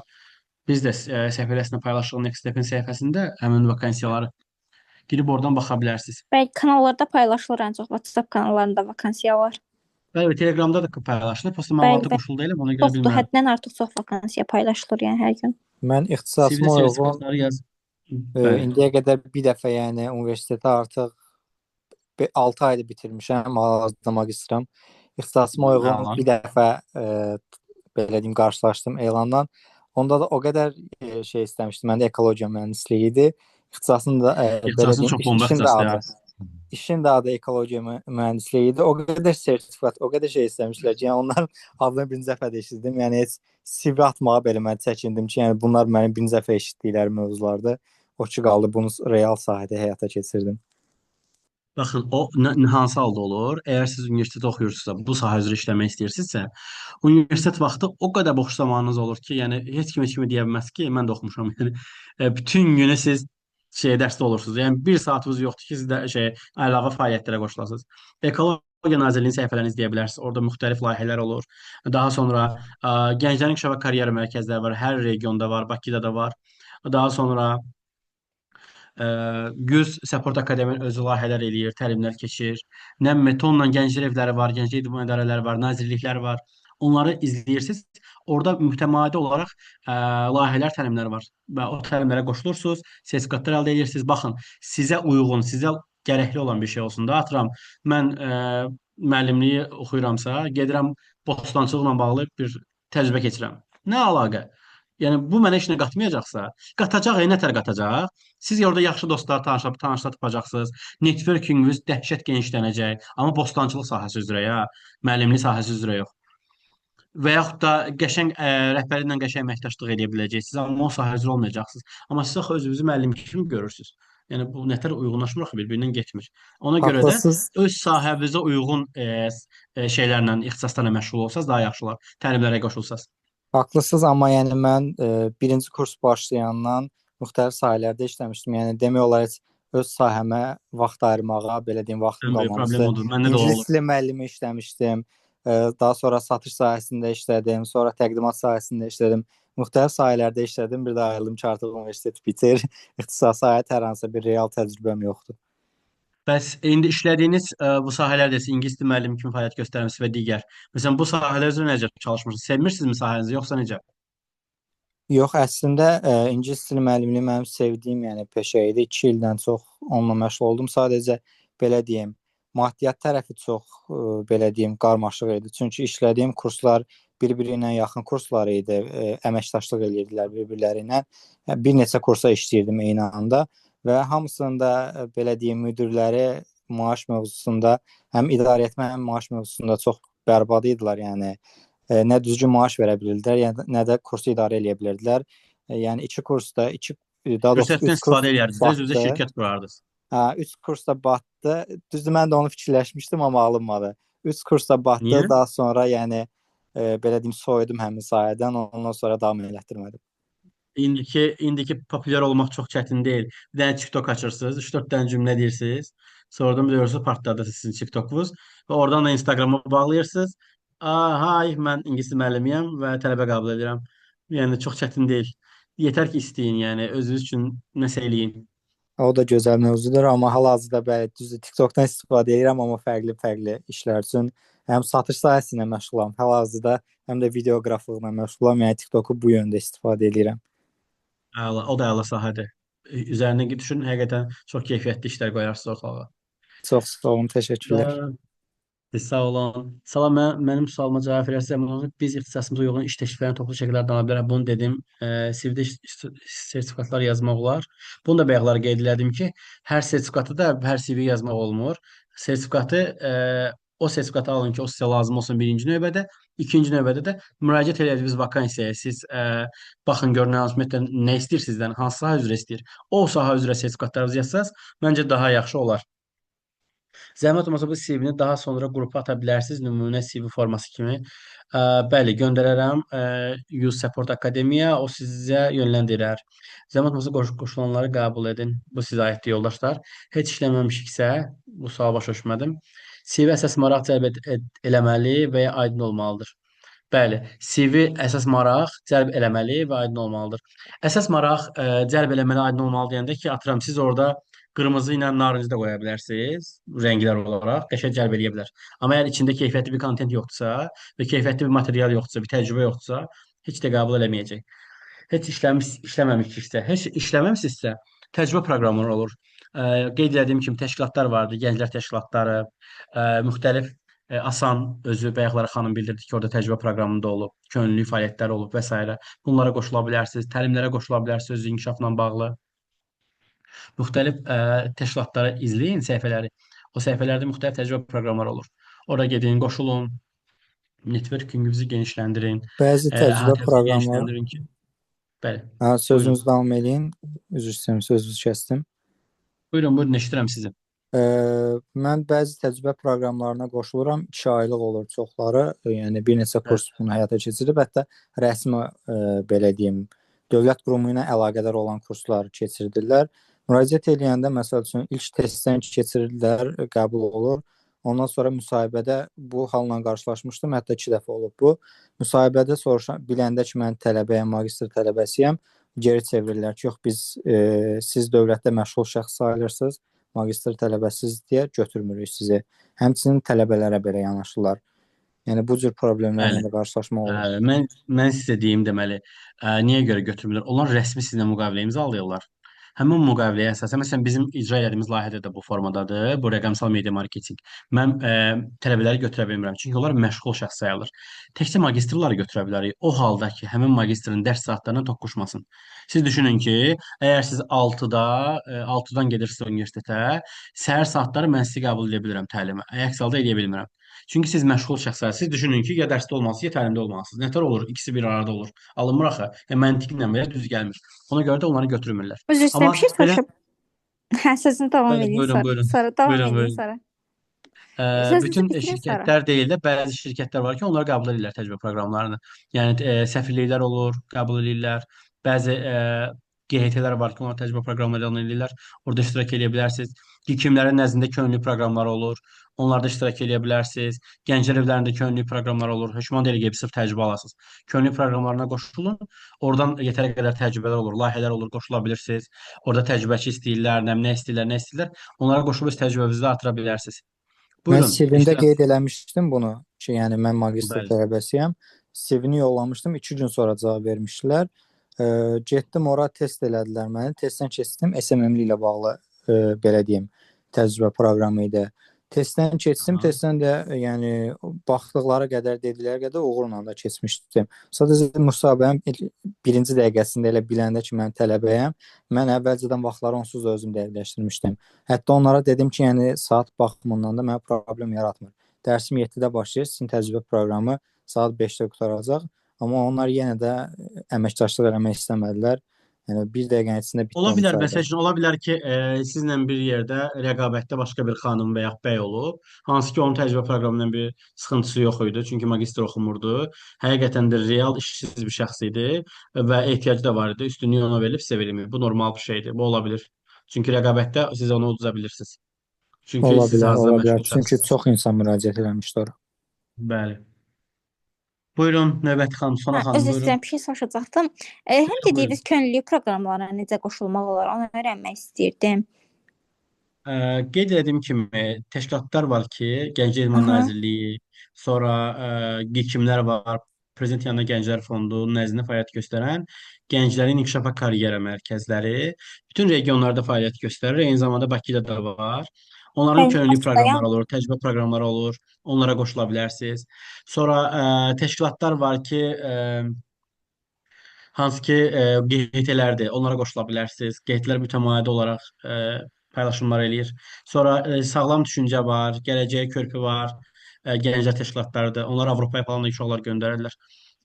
Biz də səhifəsində paylaşdığım Next Step-in səhifəsində həmin vakansiyaları girib oradan baxa bilərsiniz. Bəli, kanallarda paylaşılır ən çox WhatsApp kanallarında vakansiya var. Bəli, Telegramda da paylaşılır. Prosta Bəli, məlumata bəli. qoşul deyiləm, ona görə Çoxdur, bilmirəm. həddən artıq çox vakansiya paylaşılır yəni hər gün. Mən ixtisasıma CV-də uyğun sertifikatları yaz. Bəli. indiyə qədər bir dəfə, yəni universitetə artıq 6 ayda bitirmişəm, hal-hazırda magistram. İxtisasıma uyğun Əla. bir dəfə belə deyim qarşılaşdım elandan. Onda da o qədər şey istəmişdim. Məndə ekologiya mühəndisliyi idi. İxtisasım da belə İxtisasın deyim, çox bomba işim də ixtisasdır ya. adı. işin də adı ekologiya mühəndisliyi idi. O qədər sertifikat, o qədər şey istəmişlər ki, yəni onların adını birinci dəfə də eşitdim. Yəni heç CV atmağa belə mən çəkindim ki, yəni bunlar mənim birinci dəfə eşitdikləri mövzulardır. O ki qaldı bunu real sahədə həyata keçirdim. Baxın, o hansı halda olur? Əgər siz universitetdə oxuyursunuzsa, bu sahə üzrə işləmək istəyirsinizsə, universitet vaxtı o qədər boş zamanınız olur ki, yəni heç kimi deyə bilməz ki, mən də oxumuşam. Yəni bütün günü siz dərsdə olursunuz. Yəni bir saatınız yoxdur ki, siz də əlavə fəaliyyətlərə qoşulasınız. Ekologiya Nazirliyinin səhifələrini izləyə bilərsiniz. Orada müxtəlif layihələr olur. Daha sonra gənclərin inkişaf və karyera mərkəzləri var. Hər regionda var, Bakıda da var. Daha sonra Güz Support Akademiyanın özü layihələr eləyir, təlimlər keçir. Nə tonla gənclər evləri var, gənclik idman idarələri var, nazirliklər var. Onları izləyirsiniz. Orada mütəmadi olaraq layihələr, təlimlər var və o təlimlərə qoşulursunuz, sertifikatlar əldə edirsiniz. Baxın, sizə uyğun, sizə gərəkli olan bir şey olsun da. Atıram, mən müəllimliyi oxuyuramsa, gedirəm bostançılıqla bağlı bir təcrübə keçirəm. Nə əlaqə? Yəni bu mənə işinə qatmayacaqsa, qatacaq, nətər qatacaq? Siz orada yaxşı dostlar, tanışlar tapacaqsınız. Networkinginiz dəhşət genişlənəcək, amma bostançılıq sahəsi üzrə ya, müəllimlik sahəsi üzrə yox. Və yaxud da qəşəng rəhbərliklə qəşəng əməkdaşlıq edə biləcəksiniz, amma o sahə üzrə olmayacaqsınız. Amma siz axı özünüzü müəllim kimi görürsünüz. Yəni bu nətər uyğunlaşmır axı, bir-birindən getmir. Ona görə də Haqlısınız. öz sahəvizə uyğun şeylərlə, ixtisaslarla məşğul olsanız daha yaxşı olar. Təlimlərə qoşulsanız. Haqlısınız, amma yəni mən birinci kurs başlayandan müxtəlif sahələrdə işləmişdim. Yəni demək olar heç öz sahəmə vaxt ayırmağa, belə deyim, vaxtım Ən böyük problem olmamışdı. odur. Məndə də o İngilis olur. dili müəllimi işləmişdim. Daha sonra satış sahəsində işlədim, sonra təqdimat sahəsində işlədim. Müxtəlif sahələrdə işlədim. Bir də ayrıldım ki, artıq universitet bitir. İxtisas sahət hər hansı bir real təcrübəm yoxdur. Bəs indi işlədiyiniz bu sahələrdə siz ingilis dili müəllimi kimi fəaliyyət göstərmisiniz və digər. Məsələn, bu sahələr üzrə necə çalışmırsınız? Sevmirsinizmi sahənizi, yoxsa necə? Yox, əslində ingilis dili müəllimliyi mənim sevdiyim, yəni peşə idi. 2 ildən çox onunla məşğul oldum. Sadəcə belə deyim, maddiyyat tərəfi çox belə deyim, qarmaşıq idi. Çünki işlədiyim kurslar bir-biri ilə yaxın kurslar idi. Əməkdaşlıq edirdilər bir-birləri ilə. Bir neçə kursa işləyirdim eyni anda və hamısında belə deyim, müdirləri maaş mövzusunda, həm idarəetmə, həm maaş mövzusunda çox bərbad idilər, yəni. Nə düzgün maaş verə bilirdilər, nə də kursu idarə edə bilirdilər. Yəni 2 kursda, daha doğrusu 3 Fürsətdən kurs istifadə edərdiniz, özünüzə batdı. şirkət qurardınız. 3 kursda batdı. Düzdür, mən də onu fikirləşmişdim, amma alınmadı. 3 kursda batdı. Niyə? Daha sonra yəni belə deyim, soyudum həmin sahədən. Ondan sonra davam elətdirmədim. İndiki populyar olmaq çox çətin deyil. Bir dənə TikTok açırsınız, 3-4 dənə cümlə deyirsiniz. Sonradan biliyorsunuz partladı sizin TikTokunuz və oradan da Instagrama bağlayırsınız. Hay, mən ingilis dili müəllimiyəm və tələbə qəbul edirəm. Yəni çox çətin deyil. Yetər ki istəyin, yəni özünüz üçün nəsə eləyin. O da gözəl mövzudur, amma hal-hazırda bəli, düzdür, TikTokdan istifadə edirəm, amma fərqli işlər üçün həm satış sahəsi ilə məşğulam, hal-hazırda həm də videoqraflıqla məşğulam, yəni TikToku bu yöndə istifadə edirəm. Əla, o da əla sahədir. Üzərinə düşün, həqiqətən çox keyfiyyətli işlər qoyarsınız ortalığa. Çox sağ olun, təşəkkürlər. Sağ olun. Salam, mənim sualıma cavab verərsiniz. Biz ixtisasımıza uyğun iş təkliflərini toplu şəkildə ala bilərəm. Bunu dedim. CV-də sertifikatlar yazmaq olar. Bunu da bayaqlar qeyd elədim ki, hər sertifikatı da hər CV yazmaq olmur. Sertifikatı o sertifikatı alın ki, o sizə lazım olsun birinci növbədə. İkinci növbədə də müraciət edədiyiniz vakansiyaya siz baxın görün ümumiyyətlə nə istəyir sizdən, hansı sahə üzrə istəyir. O sahə üzrə sertifikatlarınızı yazsanız, məncə daha yaxşı olar. Zəhmət olmasa bu CV-ni daha sonra qrupa ata bilərsiniz, nümunə CV forması kimi. Bəli, göndərərəm Youth Support Akademiya, o sizə yönləndirər. Zəhmət olmasa qoşulanları qəbul edin. Bu sizə aiddir yoldaşlar. Heç işləməmişiksə, bu sual başa düşmədim. CV əsas maraq cəlb eləməli və ya aydın olmalıdır. Bəli, CV əsas maraq cəlb eləməli və aydın olmalıdır. Əsas maraq cəlb eləməli, aydın olmalı deyəndə ki, atıram siz orada qırmızı ilə narıncı da qoya bilərsiniz, rənglər olaraq, qəşəng cəlb eləyə bilər. Amma əgər içində keyfiyyətli bir kontent yoxdursa və keyfiyyətli bir material yoxdursa, bir təcrübə yoxdursa, heç də qəbul eləməyəcək. Heç işləməmişiksə, heç işləməmisinizsə, təcrübə proqramları olur. Qeyd etdiyim kimi təşkilatlar vardır, gənclər təşkilatları, müxtəlif Asan özü bayaqları xanım bildirdi ki, orada təcrübə proqramında olub, könüllülük fəaliyyətləri olub və s. Bunlara qoşula bilərsiniz, təlimlərə qoşula bilərsiniz özü inkişafla bağlı. Müxtəlif təşkilatları izləyin, səhifələri. O səhifələrdə müxtəlif təcrübə proqramları olur. Ora gedin, qoşulun, networkinginizi genişləndirin, Bəzi təcrübə əhatənizi proqramları. genişləndirin ki, bəli. Sözünüzü Buyurun. davam eləyin. Üzr istəyirəm, sözünüzü kəsdim. Buyurun, eşidirəm sizi. Mən bəzi təcrübə proqramlarına qoşuluram. 2 aylıq olur çoxları. Yəni bir neçə kurs bunu həyata keçirib, hətta rəsmi belə deyim, dövlət qurumu ilə əlaqədar olan kurslar keçirdirlər. Müraciət edəndə məsəl üçün ilk testdən keçirirlər, qəbul olur. Ondan sonra müsahibədə bu halla qarşılaşmışdım, hətta 2 dəfə olub bu. Müsahibədə biləndə ki, mən tələbəyəm, magistr tələbəsiyəm, geri çevirirlər ki, yox biz siz dövlətdə məşğul şəxs sayılırsınız, magistr tələbəsiz deyə götürmürük sizi. Həmçinin tələbələrə belə yanaşırlar. Yəni bu cür problemlərlə də qarşılaşma olur. Mən sizə deyim deməli, niyə görə götürmürlər? Onlar rəsmi sizinlə müqavilə imzalayırlar. Həmin müqaviləyə əsasən, məsələn, bizim icra etdiyimiz layihədə də bu formadadır, bu rəqəmsal media marketinq. Mən tələbələri götürə bilmirəm, çünki onlar məşğul şəxs sayılır. Təkcə magistrları götürə bilərik, o halda ki, həmin magistrin dərs saatlarına toqquşmasın. Siz düşünün ki, əgər siz 6-dan gedirsinizsə universitetə, səhər saatları mən sizi qəbul edə bilirəm təlimə, əks halda edə bilmirəm. Çünki siz məşğul şəxslərsiniz. Siz düşünün ki, ya dərsdə olmalısınız, ya təlimdə olmalısınız. Nətər olur? İkisi bir arada olur. Alınmır axı. Məntiqlə belə düz gəlmir. Ona görə də onları götürmürlər. Üzr istəyirəm, bir şey belə soruşum. Hə, sözünü davam bəli, edin buyurun, sonra. buyurun. Sonra davam Buyurun, edin buyurun. sonra. Sözünüzü Bütün bitirin sonra. şirkətlər deyil də, bəzi şirkətlər var ki, onlar qəbul edirlər təcrübə proqramlarını. Yəni səfirliklər olur, qəbul edirlər. Bəzi QHT-lər var ki, onlar təcrübə proqramları elan edirlər. Orada iştirak edə bilərsiniz. Həkimlərin nəzdində könüllü proqramları olur. Onlarda iştirak edə bilərsiniz. Gənclər evlərində könüllü proqramlar olur. Hökmən elə gəlib sırf təcrübə alasınız. Könüllü proqramlarına qoşulun. Oradan yetərli qədər təcrübələr olur, layihələr olur, qoşula bilirsiniz. Orada təcrübəçi istəyirlər, nə istəyirlər. Onlara qoşulub öz təcrübənizi də artıra bilərsiniz. Mən Buyurun, CV-mdə eşidirəm. qeyd eləmişdim bunu ki, yəni mən magistr Bəli. tələbəsiyəm. CV-ni yollamışdım, 2 gün sonra cavab vermişdilər. Getdim ora test elədilər məni. Testdən keçdim, SMM-li ilə bağlı belə deyim, təcrübə proqramı idi. Testdən keçdim, testdən də yəni baxdıqları qədər, dedikləri qədər uğurla da keçmişdim. Sadəcə müsahibənin birinci dəqiqəsində elə biləndə ki, mən tələbəyəm, mən əvvəlcədən vaxtları onsuz da özüm dəqiqləşdirmişdim. Hətta onlara dedim ki, yəni saat baxımından da mənə problem yaratmır. Dərsim 7-də başlayır, sizin təcrübə proqramı saat 5-də qurtaracaq. Amma onlar yenə də əməkdaşlıq eləmək istəmədilər. Yəni bir dəqiqənin içində bitdi Ola o bilər, müsahibə. məsəl üçün, ola bilər ki, sizlə bir yerdə rəqabətdə başqa bir xanım və yaxud bəy olub, hansı ki, onun təcrübə proqramından bir sıxıntısı yox idi, çünki magistr oxumurdu. Həqiqətən də real işsiz bir şəxs idi və ehtiyacı da var idi. Üstünlüyü ona verilib, sizə verilmir. Bu normal bir şeydir. Bu ola bilər. Çünki rəqabətdə siz onu uduza bilirsiniz. Çünki Ola siz bilər, hazırda ola bilər. məşğul Çünki şəxssiniz. çox insan müraciət eləmişdi ora. Bəli. Buyurun, növbəti xanım, Sona xanım, Üzr buyurun. istəyirəm, bir şey soruşacaqdım. Həm Buyurun. dediyiniz könüllü proqramlara necə qoşulmaq olar, onu öyrənmək istəyirdim. Qeyd etdiyim kimi təşkilatlar var ki, Gənclər İdman Aha. Nazirliyi, sonra həkimlər var, Prezident yanında Gənclər Fondu nəzdində fəaliyyət göstərən gənclərin inkişaf və karyera mərkəzləri bütün regionlarda fəaliyyət göstərir. Eyni zamanda Bakıda da var. Onların Bəli, könüllü proqramları Bakıdayam. olur, təcrübə proqramları olur. Onlara qoşula bilərsiniz. Sonra təşkilatlar var ki, hansı ki QHT-lərdir, onlara qoşula bilərsiniz. QHT-lər mütəmadi olaraq paylaşımlar eləyir. Sonra sağlam düşüncə var, gələcəyə körpü var, gənclər təşkilatlarıdır. Onlar Avropaya falan da uşaqlar göndərirlər.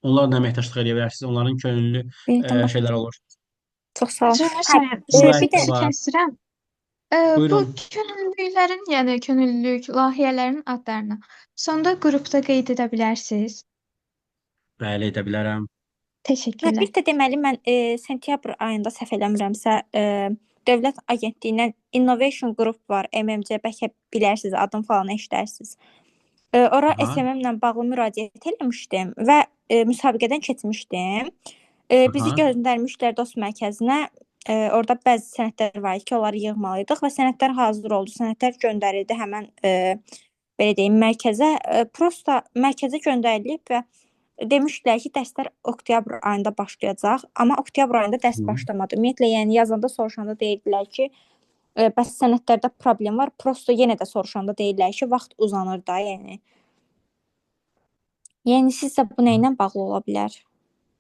Onlarla əməkdaşlıq edə bilərsiniz. Onların könüllü Bildim, şeylər olur. çox sağ olun. Üzr Hə, istəyirəm, bir də Müzakirə var. kəsirəm. Bu Buyurun. könüllülərin, yəni könüllülük layihələrin adlarını sonda qrupda qeyd edə bilərsiniz. Bəli, edə bilərəm. Hə, Təşəkkürlər. bir də deməli mən sentyabr ayında səhv eləmirəmsə, Dövlət Agentliyindən Innovation Group var, MMC, bəlkə bilərsiniz, adını falan eşidərsiniz. Ora Aha. SMM-lə bağlı müraciət etmişdim və müsabiqədən keçmişdim. Bizi Aha. göndərmişlər dost mərkəzinə. Orada bəzi sənədlər var ki, onları yığmalıydıq və sənədlər hazır oldu. Sənədlər göndərildi həmən belə deyim mərkəzə. Prosta mərkəzə göndərilib və demişdilər ki, dərslər oktyabr ayında başlayacaq, amma oktyabr ayında dərs başlamadı. Ümumiyyətlə, yəni yazanda soruşanda deyildilər ki, bəs sənədlərdə problem var. Prosta yenə də soruşanda deyirlər ki, vaxt uzanır da, yəni. Yəni sizcə bu nə ilə bağlı ola bilər?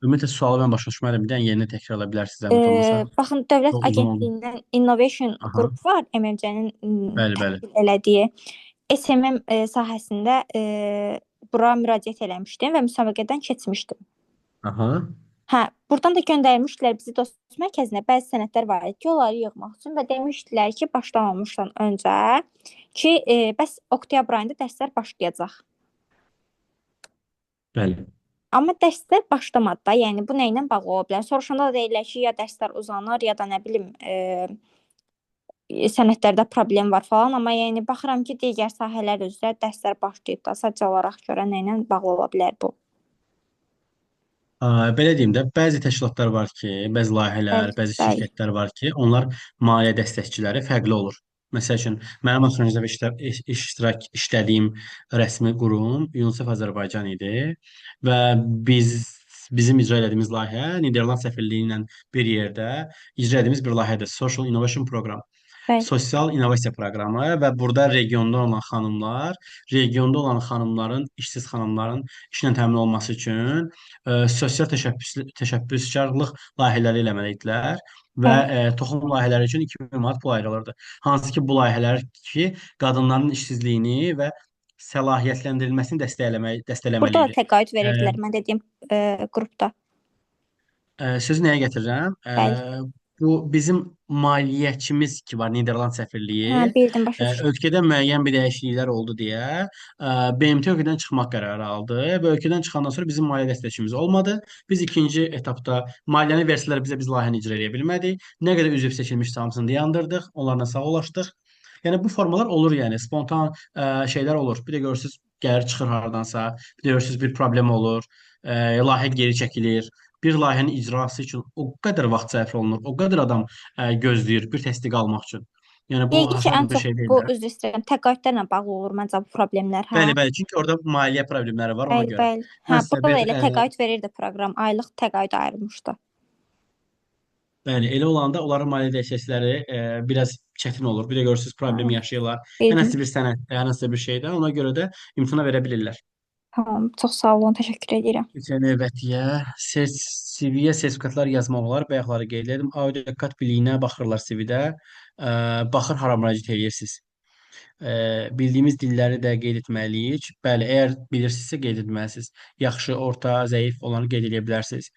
Ümumiyyətlə sualı mən başa düşmədim. Bir dənə yerinə təkrarlaya bilərsiniz zəhmət olmasa. Baxın, Dövlət Çox uzun oldu. Agentliyindən Innovation Aha. qrup var, MMC-nin Bəli, bəli. təşkil elədiyi. SMM sahəsində bura müraciət eləmişdim və müsabiqədən keçmişdim. Aha. Hə, buradan da göndərmişdilər bizi dost mərkəzinə. Bəzi sənədlər var idi ki, onları yığmaq üçün və demişdilər ki, başlamamışdan öncə ki, bəs oktyabr ayında dərslər başlayacaq. Bəli. Amma dərslər başlamadı da. Yəni bu nə ilə bağlı ola bilər? Soruşanda da deyirlər ki, ya dərslər uzanır, ya da nə bilim, sənədlərdə problem var falan. Amma yəni baxıram ki, digər sahələr üzrə dərslər başlayıb da. Sadəcə olaraq görə nə ilə bağlı ola bilər bu? Belə deyim də, bəzi təşkilatlar var ki, bəzi layihələr, Bəli, bəzi bəli. şirkətlər var ki, onlar maliyyə dəstəkçiləri fərqli olur. Məsəl üçün, mənim axırıncı iştirak işlədiyim rəsmi qurum UNICEF Azərbaycan idi və bizim icra etdiyimiz layihə Niderland səfirliyi ilə bir yerdə icra etdiyimiz bir layihədir. Social Innovation Program. Bəli. Sosial innovasiya proqramı və burada regionda olan xanımlar, regionda olan xanımların, işsiz xanımların işlə təmin olunması üçün sosial təşəbbüskarlıq layihələri eləməliydilər və toxum layihələri üçün 2000 manat pul ayrılırdı. Hansı ki, bu layihələr ki, qadınların işsizliyini və səlahiyyətləndirilməsini dəstəkləməli Burada da idi. təqaüd verirdilər mən dediyim qrupda. Sözü nəyə gətirirəm? Bəli. Bu bizim maliyyəçimiz ki var, Niderland səfirliyi. Hə, bildim, başa düşdüm. Ölkədə müəyyən bir dəyişikliklər oldu deyə BMT ölkədən çıxmaq qərarı aldı və ölkədən çıxandan sonra bizim maliyyə dəstəkçimiz olmadı. Biz ikinci etapda maliyyəni versələr bizə, biz layihəni icra edə bilmədik. Nə qədər üzv seçilmiş hamısını dayandırdıq, onlarla sağollaşdıq. Yəni bu formalar olur, yəni spontan şeylər olur. Bir də görürsüz gəlir çıxır hardansa, bir də görürsüz bir problem olur, layihə geri çəkilir. Bir layihənin icrası üçün o qədər vaxt sərf olunur, o qədər adam gözləyir bir təsdiq almaq üçün. Yəni bu Yəqin ki, asan ən bir çox şey deyil bu də. üzr istəyirəm, təqaüdlərlə bağlı olur məncə bu problemlər, hə? Bəli, bəli. Çünki orada maliyyə problemləri var ona Bəli, görə. bəli. Hə, Hansısa burada da bir elə təqaüd verirdi proqram, aylıq təqaüd ayrılmışdı. bəli, elə olanda onların maliyyə dəstəkçiləri biraz çətin olur. Bir də görürsüz problem yaşayırlar. Hər Bildim. hansı bir sənəddə, hər hansı bir şeydə ona görə də imtina verə bilirlər. Tamam, çox sağ olun, təşəkkür edirəm. Keçən növbətiyə CV-yə sertifikatlar yazmaq olar. Bayaqları qeyd etdim. Audiokad biliyinə baxırlar CV-də. Baxır hara müraciət edirsiniz. Bildiyimiz dilləri də qeyd etməliyik. Bəli, əgər bilirsinizsə qeyd etməlisiniz. Yaxşı, orta, zəif olanı qeyd edə bilərsiniz.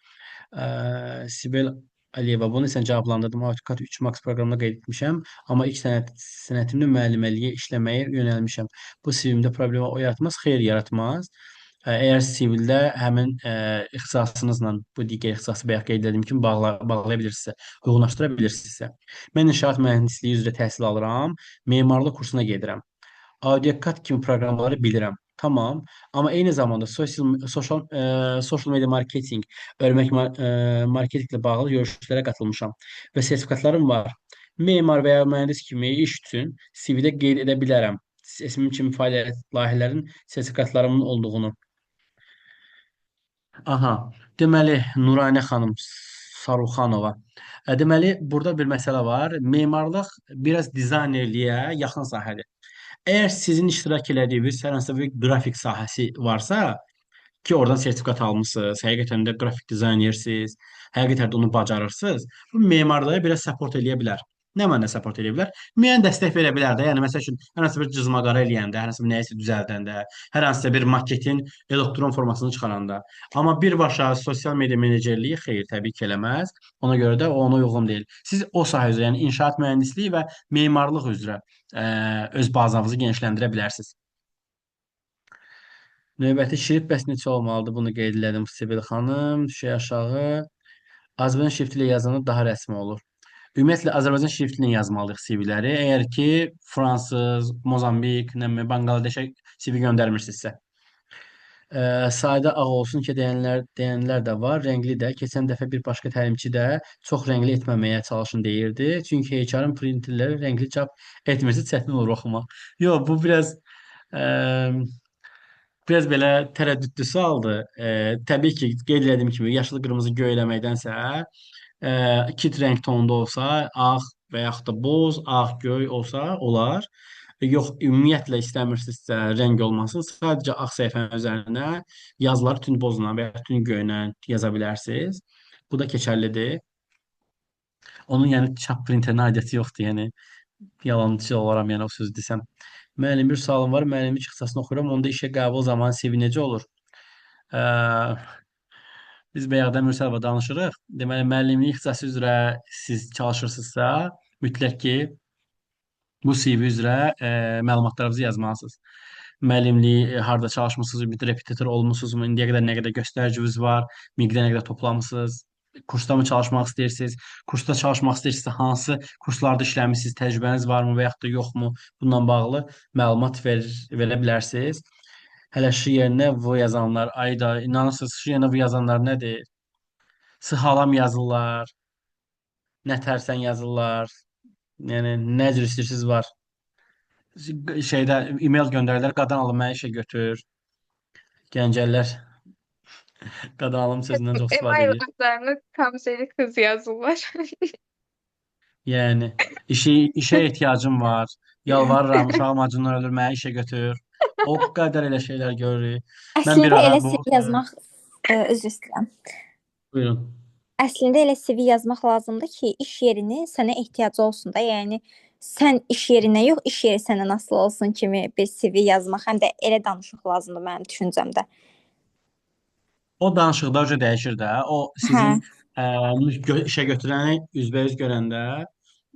Sibel Əliyeva, bunu sən cavablandırdım. AutoCAD 3 Max proqramında qeyd etmişəm, amma ilk sənətimdə müəlliməliyə işləməyə yönəlmişəm. Bu CV-mdə problem yaratmaz? Xeyr, yaratmaz. Əgər CV-də həmin ixtisasınızla bu digər ixtisası bayaq qeyd etdiyim kimi bağlaya bilirsinizsə, uyğunlaşdıra bilirsinizsə. Mən inşaat mühəndisliyi üzrə təhsil alıram, memarlıq kursuna gedirəm. AutoCAD kimi proqramları bilirəm. Tamam. Amma eyni zamanda social media marketing, örmək marketinqlə bağlı görüşlərə qatılmışam və sertifikatlarım var. Memar və ya mühəndis kimi iş üçün CV-də qeyd edə bilərəm. SMM kimi fəaliyyət layihələrin sertifikatlarımın olduğunu. Aha, deməli Nuranə xanım Saruxanova. Deməli burada bir məsələ var. Memarlıq biraz dizaynerliyə yaxın sahədir. Əgər sizin iştirak elədiyiniz hər hansı bir qrafik sahəsi varsa, ki, oradan sertifikat almısınız, həqiqətən də qrafik dizaynersiniz, həqiqətən də onu bacarırsınız, bu memarlığa biraz support eləyə bilər. Nə mənada support eləyə bilər? Müəyyən dəstək verə bilər də. Yəni məsəl üçün hər hansı bir cızmaqara eləyəndə, hər hansı bir nəyisə düzəldəndə, hər hansısa bir maketin elektron formasını çıxaranda. Amma birbaşa sosial media menecerliyi xeyr, təbii ki, eləməz. Ona görə də o ona uyğun deyil. Siz o sahə üzrə, yəni inşaat mühəndisliyi və memarlıq üzrə öz bazanızı genişləndirə bilərsiniz. Növbəti şrift bəs neçə olmalıdır? Bunu qeyd elədim Sibil xanım. Düşək aşağı. Azərbaycan şrifti ilə yazanda daha rəsmi olur. Ümumiyyətlə Azərbaycan şrifti ilə yazmalıyıq CV-ləri. Əgər ki, Fransız, Mozambik, Bangladeşə CV göndərmirsinizsə. Sayda ağ olsun ki, deyənlər də var. Rəngli də. Keçən dəfə bir başqa təlimçi də çox rəngli etməməyə çalışın deyirdi. Çünki HR-ın printerləri rəngli çap etmirsə çətin olur oxumaq. Yox, bu biraz belə tərəddüdlü sualdır. Təbii ki, qeyd etdiyim kimi yaşlı, qırmızı, göy eləməkdənsə kit rəng tonunda olsa, ağ və yaxud da boz, ağ, göy olsa olar. yox ümumiyyətlə istəmirsinizsə rəng olmasın, sadəcə ağ səhifənin üzərinə yazıları tünd bozla və ya tünd göylə yaza bilərsiniz. Bu da keçərlidir. Onun yəni çap printerinə aidiyyəti yoxdur, yəni yalançı olaram, yəni o söz desəm. Müəllim bir sualım var, müəllimlik ixtisasını oxuyuram, onda işə qəbul zamanı CV necə olur? Ə, Biz bayaqdan Mürsəlova danışırıq. Deməli, müəllimlik ixtisası üzrə siz çalışırsınızsa, mütləq ki, bu CV üzrə məlumatlarınızı yazmalısınız. Müəllimliyi harda çalışmısınız, ümumi repetitor olmusunuzmu, indiyə qədər nə qədər göstəriciniz var, miqdə nə qədər toplamısınız, kursda mı çalışmaq istəyirsiniz, kursda çalışmaq istəyirsinizsə hansı kurslarda işləmisiniz, təcrübəniz varmı və yaxud da yoxmu, bununla bağlı məlumat verə bilərsiniz. Hələ şu yerinə bu yazanlar, ayda inanırsınız, şu yerinə bu yazanlar nədir? Sıxalam yazırlar, nə tərsən yazırlar, yəni nə cür istəyirsiniz var. Şeydə e-mail göndərirlər, qadan alım mənə işə götür. Gəncəllər qadan alım sözündən çox istifadə Email edir. adlarını kamseri kız yazırlar. Yəni işə ehtiyacım var. Yalvarıram, uşağım acından ölür, mənə işə götür. O qədər elə şeylər görürük. Mən bir Əslində ara elə bu CV yazmaq üzr istəyirəm. buyurun. Əslində elə CV yazmaq lazımdır ki, iş yerinin sənə ehtiyacı olsun da. Yəni sən iş yerinə yox, iş yeri səndən asılı olsun kimi bir CV yazmaq, həm də elə danışıq lazımdır mənim düşüncəmdə. O danışıqda uca dəyişir də. O Hə, sizin işə götürəni üzbəüz görəndə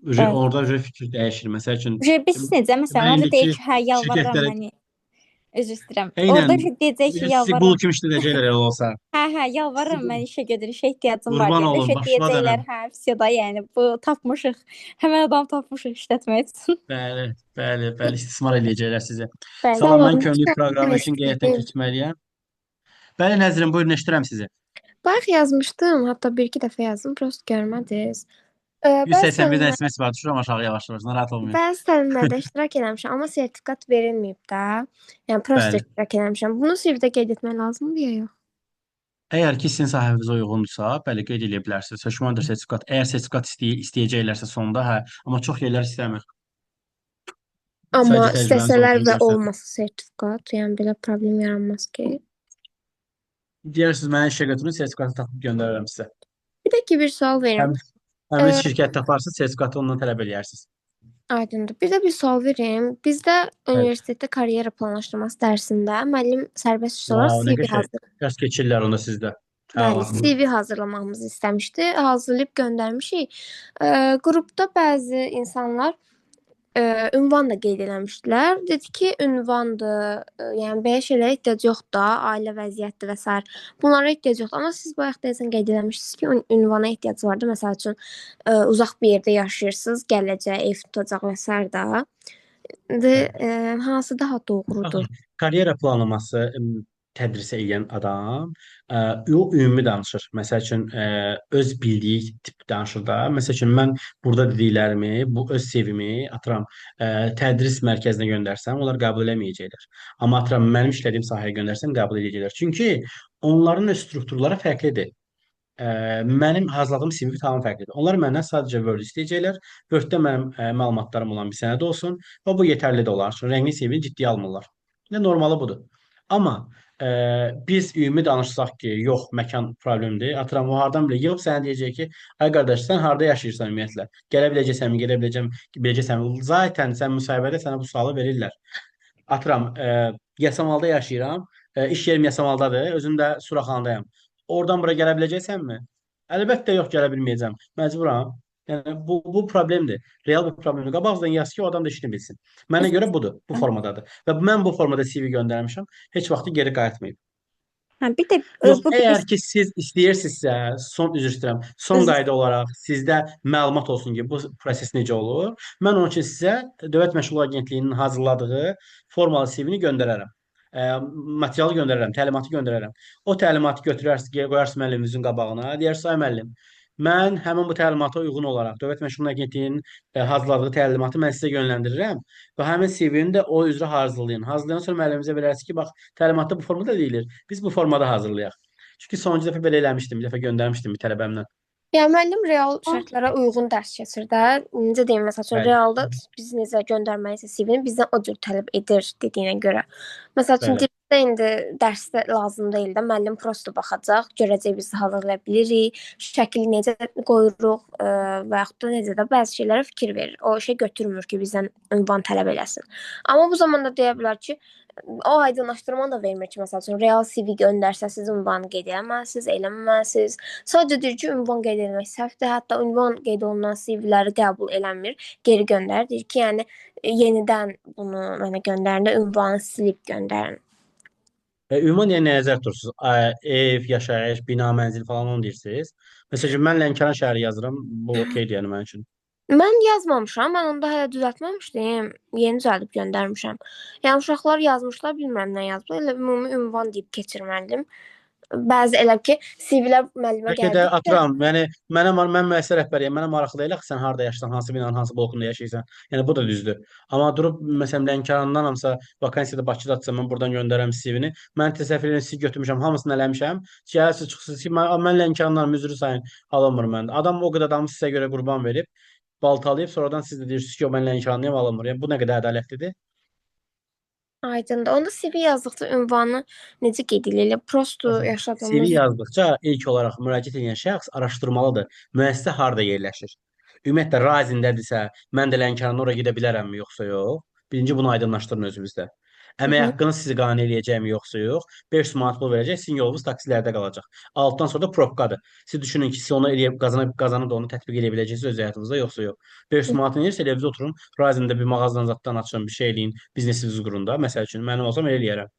bəli. orada fikir dəyişir. Məsəl üçün Biz necə məsələn, mən orada deyir indiki ki, hə yalvarıram şirkətlərə məni üzr istəyirəm. eynən Orada deyəcək ki, sizi qul yalvarıram. kimi işlədəcəklər elə olsa. Hə, yalvarıram mən işə gedir, işə ehtiyacım var Qurban deyəndə olun, işə başıma deyəcəklər, dönüm. hə, vəsiyada, yəni bu tapmışıq. Həmin adam tapmışıq işlətmək üçün. Bəli, istismar eləyəcəklər sizi. Bəli. Salam, mən Salam, könüllü sual proqramı vermək üçün qeydiyyatdan istəyirdim. keçməliyəm. Bəli, nəzrim, buyurun, eşidirəm sizi. Bayaq yazmışdım, hətta bir-iki dəfə yazdım, prosta görmədiniz. Bəzi 181 təlimlər, dənə SMS var, düşürəm aşağı yavaş-yavaş, narahat olmayın. bəzi təlimlərdə iştirak eləmişəm, amma sertifikat verilməyib də. Yəni prosta Bəli. iştirak eləmişəm. Bunu CV-də qeyd etmək lazımdır ya yox? Əgər ki, sizin sahəbinizə uyğundursa, bəli, qeyd edə bilərsiniz. Hökmrandır sertifikat. Əgər sertifikat istəyəcəklərsə sonda, hə, amma çox yerlər istəmir. Amma Sadəcə təcrübəniz istəsələr olduğunu və göstərir. olmasa sertifikat, yəni belə problem yaranmaz ki. Deyirsiniz, mənə işə götürün, sertifikatı tapıb göndərərəm sizə. Bir də ki bir sual verim. Həmin Ə, şirkət taparsa, sertifikatı ondan tələb eləyərsiniz. Aydındır. Bir də bir sual verim. Bizdə Bəli. universitetdə karyera planlaşdırması dərsində müəllim sərbəst iş olaraq Vau, nə CV qəşəng. Dərs keçirlər onda sizdə. Bəli, Hə. CV hazırlamamızı istəmişdi. Hazırlayıb göndərmişik. Qrupda bəzi insanlar ünvan da qeyd eləmişdilər. Dedi ki, ünvandır, yəni belə şeylərə ehtiyac yoxdur da, ailə vəziyyəti və s. Bunlara ehtiyac yoxdur. Amma siz bayaq deyəsən qeyd eləmişsiniz ki, ünvana ehtiyac vardı. Məsəl üçün uzaq bir yerdə yaşayırsınız, gələcək, ev tutacaq və s. da. İndi hansı daha doğrudur? Baxın, karyera planlaması tədris edən adam o ümumi danışır. Məsəl üçün öz bildiyi tip danışır da. Məsəl üçün mən burada dediklərimi, bu öz CV-mi atıram tədris mərkəzinə göndərsəm, onlar qəbul eləməyəcəklər. Amma atıram mənim işlədiyim sahəyə göndərsəm qəbul edəcəklər. Çünki onların öz strukturları fərqlidir. Mənim hazırladığım CV tamam fərqlidir. Onlar məndən sadəcə Word istəyəcəklər. Word-də mənim məlumatlarım olan bir sənəd olsun və bu yetərli də olar. Çünki rəngli CV-ni ciddiyə almırlar. Yəni normalı budur. Amma biz ümumi danışsaq ki, yox, məkan problemdir. Atıram o hardan bilə? Yığıb sənə deyəcək ki, ay qardaş, sən harda yaşayırsan ümumiyyətlə? Gələ biləcəksənmi, gedə biləcəksənmi? Zaten sən müsahibədə sənə bu sualı verirlər. Atıram, Yasamalda yaşayıram. İş yerim Yasamaldadır. Özüm də Suraxandayam. Oradan bura gələ biləcəksənmi? Əlbəttə yox, gələ bilməyəcəm. Məcburam. Yəni bu problemdir. Real bir problemdir. Qabaqcadan yaz ki, o adam da işini bilsin. Mənə görə budur, bu formadadır. Və mən bu formada CV göndərmişəm. Heç vaxtı geri qayıtmayıb. Hə, bir də Yox, bu əgər ki siz istəyirsinizsə, üzr istəyirəm, son qayda olaraq sizdə məlumat olsun ki, bu proses necə olur. Mən onun üçün sizə Dövlət Məşğul Agentliyinin hazırladığı formalı CV-ni göndərərəm. Materialı göndərərəm, təlimatı göndərərəm. O təlimatı götürərsiniz, qoyarsınız müəlliminizin qabağına, deyərsiniz, ay müəllim, mən həmin bu təlimata uyğun olaraq Dövlət Məşğul Agentliyinin hazırladığı təlimatı mən sizə yönləndirirəm və həmin CV-ni də o üzrə hazırlayın. Hazırlayan sonra müəllimimizə verərsiniz ki, bax, təlimatda bu formada deyilir. Biz bu formada hazırlayaq. Çünki sonuncu dəfə belə eləmişdim, bir dəfə göndərmişdim bir tələbəmlə. Yəni müəllim real şərtlərə uyğun dərs keçir də. Necə deyim, məsəl üçün Bəli, realda biz necə göndərməliyik CV-ni bizdən o cür tələb edir dediyinə görə. Məsəl üçün bəli. dildə indi dərsdə lazım deyil də, müəllim prosta baxacaq, görəcək biz hazırlaya bilirik, şəkli necə qoyuruq və yaxud da necə də bəzi şeylərə fikir verir. O işə götürmür ki, bizdən ünvan tələb eləsin. Amma bu zamanda deyə bilər ki, o aydınlaşdırma da vermir ki, məsəl üçün real CV göndərsəz ünvanı qeyd eləməlisiniz, eləməməlisiniz. Sadəcə deyir ki, ünvan qeyd etmək səhvdir. Hətta ünvan qeyd olunan CV-ləri qəbul eləmir, geri göndərir. Deyir ki, yəni yenidən bunu mənə göndərəndə ünvanı silib göndərin. Ümumən yəni nəzər tutursunuz? Ev, yaşayış, bina, mənzil falan onu deyirsiniz. Məsələn, mən Lənkəran şəhəri yazıram. Bu okeydir yəni mənim üçün. Mən yazmamışam, mən onda hələ düzəltməmişdim. Yeni düzəldib göndərmişəm. Yəni uşaqlar yazmışlar, bilmirəm nə yazıblar. Elə ümumi ünvan deyib keçirməliydim. Bəzi elə ki, CV-lər müəllimə Bəlkə də gəldikdə atıram. Yəni mən müəssisə rəhbəriyəm. Mənə maraqlı deyil axı sən harda yaşayırsan, hansı binanın hansı blokunda yaşayırsan. Yəni bu da düzdür. Amma durub məsələn Lənkərandanamsa, vakansiyada Bakıda atsam mən buradan göndərəm CV-ni. Mən təsəvvür edirəm sizi götürmüşəm, hamısını eləmişəm. Gəlsiz çıxsınız ki, mən Lənkərandanam, üzrü sayın, alınmır məndə. Adam o qədər adamı sizə görə qurban verib, baltalayıb sonradan siz də deyirsiniz ki, o mən Lənkəranlıyam, alınmır. Yəni bu nə qədər ədalətlidir? aydındır. Onda CV yazdıqda ünvanı necə qeyd edilir? Prosto CV yaşadığımız yazdıqca ilk olaraq müraciət edən şəxs araşdırmalıdır. Müəssisə harda yerləşir? Ümumiyyətlə razindədirsə, mən də Lənkərandan ora gedə bilərəmmi yoxsa yox? Birinci bunu aydınlaşdırın özünüzdə. Əmək haqqını sizi qane eləyəcəkmi yoxsa yox? 500 manat pul verəcək, sizin yolunuz taksilərdə qalacaq. Altdan sonra da probkadır. Siz düşünün ki, siz onu eləyib qazanıb da onu tətbiq edə biləcəksiniz öz həyatınızda yoxsa yox. 500 manat eləyirsə elə evdə oturun, razində bir mağazadan zaddan açın, bir şey eləyin, biznesinizi qurun da. Məsəl üçün mənim olsam elə eləyərəm.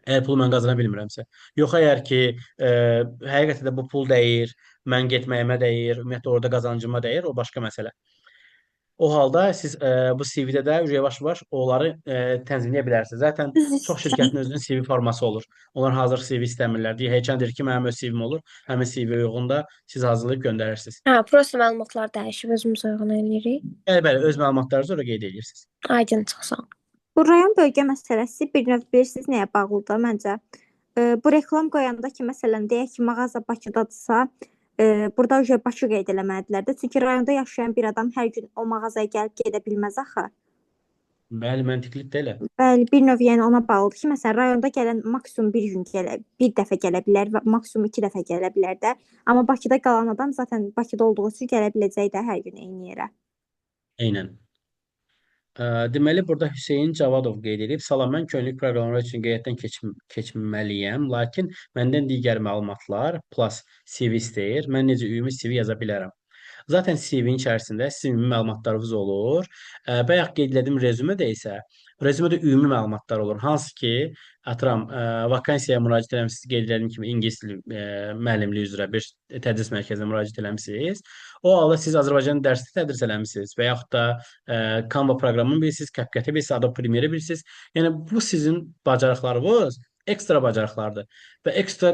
Əgər pulu mən qazana bilmirəmsə. Yox əgər ki, həqiqətən də bu pul dəyir, mən getməyimə dəyir, ümumiyyətlə orada qazancıma dəyir, o başqa məsələ. O halda siz bu CV-də də yavaş-yavaş onları tənzimləyə bilərsiniz. Zaten çox şirkətin özünün CV forması olur. Onlar hazır CV istəmirlər. Deyə heçən deyir ki, mənim öz CV-m olur. Həmin CV-yə uyğun da siz hazırlayıb göndərirsiniz. Hə, prosta məlumatlar dəyişib özümüzə uyğun eləyirik. Bəli, öz məlumatlarınızı ora qeyd edirsiniz. Aydın, çox sağ olun. Bu rayon bölgə məsələsi bir növ bilirsiniz nəyə bağlıdır məncə? Bu reklam qoyanda ki, məsələn, deyək ki, mağaza Bakıdadırsa, burada Bakı qeyd eləməlidirlər də. Çünki rayonda yaşayan bir adam hər gün o mağazaya gəlib gedə bilməz axı. Bəli, məntiqlidir də elə. Bəli, bir növ yəni ona bağlıdır ki, məsələn, rayonda gələn maksimum bir dəfə gələ bilər və maksimum 2 dəfə gələ bilər də. Amma Bakıda qalan adam zaten Bakıda olduğu üçün gələ biləcək də hər gün eyni yerə. Eynən. Deməli, burada Hüseyn Cavadov qeyd edib, salam, mən könüllük proqramlar üçün qeydiyyatdan keçməliyəm, lakin məndən digər məlumatlar plus CV istəyir. Mən necə ümumi CV yaza bilərəm? Zaten CV-nin içərisində sizin ümumi məlumatlarınız olur. Bayaq qeyd etdiyim rezümədə isə rezümədə ümumi məlumatlar olur. Hansı ki, atıram, vakansiyaya müraciət eləmisiniz, qeyd etdiyim kimi ingilis dili müəllimliyi üzrə bir tədris mərkəzinə müraciət eləmisiniz. O halda siz Azərbaycan dərsdə tədris eləmisiniz və yaxud da Canva proqramını bilirsiniz, CapCut-ı bilirsiniz, Adobe Premiere bilirsiniz. Yəni bu sizin bacarıqlarınız ekstra bacarıqlardır və ekstra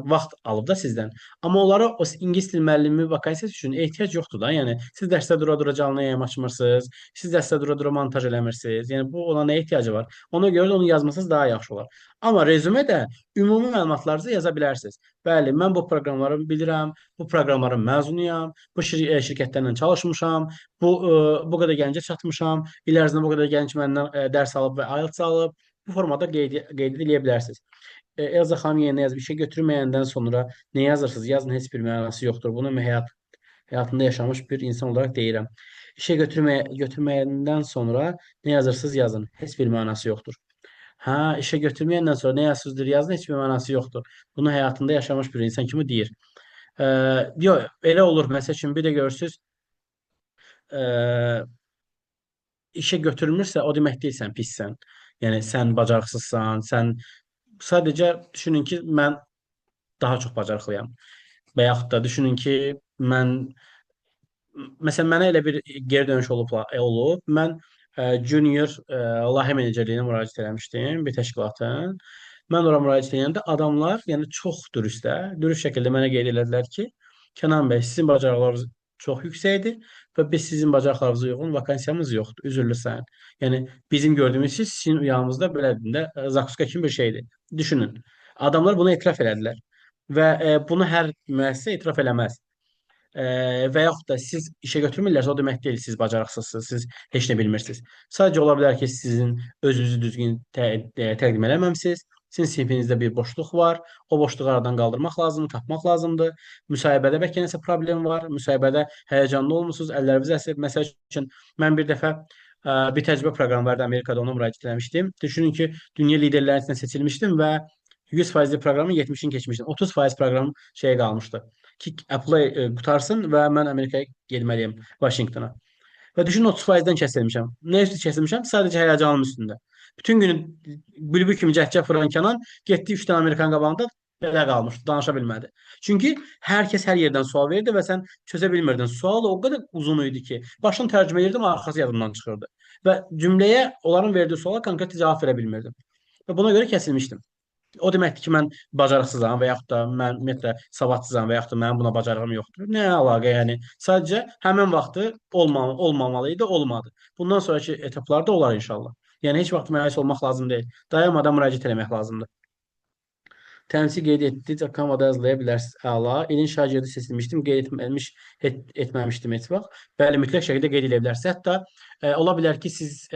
vaxt alıb da sizdən. Amma onlara o ingilis dili müəllimi vakansiyası üçün ehtiyac yoxdur da. Yəni siz dərsdə dura-dura canlı yayım açmırsınız, siz dərsdə dura-dura montaj eləmirsiniz. Yəni bu ona nə ehtiyacı var? Ona görə də onu yazmasanız daha yaxşı olar. Amma rezümədə ümumi məlumatlarınızı yaza bilərsiniz. Bəli, mən bu proqramları bilirəm, bu proqramların məzunuyam, bu şirkətlərlə çalışmışam, bu qədər gəncə çatmışam, il ərzində bu qədər gənc məndən dərs alıb və IELTS alıb. Bu formada qeyd edə bilərsiniz. Elza xanım yerinə yazıb işə götürməyəndən sonra nə yazırsınız? Yazın, heç bir mənası yoxdur. Bunu həyatında yaşamış bir insan olaraq deyirəm. İşə götürməyəndən sonra nə yazırsınız? Yazın. Heç bir mənası yoxdur. Hə, işə götürməyəndən sonra nə yazırsınız? Yazın, heç bir mənası yoxdur. Bunu həyatında yaşamış bir insan kimi deyir. Yox, elə olur. Məsəl üçün bir də görürsüz, işə götürülmürsə, o demək deyil sən pissən. Yəni sən bacarıqsızsan, sən sadəcə düşünün ki, mən daha çox bacarıqlıyam. Və yaxud da düşünün ki, məsələn, mənə elə bir geri dönüş olub. Mən junior layihə menecerliyinə müraciət eləmişdim bir təşkilatın. Mən ora müraciət edəndə adamlar, yəni çox dürüst şəkildə mənə qeyd elədilər ki, Kənan bəy, sizin bacarıqlarınız çox yüksəkdir və biz sizin bacarıqlarınıza uyğun vakansiyamız yoxdur. Üzürlüsən. Yəni bizim gördüyümüz sizin yanınızda belədir də Zakuska kimi bir şeydir. Düşünün. Adamlar bunu etiraf elədilər və bunu hər müəssisə etiraf eləməz. və yaxud da siz işə götürmürlərsə, o demək deyil siz bacarıqsızsınız, siz heç nə bilmirsiniz. Sadəcə ola bilər ki, sizin özünüzü düzgün təqdim eləməmisiniz. Sizin sinfinizdə bir boşluq var. O boşluğu aradan qaldırmaq lazımdır, tapmaq lazımdır. Müsahibədə bəlkə nəsə problem var. Müsahibədə həyəcanlı olmusunuz, əlləriniz əsir. Məsəl üçün, mən bir dəfə bir təcrübə proqramı vardı Amerikada, ona müraciət etmişdim. Düşünün ki, dünya liderləri içində seçilmişdim və 100% proqramın 70-ini keçmişdim. 30% proqram şeyə qalmışdı ki, apply qutarsın və mən Amerikaya getməliyəm, Vaşinqtona. Və düşün 30%-dən kəsilmişəm. Nə üçün kəsilmişəm? Sadəcə həyəcanım üstündə. Bütün günü bülbül kimi cəhcəh vuran Kənan getdi 3 dənə Amerikan qabağında belə qalmışdı, danışa bilmədi. Çünki hər kəs hər yerdən sual verdi və sən çözə bilmirdin. Sual o qədər uzun idi ki, başını tərcümə edirdim, arxası yadımdan çıxırdı. Və cümləyə onların verdiyi suala konkret cavab verə bilmirdim. Və buna görə kəsilmişdim. O deməkdir ki, mən bacarıqsızam və yaxud da mən ümumiyyətlə savadsızam və yaxud da mənim buna bacarığım yoxdur. Nə əlaqə, yəni sadəcə həmin vaxtı olmamalı idi, olmadı. Bundan sonraki etaplarda olar inşallah. Yəni heç vaxt məyus olmaq lazım deyil. Dayanmadan müraciət etmək lazımdır. Təmsil qeyd etdi, kamada yazılaya bilərsiniz. Əla. İlin şagirdi seçilmişdim, qeyd etməmişdim heç vaxt. Bəli, mütləq şəkildə qeyd edə bilərsiniz. Hətta ola bilər ki, siz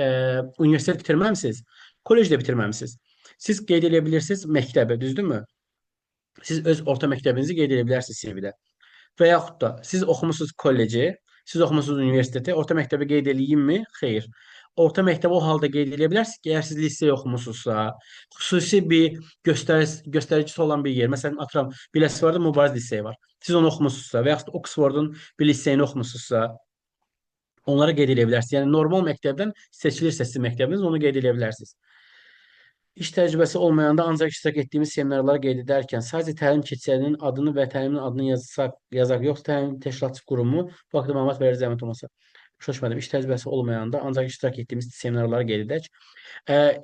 universitet bitirməmisiniz, kollecdə bitirməmisiniz. Siz qeyd edə bilirsiniz məktəbi, düzdürmü? Siz öz orta məktəbinizi qeyd edə bilərsiniz CV-də. Və yaxud da siz oxumusunuz kolleci, siz oxumusunuz universiteti, orta məktəbi qeyd edeyimmi? Xeyr. Orta məktəbi o halda qeyd edə bilərsiniz ki, əgər siz liseyi oxumusunuzsa, xüsusi bir göstəricisi olan bir yer, məsələn, atıram, Biləsuvarda Mübariz liseyi var. Siz onu oxumusunuzsa və yaxud Oxfordun bir liseyini oxumusunuzsa, onlara qeyd edə bilərsiniz. Yəni normal məktəbdən seçilirsə sizin məktəbiniz, onu qeyd edə bilərsiniz. İş təcrübəsi olmayanda ancaq iştirak etdiyimiz seminarlara qeyd edərkən sadəcə təlim keçişinin adını və təlimin adını yazaq, yoxsa təlim təşkilatçı qurumu bu haqqda məlumat verər zəhmət olmasa. Şaşmadım. İş təcrübəsi olmayanda ancaq iştirak etdiyimiz seminarlara qeyd edək.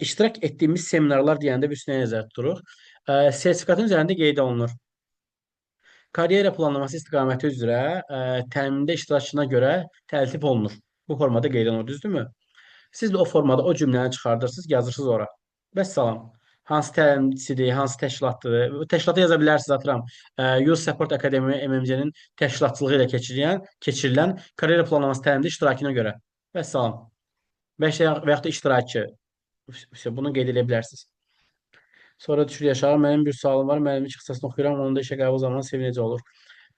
İştirak etdiyimiz seminarlar deyəndə bir üstünə nəzər tuturuq. Sertifikatın üzərində qeyd olunur. Karyera planlaması istiqaməti üzrə təlimdə iştirakçına görə təltif olunur. Bu formada qeyd olunur, düzdürmü? Siz də o formada o cümləni çıxardırsınız, yazırsınız ora. Vəssalam. Hansı təlimçisidir, hansı təşkilatdır? Təşkilata yaza bilərsiniz, atıram. Youth Support Academy MMC-nin təşkilatçılığı ilə keçirilən karyera planlaması təlimdə iştirakına görə. Vəssalam. Və yaxud da iştirakçı. Bunu qeyd edə bilərsiniz. Sonra düşür Yaşar, mənim bir sualım var. Müəllimlik ixtisasını oxuyuram, onun da işə qəbul zamanı CV necə olur?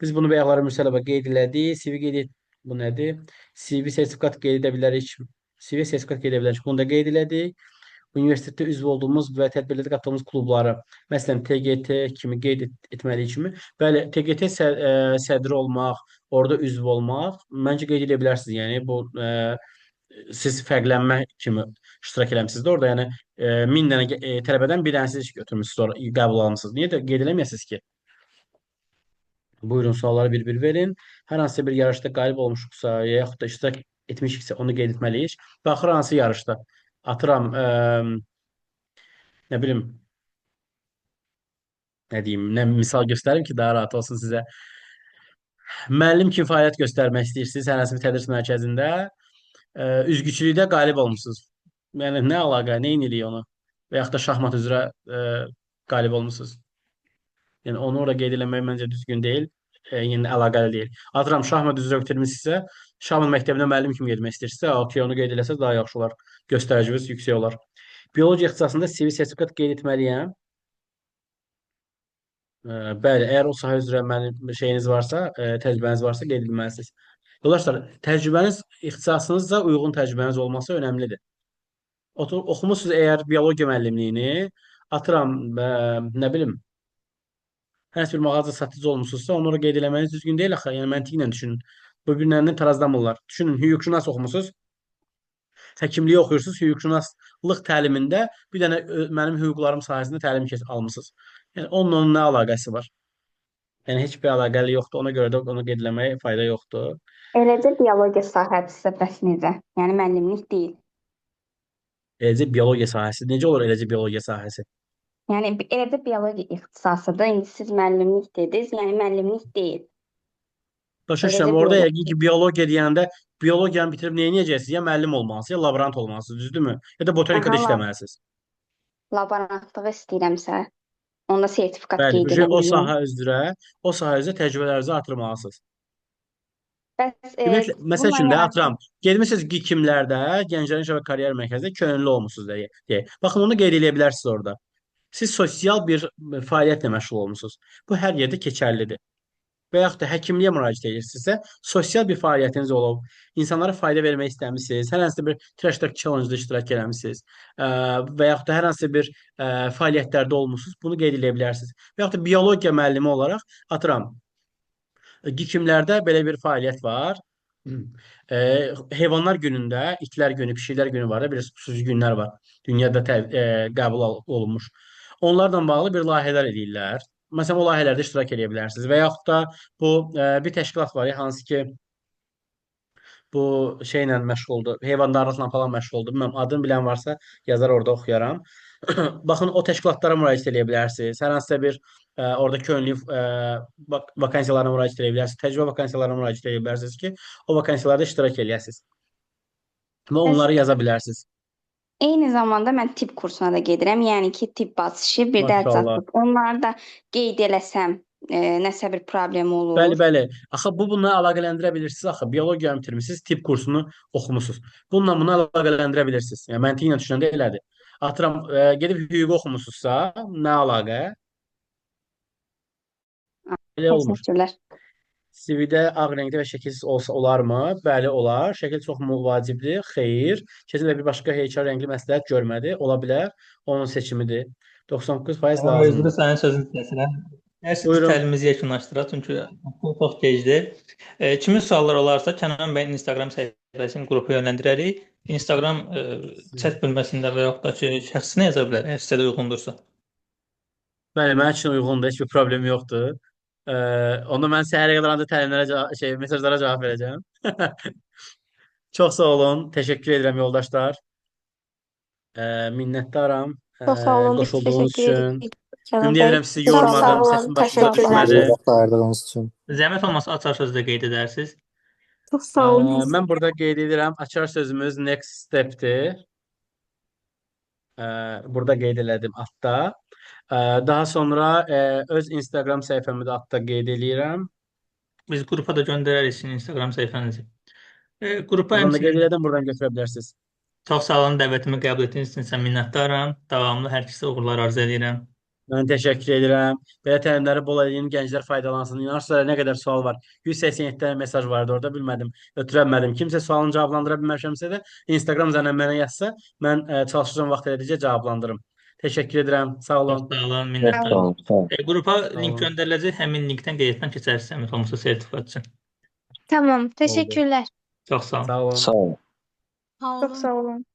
Biz bunu bayaqları Mürsələ qeyd elədik. CV qeyd et. Bu nədir? CV sertifikat qeyd edə bilərik. CV sertifikat qeyd edə bilərik. Bunu da qeyd elədik. Universitetdə üzv olduğumuz və tədbirlərdə qatdığımız klubları, məsələn, TGT kimi qeyd etməliyik kimi. Bəli, TGT sədri olmaq, orada üzv olmaq, məncə qeyd edə bilərsiniz. Yəni, bu siz fərqlənmə kimi iştirak eləmişsiniz də orada. Yəni, 1000 dənə tələbədən bir dənəsiz götürmüşsünüz, sonra qəbul almışsınız. Niyə də qeyd eləməyəsiniz ki? Buyurun, sualları bir-bir verin. Hər hansısa bir yarışda qalib olmuşuqsa, yaxud da iştirak etmişiksə, onu qeyd etməliyik. Baxır hansı yarışda. Atıram, nə bilim, nə deyim, nə misal göstərim ki, daha rahat olsun sizə. Müəllim kimi fəaliyyət göstərmək istəyirsiniz hər hansı bir tədris mərkəzində, üzgüçülükdə qalib olmusunuz. Yəni, nə əlaqə, nə edirik onu? Və yaxud da şahmat üzrə qalib olmusunuz. Yəni, onu orada qeyd eləmək məncə düzgün deyil, yəni əlaqəli deyil. Atıram, şahmat üzrə bitirmişsinizsə, şahmat məktəbinə müəllim kimi getmək istəyirsinizsə, onu qeyd eləsəz daha yaxşı olar. Göstəriciniz yüksək olar. Biologiya ixtisasında CV sertifikat qeyd etməliyəm. Bəli, əgər o sahə üzrə şeyiniz varsa, təcrübəniz varsa qeyd etməlisiniz. Yoldaşlar, təcrübəniz ixtisasınızca uyğun təcrübəniz olması önəmlidir. Oxumusunuz əgər biologiya müəllimliyini, atıram, nə bilim, hər bir mağaza satıcı olmuşsunuzsa, onları qeyd eləməniz düzgün deyil axı. Yəni məntiqlə düşünün. Bu bir-birini tarazlamırlar. Düşünün, hüquqşünas oxumusunuz, həkimliyi oxuyursunuz, hüquqşünaslıq təlimində bir dənə mənim hüquqlarım sahəsində təlim almısınız. Yəni, onun nə əlaqəsi var? Yəni, heç bir əlaqəli yoxdur. Ona görə də onu qeyd eləməyə fayda yoxdur. Eləcə biologiya sahəsi bəs necə? Yəni müəllimlik deyil. Eləcə biologiya sahəsi. Necə olur eləcə biologiya sahəsi? Yəni eləcə biologiya ixtisasıdır. İndi siz müəllimlik dediniz, yəni müəllimlik deyil. Başa düşürəm. Orada yəqin ki, biologiya deyəndə biologiyanı bitirib nə edəcəksiniz? Ya müəllim olmalısınız, ya laborant olmalısınız, düzdürmü? Ya da botanikada işləməlisiniz. Laborantlıq istəyirəmsə, onda sertifikat Bəli, qeyd edə o sahə üzrə təcrübələrinizi artırmalısınız. Bəs Ümumiyyətlə, məsəl bununla üçün də yanaşı atıram, gedmisiniz Gikimlərdə, Gənclərin İş və Karyer Mərkəzində könüllü olmusunuz deyə. Baxın, onu qeyd edə bilərsiniz orada. Siz sosial bir fəaliyyətlə məşğul olmusunuz. Bu hər yerdə keçərlidir. Və yaxud da həkimliyə müraciət edirsinizsə, sosial bir fəaliyyətiniz olub, insanlara fayda vermək istəmisiniz, hər hansı bir trash talk challenge-da iştirak eləmisiniz, və yaxud da hər hansı bir fəaliyyətlərdə olmusunuz, bunu qeyd edə bilərsiniz. Və yaxud da biologiya müəllimi olaraq atıram, Gikimlərdə belə bir fəaliyyət var. E, Heyvanlar günündə, itlər günü, pişiklər günü var da, bir xüsusi günlər var. Dünyada qəbul olunmuş. Onlarla bağlı bir layihələr edirlər. Məsələn, o layihələrdə iştirak edə bilərsiniz. Və yaxud da bu bir təşkilat var, hansı ki bu şeylə məşğuldur, heyvandarlıqla falan məşğuldur. Bilmirəm, adını bilən varsa yazar, orada oxuyaram. Baxın, o təşkilatlara müraciət edə bilərsiniz. Hər hansısa bir orada könüllü vakansiyalara müraciət edə bilərsiniz. Təcrübə vakansiyalarına müraciət edə bilərsiniz ki, o vakansiyalarda iştirak eləyəsiniz. Və bəs onları yaza bilərsiniz. eyni zamanda mən tibb kursuna da gedirəm. Yəni ki, tibb bazı, bir də Maşallah. əczaçılıq. Onları da qeyd eləsəm, nəsə bir problem olur. Bəli, bəli. Axı bununla əlaqələndirə bilirsiniz. Axı biologiya bitirmisiniz, tibb kursunu oxumusunuz. Bununla bunu əlaqələndirə bilirsiniz. Yəni məntiqlə düşünəndə elədir. Atıram, gedib hüquq oxumusunuzsa, nə əlaqə? Elə olmur. Təşəkkürlər. CV-də ağ rəngdə və şəkilsiz olsa olarmı? Bəli, olar. Şəkil çox mu vacibdir? Xeyr. Kesinliklə bir başqa HR rəngli məsləhət görmədi. Ola bilər. Onun seçimidir. 99% Amma özür lazımdır. sənin sözünü kəsirəm. Dərs Buyurun. təlimizi yekunlaşdıraq çünki çox gecdir. Kimin sualları olarsa Kənan bəyin Instagram səhifəsinin qrupu yönləndirərik. Instagram chat bölməsində və yaxud da ki, şəxsinə yaza bilər, əgər sizə də uyğundursa. Bəli, mənim üçün uyğundur. Heç bir problem yoxdur. Onda mən səhərə qədər ancaq təlimlərə, mesajlara cavab verəcəm. Çox sağ olun. Təşəkkür edirəm yoldaşlar. Minnətdaram Çox sağ olun. Biz qoşulduğunuz təşəkkür üçün. edirik Kənan Ümid bəy. edirəm sizi Çox sağ yormadım. olun. Səsim başınıza Təşəkkürlər. düşmədi. Vaxt ayırdığınız üçün. Zəhmət olmasa açar sözlə qeyd edərsiniz. Çox sağ olun. Mən burada qeyd edirəm. Açar sözümüz next step'tir. Burada qeyd elədim altda. Daha sonra öz Instagram səhifəmi də altda qeyd eləyirəm. Biz qrupa da göndərərik sizin Instagram səhifənizi. Qrupa Buradan da qeyd həmçinin elədim, buradan götürə bilərsiniz. çox sağ olun, dəvətimi qəbul etdiyiniz üçün sizə minnətdaram. Davamlı hər kəsə uğurlar arzu edirəm. Mən təşəkkür edirəm. Belə təlimləri bol edin, gənclər faydalansın. İnanırsınızsa nə qədər sual var. 187 dənə mesaj vardı orada, bilmədim, ötürəmədim. Kimsə sualını cavablandıra bilməmişəmsə də Instagram üzərindən mənə yazsa, mən çalışacağım vaxt elədikcə cavablandırım. Təşəkkür edirəm. Sağ olun. Çox sağ olun, Sağ minnətdaram. olun. Sağ olun. Qrupa Sağ link olun. göndəriləcək, həmin linkdən qeyd etdən keçərsiniz, zəhmət olmasa sertifikat üçün. Tamam, Oldu. təşəkkürlər. Çox sağ olun. Sağ olun. Sağ olun. Çox sağ olun.